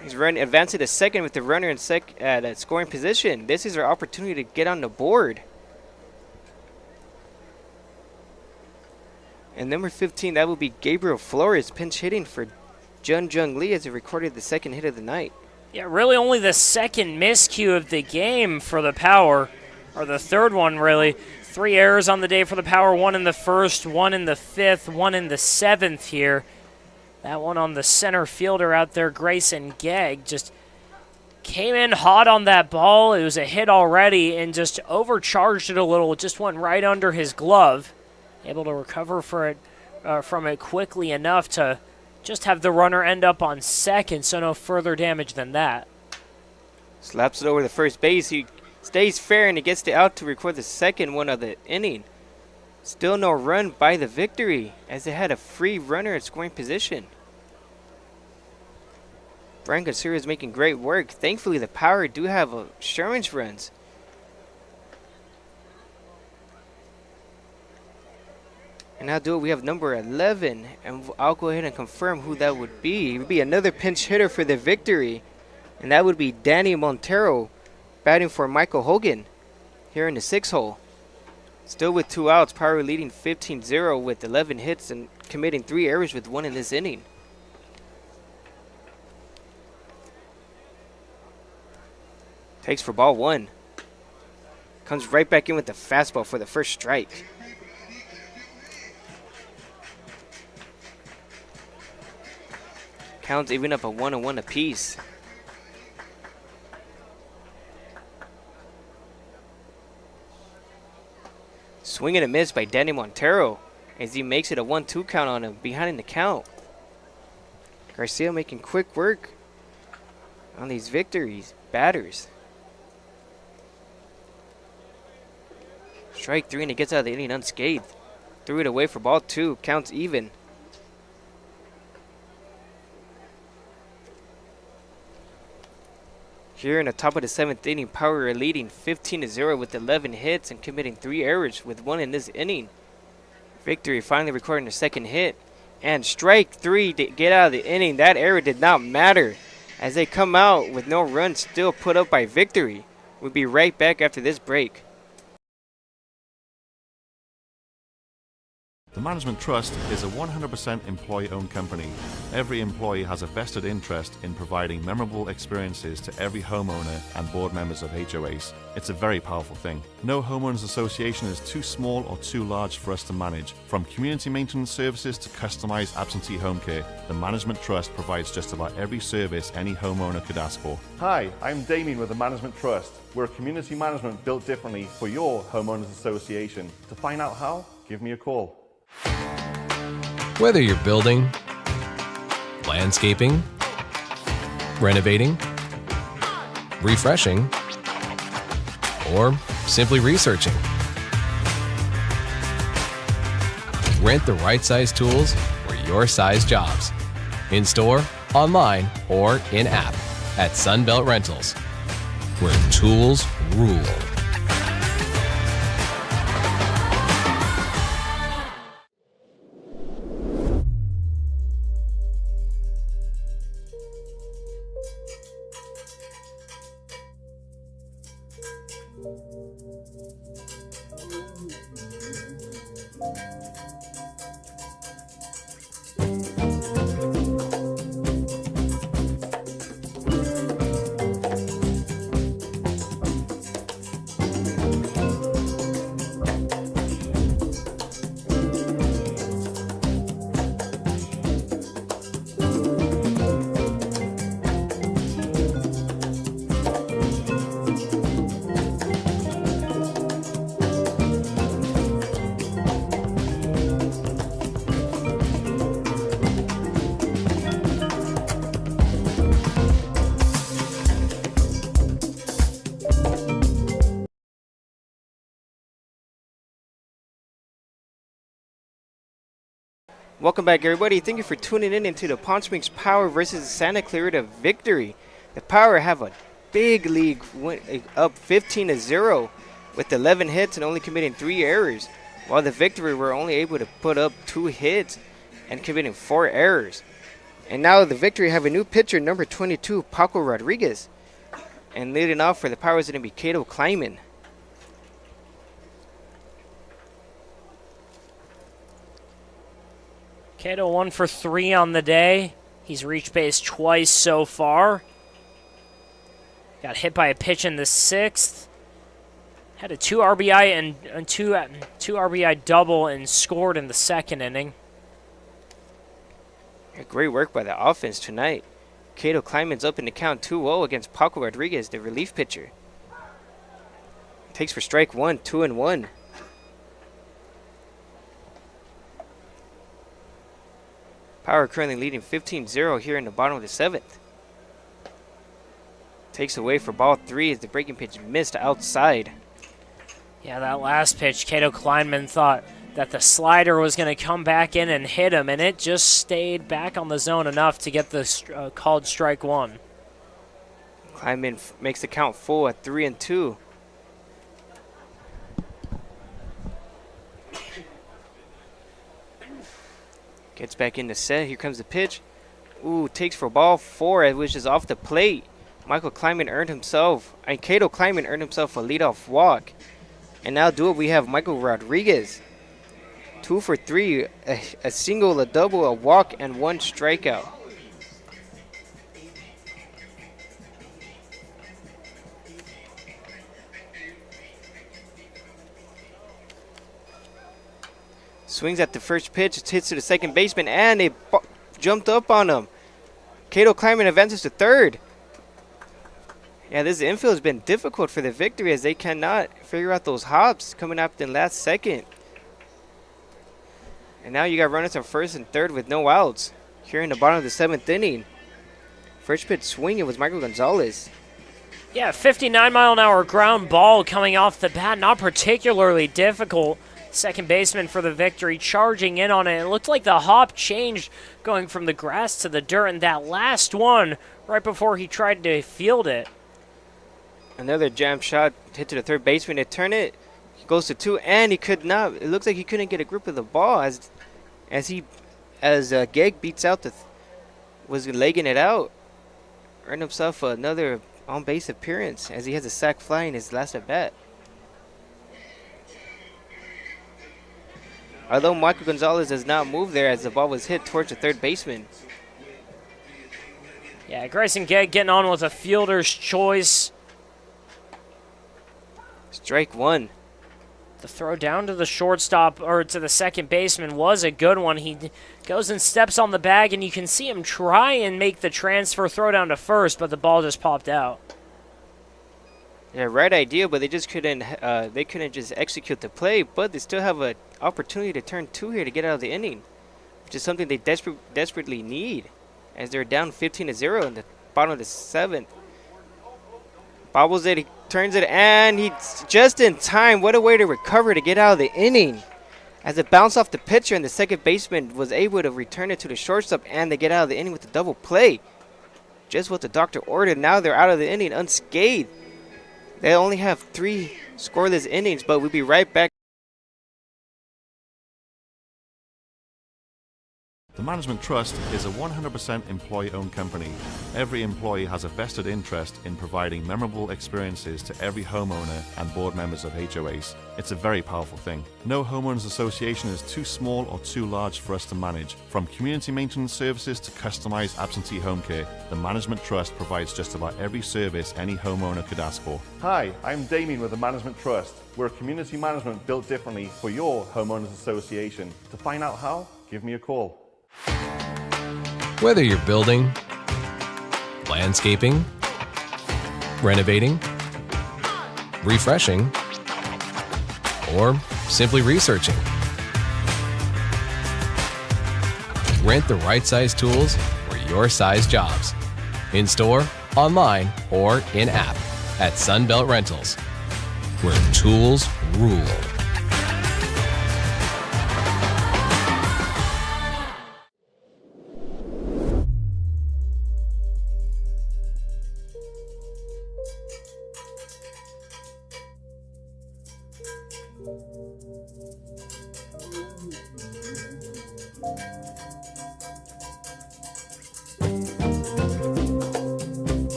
He's advancing to second with the runner in at scoring position. This is our opportunity to get on the board. And number 15, that would be Gabriel Flores, pinch hitting for Jun Jung Lee as he recorded the second hit of the night. Yeah, really only the second miscue of the game for the Power, or the third one, really. 3 errors on the day for the Power, 1 in the first, 1 in the fifth, 1 in the seventh here. That one on the center fielder out there, Grayson Gegg, just came in hot on that ball. It was a hit already and just overcharged it a little. It just went right under his glove. Able to recover from it quickly enough to just have the runner end up on second, so no further damage than that. Slaps it over the first base. He stays fair and he gets the out to record the second one of the inning. Still no run by the Victory as they had a free runner at scoring position. Brian Casura is making great work. Thankfully, the Power do have Sherman's runs. And now we have number 11, and I'll go ahead and confirm who that would be. It would be another pinch hitter for the Victory, and that would be Danny Montero batting for Michael Hogan here in the 6th hole. Still with 2 outs, Power leading 15-0 with 11 hits and committing 3 errors with 1 in this inning. Takes for ball 1. Comes right back in with the fastball for the first strike. Counts even up a 1-1 apiece. Swing and a miss by Danny Montero as he makes it a 1-2 count on him behind the count. Garcia making quick work on these Victories batters. Strike 3 and he gets out of the inning unscathed. Threw it away for ball 2. Counts even. Here in the top of the 7th inning, Power are leading 15-0 with 11 hits and committing 3 errors with 1 in this inning. Victory finally recording their second hit. And strike 3 to get out of the inning. That error did not matter as they come out with no runs still put up by Victory. We'll be right back after this break. The Management Trust is a 100% employee-owned company. Every employee has a vested interest in providing memorable experiences to every homeowner and board members of HOAs. It's a very powerful thing. No homeowners association is too small or too large for us to manage. From community maintenance services to customized absentee home care, the Management Trust provides just about every service any homeowner could ask for. Hi, I'm Damien with the Management Trust. We're a community management built differently for your homeowners association. To find out how, give me a call. Whether you're building, landscaping, renovating, refreshing, or simply researching, rent the right size tools for your size jobs. In store, online, or in app at Sunbelt Rentals, where tools rule. Welcome back, everybody. Thank you for tuning in into the Palm Springs Power versus Santa Clarita Victory. The Power have a big lead, up 15-0 with 11 hits and only committing 3 errors, while the Victory were only able to put up 2 hits and committing 4 errors. And now the Victory have a new pitcher, number 22, Paco Rodriguez. And leading off for the Power is going to be Cato Kleiman. Cato 1 for 3 on the day. He's reached base twice so far. Got hit by a pitch in the 6th. Had a 2 RBI and 2 RBI double and scored in the 2nd inning. Great work by the offense tonight. Cato Kleiman's up in the count 2-0 against Paco Rodriguez, the relief pitcher. Takes for strike 1, 2-1. Power currently leading 15-0 here in the bottom of the 7th. Takes away for ball 3 as the breaking pitch missed outside. Yeah, that last pitch, Cato Kleinman thought that the slider was going to come back in and hit him, and it just stayed back on the zone enough to get the called strike 1. Kleinman makes the count full at 3-2. Gets back in the set. Here comes the pitch. Ooh, takes for ball 4, which is off the plate. Cato Kleinman earned himself a leadoff walk. And now we have Michael Rodriguez. 2 for 3, a single, a double, a walk, and 1 strikeout. Swings at the first pitch, it hits to the second baseman, and they jumped up on him. Cato Kleinman advances to third. Yeah, this infield has been difficult for the Victory as they cannot figure out those hops coming up in the last second. And now you got runners on first and third with no outs here in the bottom of the 7th inning. First pitch swinging was Michael Gonzalez. Yeah, 59-mile-an-hour ground ball coming off the bat, not particularly difficult. Second baseman for the Victory charging in on it. It looked like the hop changed going from the grass to the dirt, and that last one right before he tried to field it. Another jam shot hit to the third baseman to turn it. He goes to 2, and he could not. It looks like he couldn't get a grip of the ball as Geg beats out was legging it out. Earned himself another on-base appearance as he has a sac fly in his last at bat. Although Michael Gonzalez does not move there as the ball was hit towards the third baseman. Yeah, Grayson Geg getting on with a fielder's choice. Strike 1. The throw down to the shortstop, or to the second baseman, was a good one. He goes and steps on the bag, and you can see him try and make the transfer throw down to first, but the ball just popped out. Yeah, right idea, but they just couldn't. They couldn't just execute the play. But they still have an opportunity to turn 2 here to get out of the inning, which is something they desperately need, as they're down 15-0 in the bottom of the 7th. Bobbles it, he turns it, and he's just in time. What a way to recover to get out of the inning, as it bounced off the pitcher, and the second baseman was able to return it to the shortstop, and they get out of the inning with a double play. Just what the doctor ordered. Now they're out of the inning unscathed. They only have 3 scoreless innings, but we'll be right back. The Management Trust is a 100% employee-owned company. Every employee has a vested interest in providing memorable experiences to every homeowner and board members of HOAs. It's a very powerful thing. No homeowners association is too small or too large for us to manage. From community maintenance services to customized absentee home care, the Management Trust provides just about every service any homeowner could ask for. Hi, I'm Damien with the Management Trust. We're a community management built differently for your homeowners association. To find out how, give me a call. Whether you're building, landscaping, renovating, refreshing, or simply researching, rent the right size tools for your size jobs. In store, online, or in app at Sunbelt Rentals, where tools rule.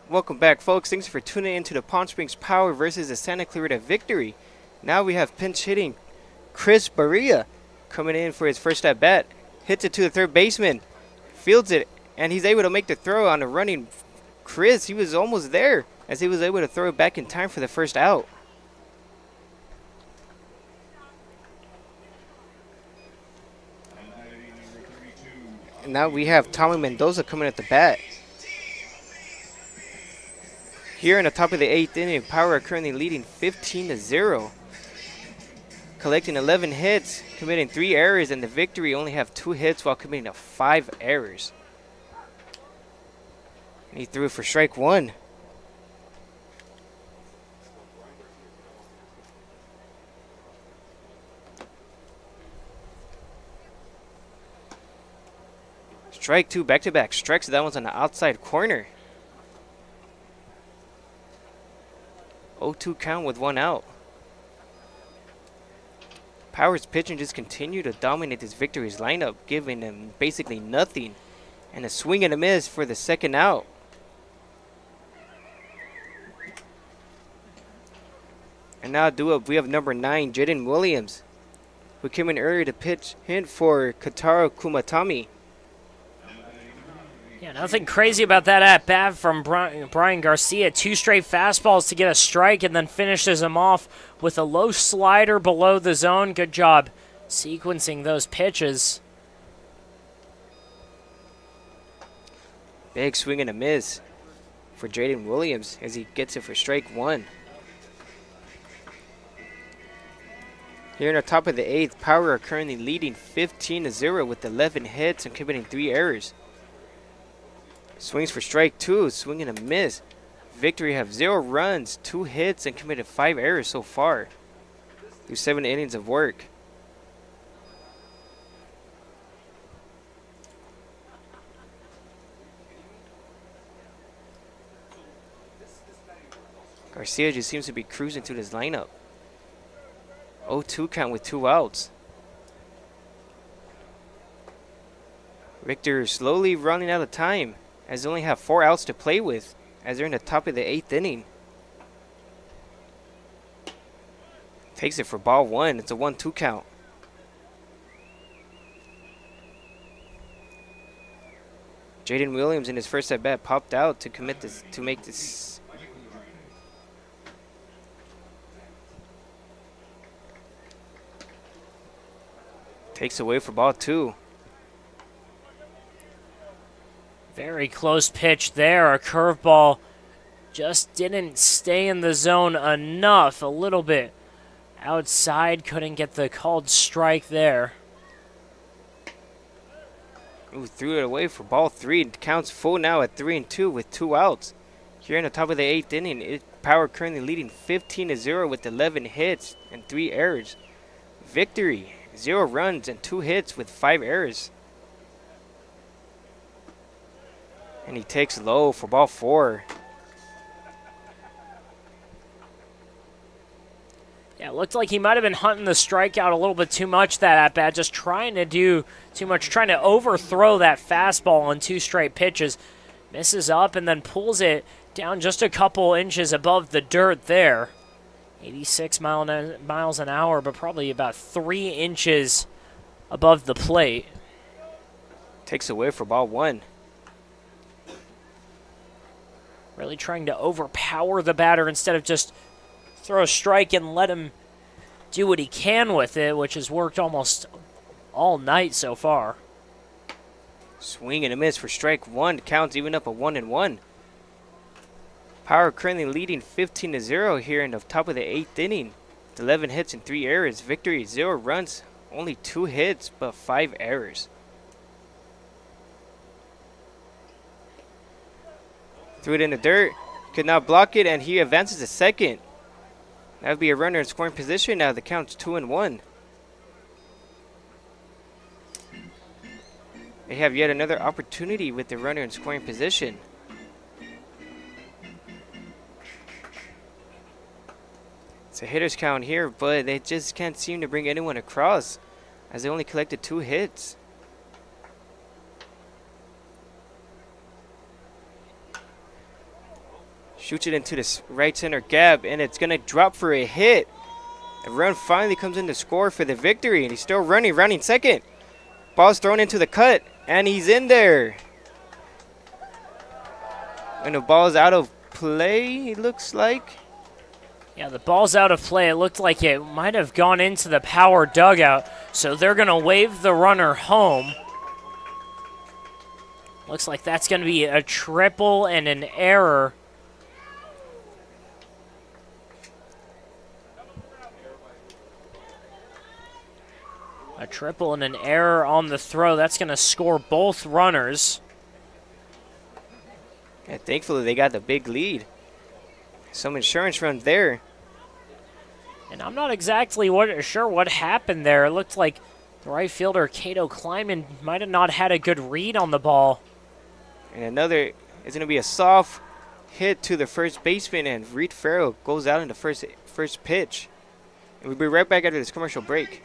Welcome back, folks. Thanks for tuning in to the Palm Springs Power versus the Santa Clarita Victory. Now we have pinch hitting Chris Barria coming in for his first at bat. Hits it to the third baseman, fields it, and he's able to make the throw on the running Chris. He was almost there as he was able to throw it back in time for the first out. And now we have Tommy Mendoza coming at the bat. Here in the top of the 8th inning, Power are currently leading 15-0. Collecting 11 hits, committing 3 errors, and the Victory only have 2 hits while committing 5 errors. And he threw it for strike 1. Strike 2, back-to-back strikes. That one's on the outside corner. 0-2 count with 1 out. Power's pitching just continue to dominate this Victory's lineup, giving them basically nothing. And a swing and a miss for the second out. And now we have number 9, Jaden Williams, who came in earlier to pitch hit for Kataro Kumatami. Yeah, nothing crazy about that at bat from Brian Garcia. 2 straight fastballs to get a strike and then finishes him off with a low slider below the zone. Good job sequencing those pitches. Big swing and a miss for Jaden Williams as he gets it for strike 1. Here in the top of the 8th, Power are currently leading 15-0 with 11 hits and committing 3 errors. Swings for strike 2, swing and a miss. Victory have 0 runs, 2 hits, and committed 5 errors so far through 7 innings of work. Garcia just seems to be cruising through this lineup. 0-2 count with 2 outs. Victor slowly running out of time, as they only have 4 outs to play with, as they're in the top of the 8th inning. Takes it for ball 1. It's a 1-2 count. Jaden Williams in his first at bat popped out to make this. Takes away for ball 2. Very close pitch there. A curveball just didn't stay in the zone enough. A little bit outside. Couldn't get the called strike there. Ooh, threw it away for ball 3. It counts full now at 3-2 with 2 outs. Here in the top of the 8th inning, Power currently leading 15-0 with 11 hits and 3 errors. Victory, 0 runs and 2 hits with 5 errors. And he takes low for ball 4. Yeah, it looked like he might have been hunting the strikeout a little bit too much that at bat, just trying to do too much, trying to overthrow that fastball on 2 straight pitches. Misses up and then pulls it down just a couple inches above the dirt there. 86 miles an hour, but probably about 3 inches above the plate. Takes away for ball 1. Really trying to overpower the batter instead of just throw a strike and let him do what he can with it, which has worked almost all night so far. Swing and a miss for strike 1. Counts even up a 1-1. Power currently leading 15-0 here in the top of the 8th inning. 11 hits and 3 errors. Victory, 0 runs, only 2 hits, but 5 errors. Threw it in the dirt, could not block it, and he advances to second. That would be a runner in scoring position now. The count's 2-1. They have yet another opportunity with the runner in scoring position. It's a hitter's count here, but they just can't seem to bring anyone across as they only collected 2 hits. Shoots it into the right center gap, and it's going to drop for a hit. A run finally comes in to score for the victory, and he's still running second. Ball's thrown into the cut, and he's in there. And the ball's out of play, it looks like. Yeah, the ball's out of play. It looked like it might have gone into the Power dugout, so they're going to wave the runner home. Looks like that's going to be a triple and an error. A triple and an error on the throw. That's going to score both runners. And thankfully, they got the big lead. Some insurance runs there. And I'm not exactly sure what happened there. It looked like the right fielder, Cato Kleiman, might have not had a good read on the ball. And another is going to be a soft hit to the first baseman, and Reed Farrell goes out in the first pitch. And we'll be right back after this commercial break.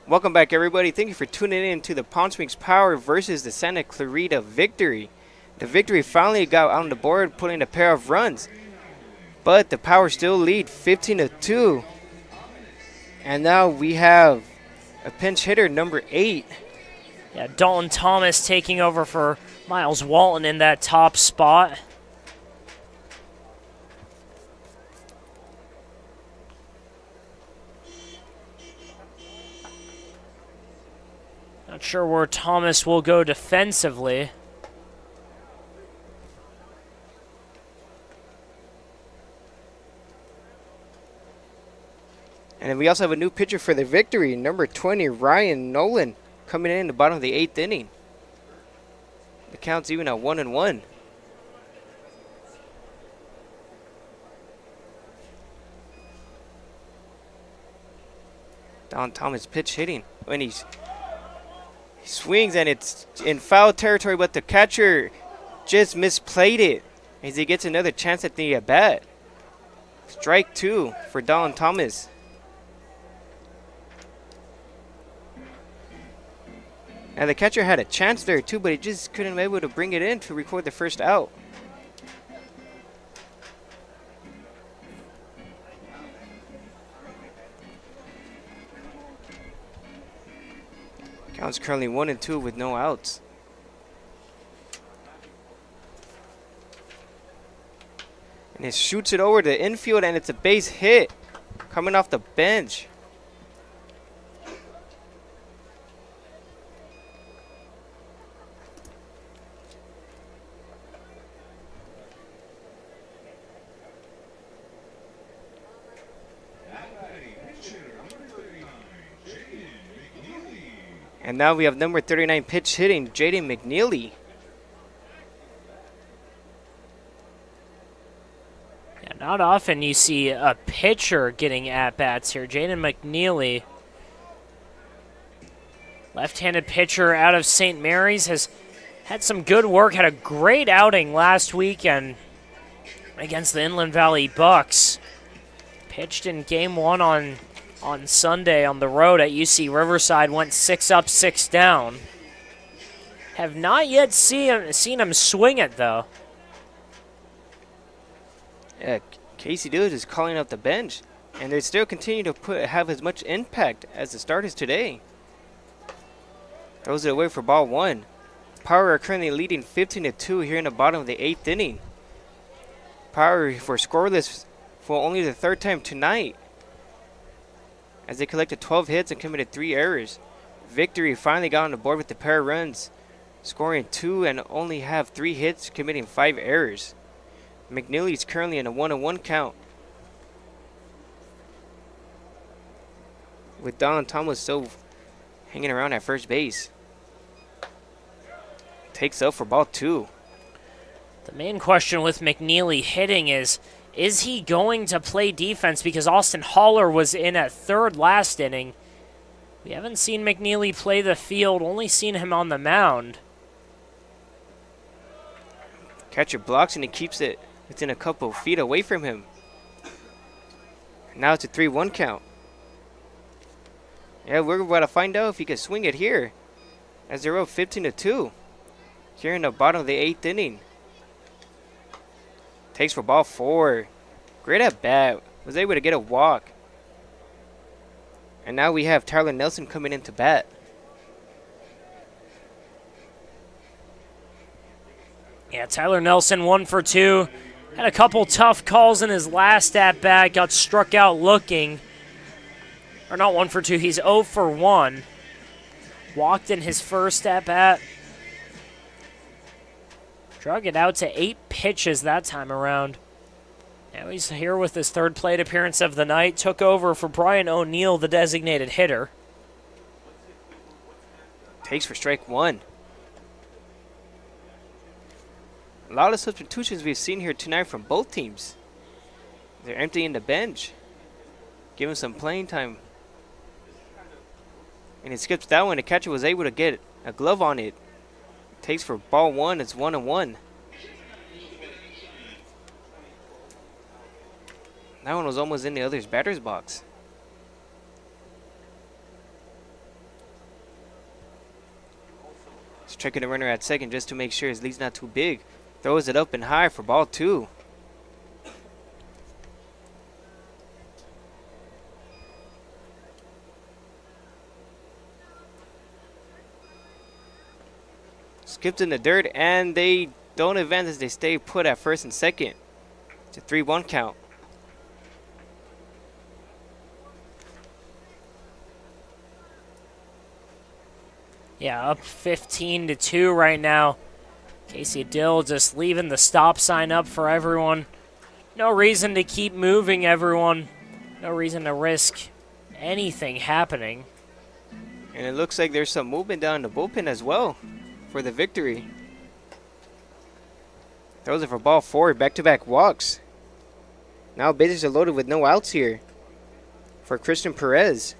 Welcome back, everybody. Thank you for tuning in to the Palm Springs Power versus the Santa Clarita Victory. The Victory finally got on the board, putting a pair of runs. But the Power still lead 15-2. And now we have a pinch hitter, number 8. Yeah, Dalton Thomas taking over for Miles Walton in that top spot. Not sure where Thomas will go defensively. And then we also have a new pitcher for the Victory, number 20, Ryan Nolan, coming in the bottom of the 8th inning. The count's even at 1-1. Don Thomas pitch hitting when he swings, and it's in foul territory, but the catcher just misplayed it as he gets another chance at the at-bat. Strike 2 for Don Thomas. And the catcher had a chance there too, but he just couldn't be able to bring it in to record the first out. Count's currently 1-2 with no outs. And he shoots it over the infield, and it's a base hit coming off the bench. And now we have number 39 pitch hitting, Jaden McNeely. Yeah, not often you see a pitcher getting at-bats here. Jaden McNeely, left-handed pitcher out of St. Mary's, has had some good work, had a great outing last weekend against the Inland Valley Bucks. Pitched in Game 1 on Sunday on the road at UC Riverside, went 6 up, 6 down. Have not yet seen him swing it, though. Yeah, Casey Dillard is calling up the bench, and they still continue to have as much impact as the starters today. Throws it away for ball 1. Power are currently leading 15-2 here in the bottom of the 8th inning. Power for scoreless for only the 3rd time tonight, as they collected 12 hits and committed 3 errors. Victory finally got on the board with the pair of runs, scoring 2 and only have 3 hits, committing 5 errors. McNeely is currently in a 1-1 count, with Don Thomas still hanging around at first base. Takes up for ball 2. The main question with McNeely hitting is he going to play defense? Because Austin Haller was in at 3rd last inning. We haven't seen McNeely play the field, only seen him on the mound. Catcher blocks and he keeps it within a couple of feet away from him. Now it's a 3-1 count. Yeah, we're about to find out if he can swing it here, as they're up 15-2 here in the bottom of the 8th inning. Takes for ball 4. Great at bat. Was able to get a walk. And now we have Tyler Nelson coming into bat. Yeah, Tyler Nelson 1 for 2. Had a couple tough calls in his last at-bat. Got struck out looking. Or not 1 for 2. He's 0 for 1. Walked in his first at-bat. Drug it out to 8 pitches that time around. Now he's here with his 3rd plate appearance of the night. Took over for Brian O'Neill, the designated hitter. Takes for strike 1. A lot of substitutions we've seen here tonight from both teams. They're emptying the bench, giving some playing time. And he skips that one. The catcher was able to get a glove on it. Takes for ball 1. It's 1-1. That one was almost in the other's batter's box. He's checking the runner at second just to make sure his lead's not too big. Throws it up and high for ball 2. Skipped in the dirt, and they don't advance as they stay put at 1st and 2nd. It's a 3-1 count. Yeah, up 15-2 right now. Casey Dill just leaving the stop sign up for everyone. No reason to keep moving, everyone. No reason to risk anything happening. And it looks like there's some movement down in the bullpen as well for the victory. Throws it for ball 4, back-to-back walks. Now bases are loaded with no outs here for Christian Perez.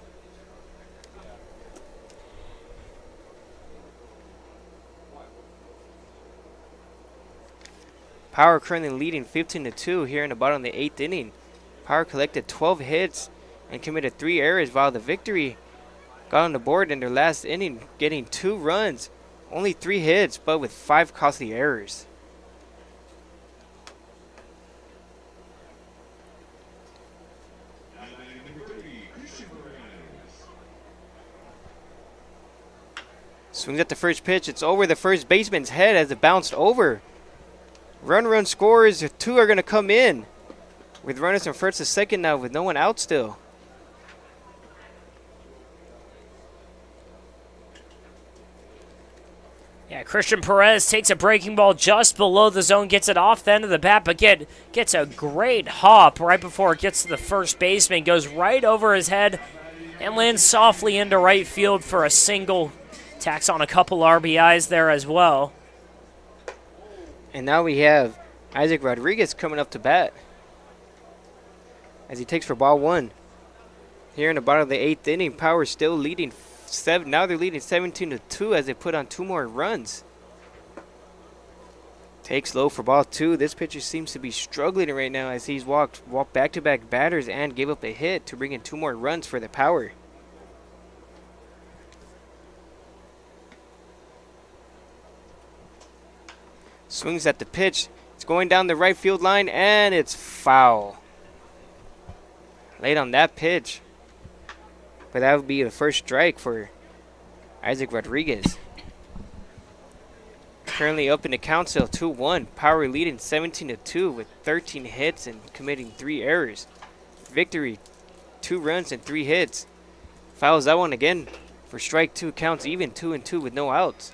Power currently leading 15-2 here in the bottom of the 8th inning. Power collected 12 hits and committed 3 errors, while the victory got on the board in their last inning, getting 2 runs, only 3 hits, but with 5 costly errors. Swings at the first pitch. It's over the first baseman's head as it bounced over. Run scores. 2 are going to come in, with runners from 1st to 2nd now with no one out still. Yeah, Christian Perez takes a breaking ball just below the zone, gets it off the end of the bat, but gets a great hop right before it gets to the first baseman, goes right over his head and lands softly into right field for a single. Tacks on a couple RBIs there as well. And now we have Isaac Rodriguez coming up to bat as he takes for ball one. Here in the bottom of the 8th inning, Power still leading now they're leading 17-2 as they put on 2 more runs. Takes low for ball 2. This pitcher seems to be struggling right now as he's walked back-to-back batters and gave up a hit to bring in 2 more runs for the Power. Swings at the pitch. It's going down the right field line and it's foul. Late on that pitch. But that would be the first strike for Isaac Rodriguez. Currently up in the count still 2-1. Power leading 17-2 with 13 hits and committing 3 errors. Victory, 2 runs and 3 hits. Fouls that one again for strike 2. Counts even 2-2 with no outs.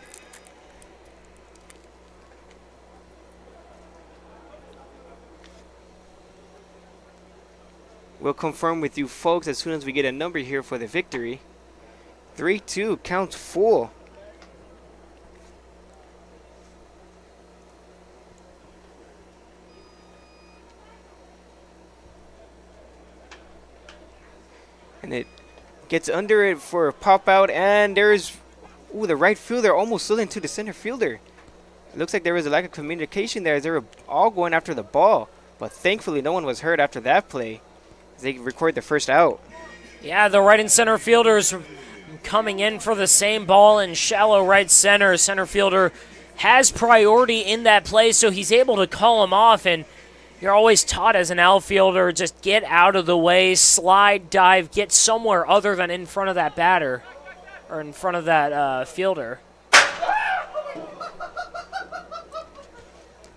We'll confirm with you folks as soon as we get a number here for the victory. 3-2, counts full. And it gets under it for a pop out, and there's the right fielder almost slid into the center fielder. It looks like there was a lack of communication there as they were all going after the ball, but thankfully no one was hurt after that play as they record the first out. Yeah, the right and center fielders coming in for the same ball in shallow right center. Center fielder has priority in that play, so he's able to call him off, and you're always taught as an outfielder, just get out of the way, slide, dive, get somewhere other than in front of that batter or in front of that fielder.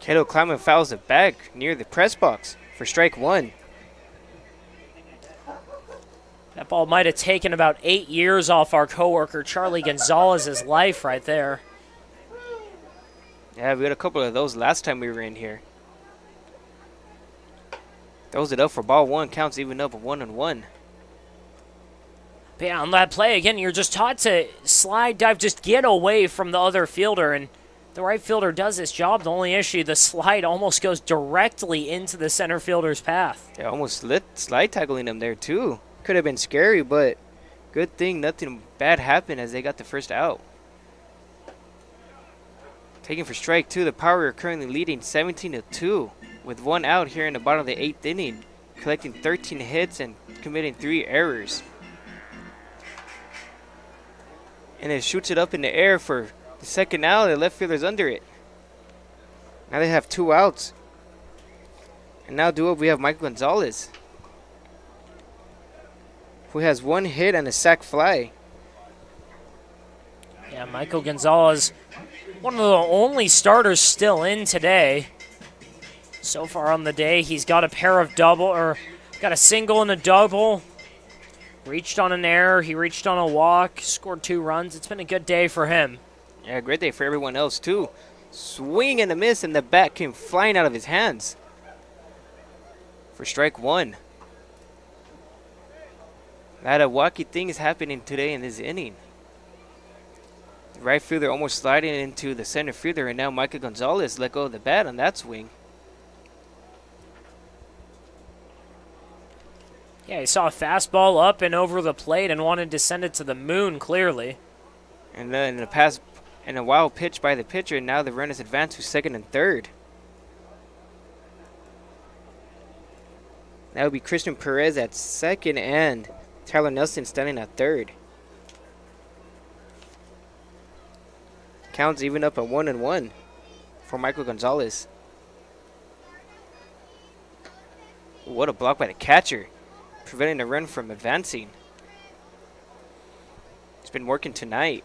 Cato Kleiman fouls it back near the press box for strike 1. That ball might have taken about 8 years off our coworker Charlie Gonzalez's life right there. Yeah, we had a couple of those last time we were in here. Throws it up for ball 1, counts even up 1-1. But yeah, on that play, again, you're just taught to slide, dive, just get away from the other fielder, and the right fielder does his job. The only issue, the slide almost goes directly into the center fielder's path. Yeah, almost slide tackling him there too. Could have been scary, but good thing nothing bad happened as they got the first out. Taking for strike 2, the Power are currently leading 17-2 with 1 out here in the bottom of the 8th inning, collecting 13 hits and committing 3 errors. And it shoots it up in the air for the second out. The left fielder's under it. Now they have 2 outs. And now due up we have Michael Gonzalez, who has 1 hit and a sac fly. Yeah, Michael Gonzalez, one of the only starters still in today. So far on the day, he's got a pair of got a single and a double. Reached on an error, he reached on a walk, scored 2 runs. It's been a good day for him. Yeah, great day for everyone else too. Swing and a miss, and the bat came flying out of his hands for strike 1. A lot of wacky things happening today in this inning. The right fielder almost sliding into the center fielder, and now Michael Gonzalez let go of the bat on that swing. Yeah, he saw a fastball up and over the plate and wanted to send it to the moon, clearly. And then a wild pitch by the pitcher, and now the runners advance to second and third. That would be Christian Perez at second and Tyler Nelson standing at third. Counts even up at 1-1 for Michael Gonzalez. What a block by the catcher, preventing the run from advancing. It's been working tonight.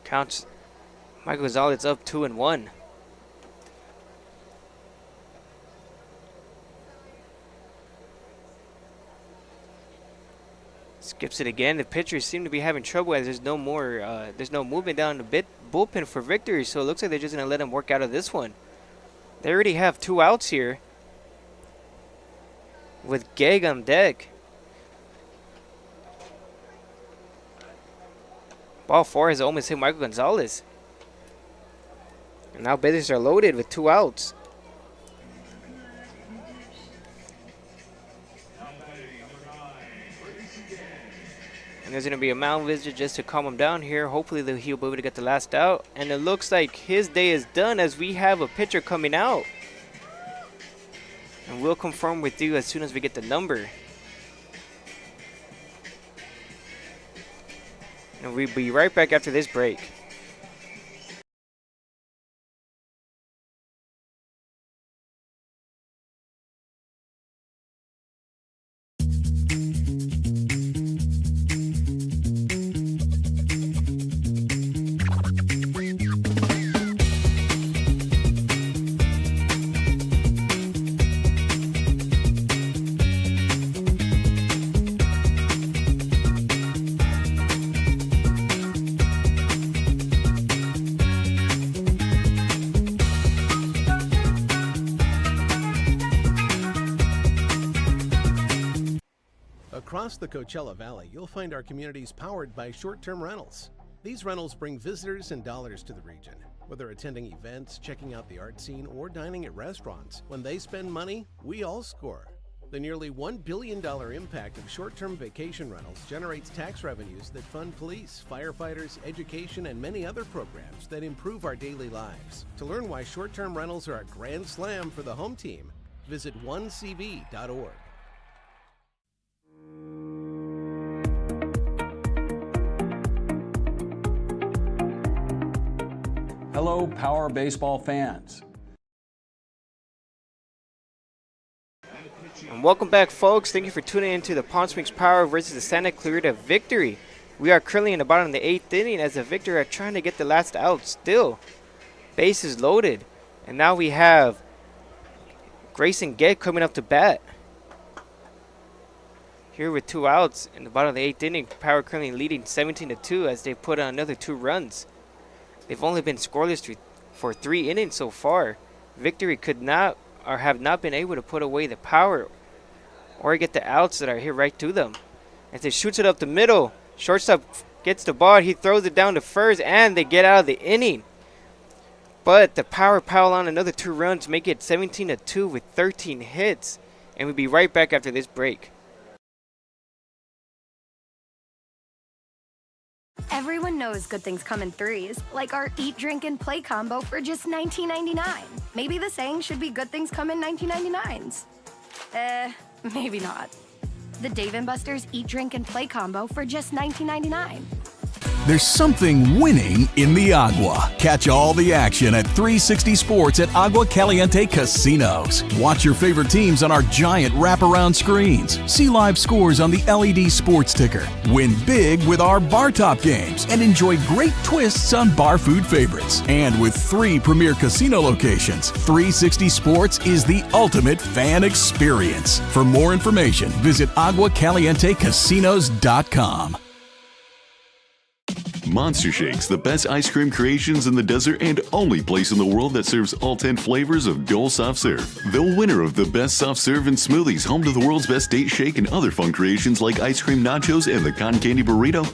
Counts Michael Gonzalez up 2-1. Skips it again. The pitchers seem to be having trouble as there's no movement down the bullpen for victory, so it looks like they're just going to let him work out of this one. They already have 2 outs here with Gegg on deck. Ball 4 has almost hit Michael Gonzalez. And now bases are loaded with 2 outs. And there's going to be a mound visit just to calm him down here. Hopefully he'll be able to get the last out. And it looks like his day is done as we have a pitcher coming out. And we'll confirm with you as soon as we get the number. And we'll be right back after this break. Across the Coachella Valley, you'll find our communities powered by short-term rentals. These rentals bring visitors and dollars to the region. Whether attending events, checking out the art scene, or dining at restaurants, when they spend money, we all score. The nearly $1 billion impact of short-term vacation rentals generates tax revenues that fund police, firefighters, education, and many other programs that improve our daily lives. To learn why short-term rentals are a grand slam for the home team, visit onecv.org. Hello, Power Baseball fans. And welcome back, folks. Thank you for tuning in to the Palm Springs Power versus the Santa Clarita Victory. We are currently in the bottom of the 8th inning as the Victory are trying to get the last out still. Bases loaded. And now we have Grayson Gett coming up to bat. Here with 2 outs in the bottom of the 8th inning, Power currently leading 17-2 as they put on another 2 runs. They've only been scoreless for 3 innings so far. Victory could not or have not been able to put away the Power or get the outs that are here right to them. As they shoots it up the middle, shortstop gets the ball, he throws it down to first, and they get out of the inning. But the Power pile on another 2 runs, make it 17-2 with 13 hits. And we'll be right back after this break. Everyone knows good things come in threes, like our eat, drink, and play combo for just $19.99. Maybe the saying should be good things come in 19.99s. Maybe not. The Dave & Buster's Eat, Drink, and Play combo for just $19.99. There's something winning in the Agua. Catch all the action at 360 Sports at Agua Caliente Casinos. Watch your favorite teams on our giant wraparound screens. See live scores on the LED sports ticker. Win big with our bar top games and enjoy great twists on bar food favorites. And with 3 premier casino locations, 360 Sports is the ultimate fan experience. For more information, visit aguacalientecasinos.com. Monster Shakes, the best ice cream creations in the desert and only place in the world that serves all 10 flavors of Dole Soft Serve. The winner of the best soft serve and smoothies, home to the world's best date shake and other fun creations like ice cream nachos and the cotton candy burrito.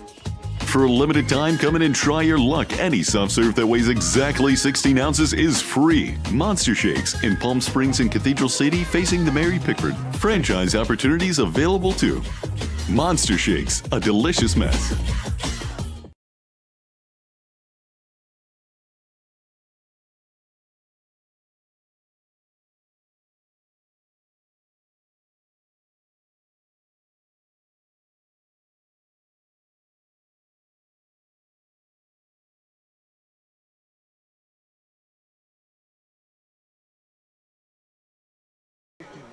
For a limited time, come in and try your luck. Any soft serve that weighs exactly 16 ounces is free. Monster Shakes in Palm Springs and Cathedral City facing the Mary Pickford. Franchise opportunities available too. Monster Shakes, a delicious mess.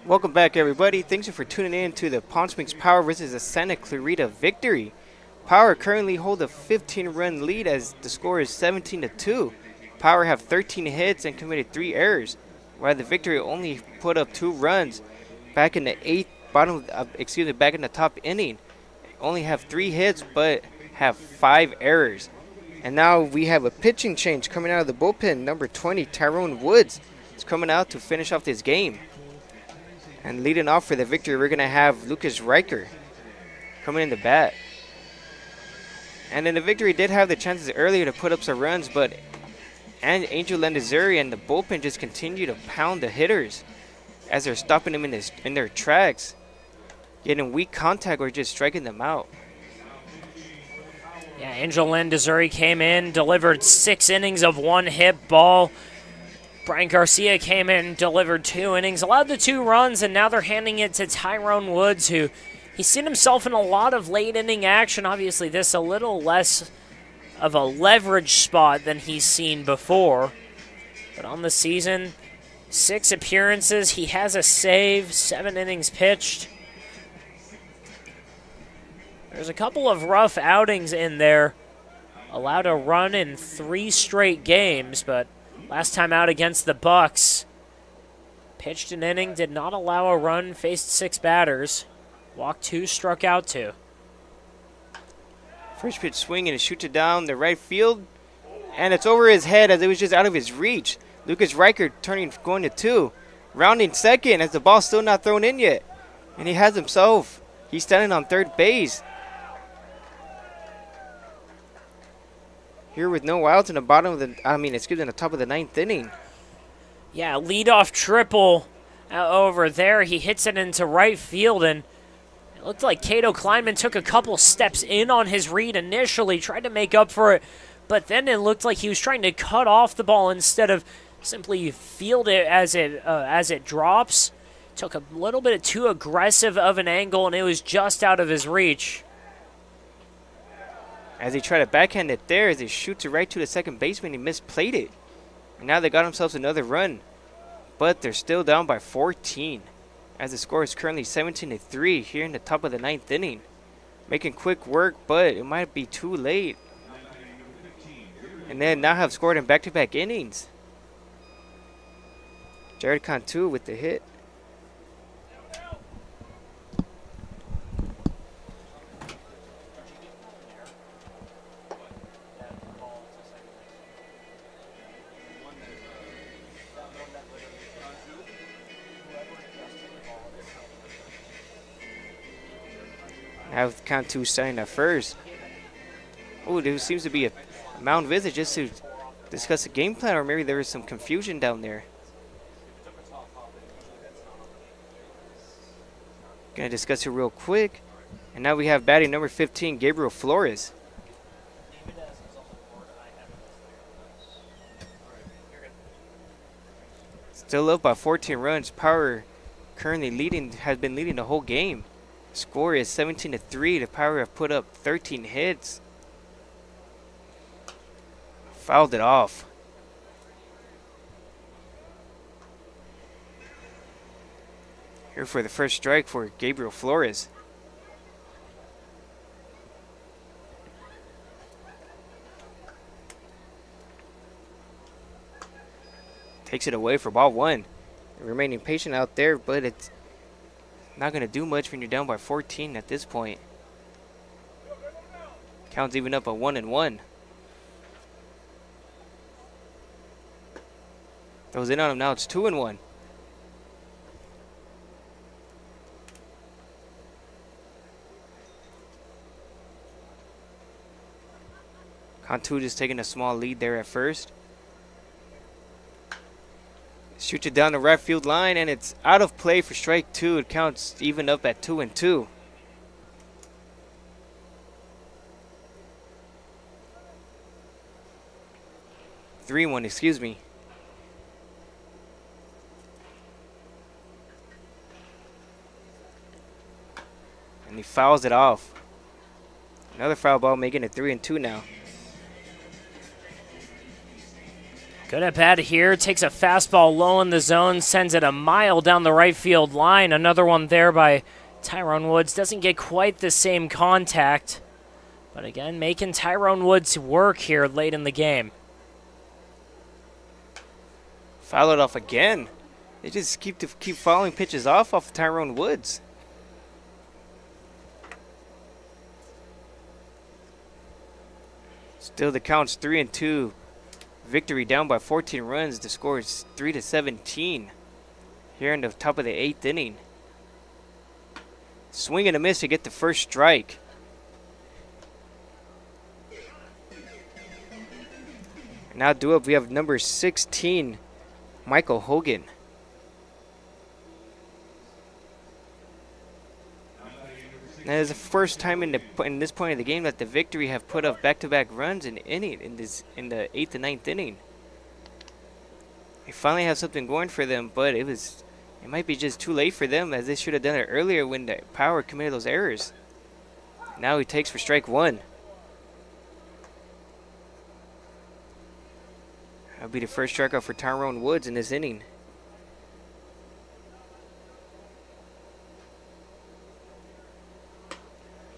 Welcome back, everybody. Thanks for tuning in to the Palm Springs Power versus the Santa Clarita Victory. Power currently hold a 15-run lead as the score is 17-2. Power have 13 hits and committed 3 errors, while the Victory only put up 2 runs back in the back in the top inning. Only have 3 hits but have 5 errors. And now we have a pitching change coming out of the bullpen. Number 20, Tyrone Woods, is coming out to finish off this game. And leading off for the Victory, we're going to have Lucas Riker coming in the bat. And then the Victory did have the chances earlier to put up some runs, but Angel Landazuri and the bullpen just continue to pound the hitters as they're stopping them in their tracks. Getting weak contact or just striking them out. Yeah, Angel Landazuri came in, delivered 6 innings of one hit ball. Brian Garcia came in, delivered 2 innings, allowed the 2 runs, and now they're handing it to Tyrone Woods, who he's seen himself in a lot of late inning action. Obviously, this a little less of a leverage spot than he's seen before. But on the season, 6 appearances, he has a save, 7 innings pitched. There's a couple of rough outings in there. Allowed a run in 3 straight games, but last time out against the Bucks, pitched an inning, did not allow a run, faced 6 batters, walked 2, struck out 2. First pitch swinging and shoots it down the right field, and it's over his head as it was just out of his reach. Lucas Reichert going to 2, rounding second as the ball's still not thrown in yet, and he has himself. He's standing on third base. Here with no outs in the the top of the 9th inning. Yeah, leadoff triple over there. He hits it into right field, and it looked like Cato Kleinman took a couple steps in on his read initially, tried to make up for it, but then it looked like he was trying to cut off the ball instead of simply field it as it drops. Took a little bit too aggressive of an angle, and it was just out of his reach. As he tried to backhand it there, as he shoots it right to the second baseman, he misplayed it. And now they got themselves another run. But they're still down by 14. As the score is currently 17-3 here in the top of the 9th inning. Making quick work, but it might be too late. And then now have scored in back-to-back innings. Jared Cantu with the hit. Now with Cantu starting at first. Oh, there seems to be a mound visit just to discuss the game plan, or maybe there is some confusion down there. Gonna discuss it real quick. And now we have batting number 15, Gabriel Flores. Still up by 14 runs. Power currently has been leading the whole game. Score is 17-3. The Power have put up 13 hits. Fouled it off. Here for the first strike for Gabriel Flores. Takes it away for ball 1. Remaining patient out there, but it's not going to do much when you're down by 14 at this point. Count's even up at 1-1. Throws in on him now. It's 2-1. Cantu just taking a small lead there at first. Shoots it down the right field line, and it's out of play for strike 2. It counts even up at 2-2. Three one, excuse me. And he fouls it off. Another foul ball, making it 3-2 now. Good at bat here. Takes a fastball low in the zone. Sends it a mile down the right field line. Another one there by Tyrone Woods. Doesn't get quite the same contact. But again, making Tyrone Woods work here late in the game. Foul it off again. They just keep fouling pitches off of Tyrone Woods. Still the count's 3-2. Victory down by 14 runs. The score is 3-17 here in the top of the 8th inning. Swing and a miss to get the first strike. Now due up, we have number 16, Michael Hogan. Now, it's the first time in this point of the game that the Victory have put up back-to-back runs in the 8th and 9th inning. They finally have something going for them, but it might be just too late for them, as they should have done it earlier when the Power committed those errors. Now he takes for strike one. That'll be the first strikeout for Tyrone Woods in this inning.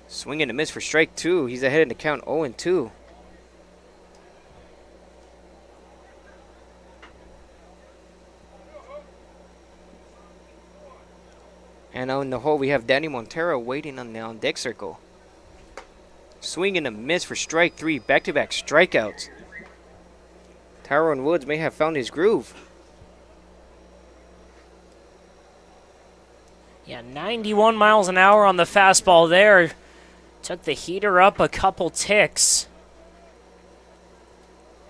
Swing and a miss for strike two. He's ahead in the count 0-2. And on the hole, we have Danny Montero waiting on the on-deck circle. Swing and a miss for strike three. Back-to-back strikeouts. Tyrone Woods may have found his groove. Yeah, 91 miles an hour on the fastball there. Took the heater up a couple ticks.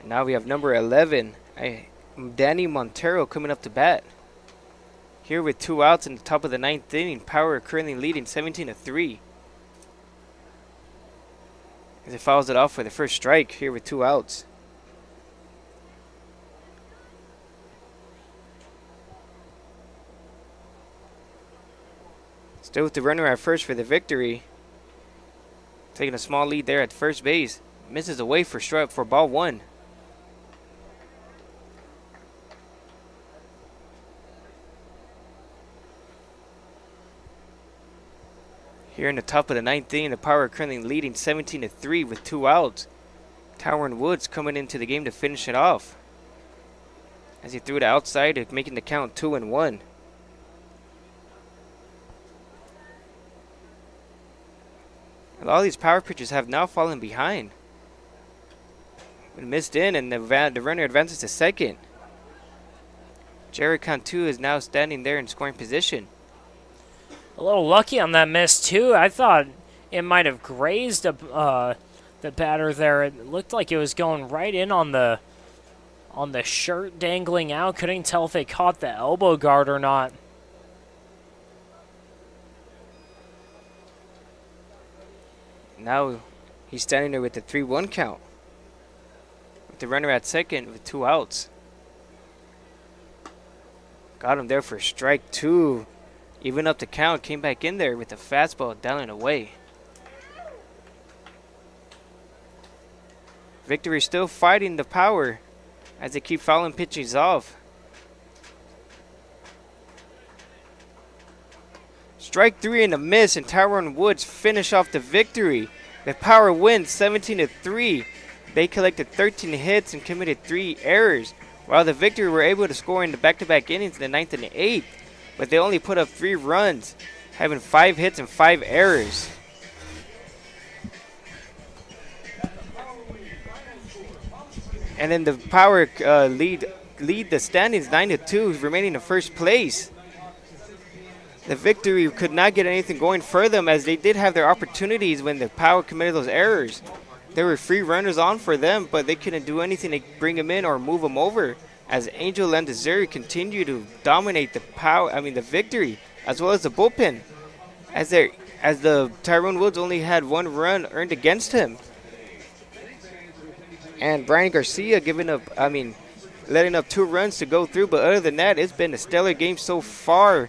And now we have number 11, Danny Montero, coming up to bat. Here with 2 outs in the top of the 9th inning. Power currently leading 17-3. As it fouls it off for the first strike here with 2 outs. Still with the runner at first for the Victory. Taking a small lead there at first base. Misses away for ball one. Here in the top of the 9th inning, the Power currently leading 17-3 with 2 outs. Tyrone Woods coming into the game to finish it off, as he threw it outside, making the count 2-1. A lot of these power pitchers have now fallen behind. It missed in, and the runner advances to second. Jared Cantu is now standing there in scoring position. A little lucky on that miss, too. I thought it might have grazed the batter there. It looked like it was going right in on the shirt dangling out. Couldn't tell if it caught the elbow guard or not. Now he's standing there with the 3-1 count, with the runner at second with 2 outs. Got him there for strike two. Even up the count, came back in there with the fastball down and away. Victory still fighting the Power as they keep fouling pitches off. Strike three and a miss, and Tyrone Woods finish off the Victory. The Power wins 17-3. They collected 13 hits and committed 3 errors, while the Victory were able to score in the back-to-back innings in the 9th and the 8th. But they only put up 3 runs, having 5 hits and 5 errors. And then the Power lead the standings 9-2, remaining in first place. The Victory could not get anything going for them, as they did have their opportunities when the Power committed those errors. There were 3 runners on for them, but they couldn't do anything to bring them in or move them over, as Angel Landazuri continued to dominate the Victory, as well as the bullpen, as the Tyrone Woods only had 1 run earned against him. And Brian Garcia letting up 2 runs to go through, but other than that, it's been a stellar game so far,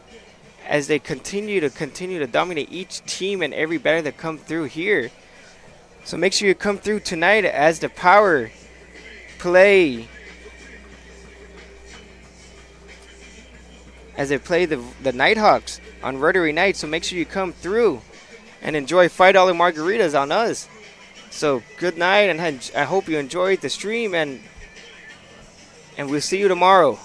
as they continue to dominate each team and every batter that come through here. So make sure you come through tonight as the Power play the Nighthawks on Rotary Night. So make sure you come through and enjoy $5 margaritas on us. So good night, and I hope you enjoyed the stream, and we'll see you tomorrow.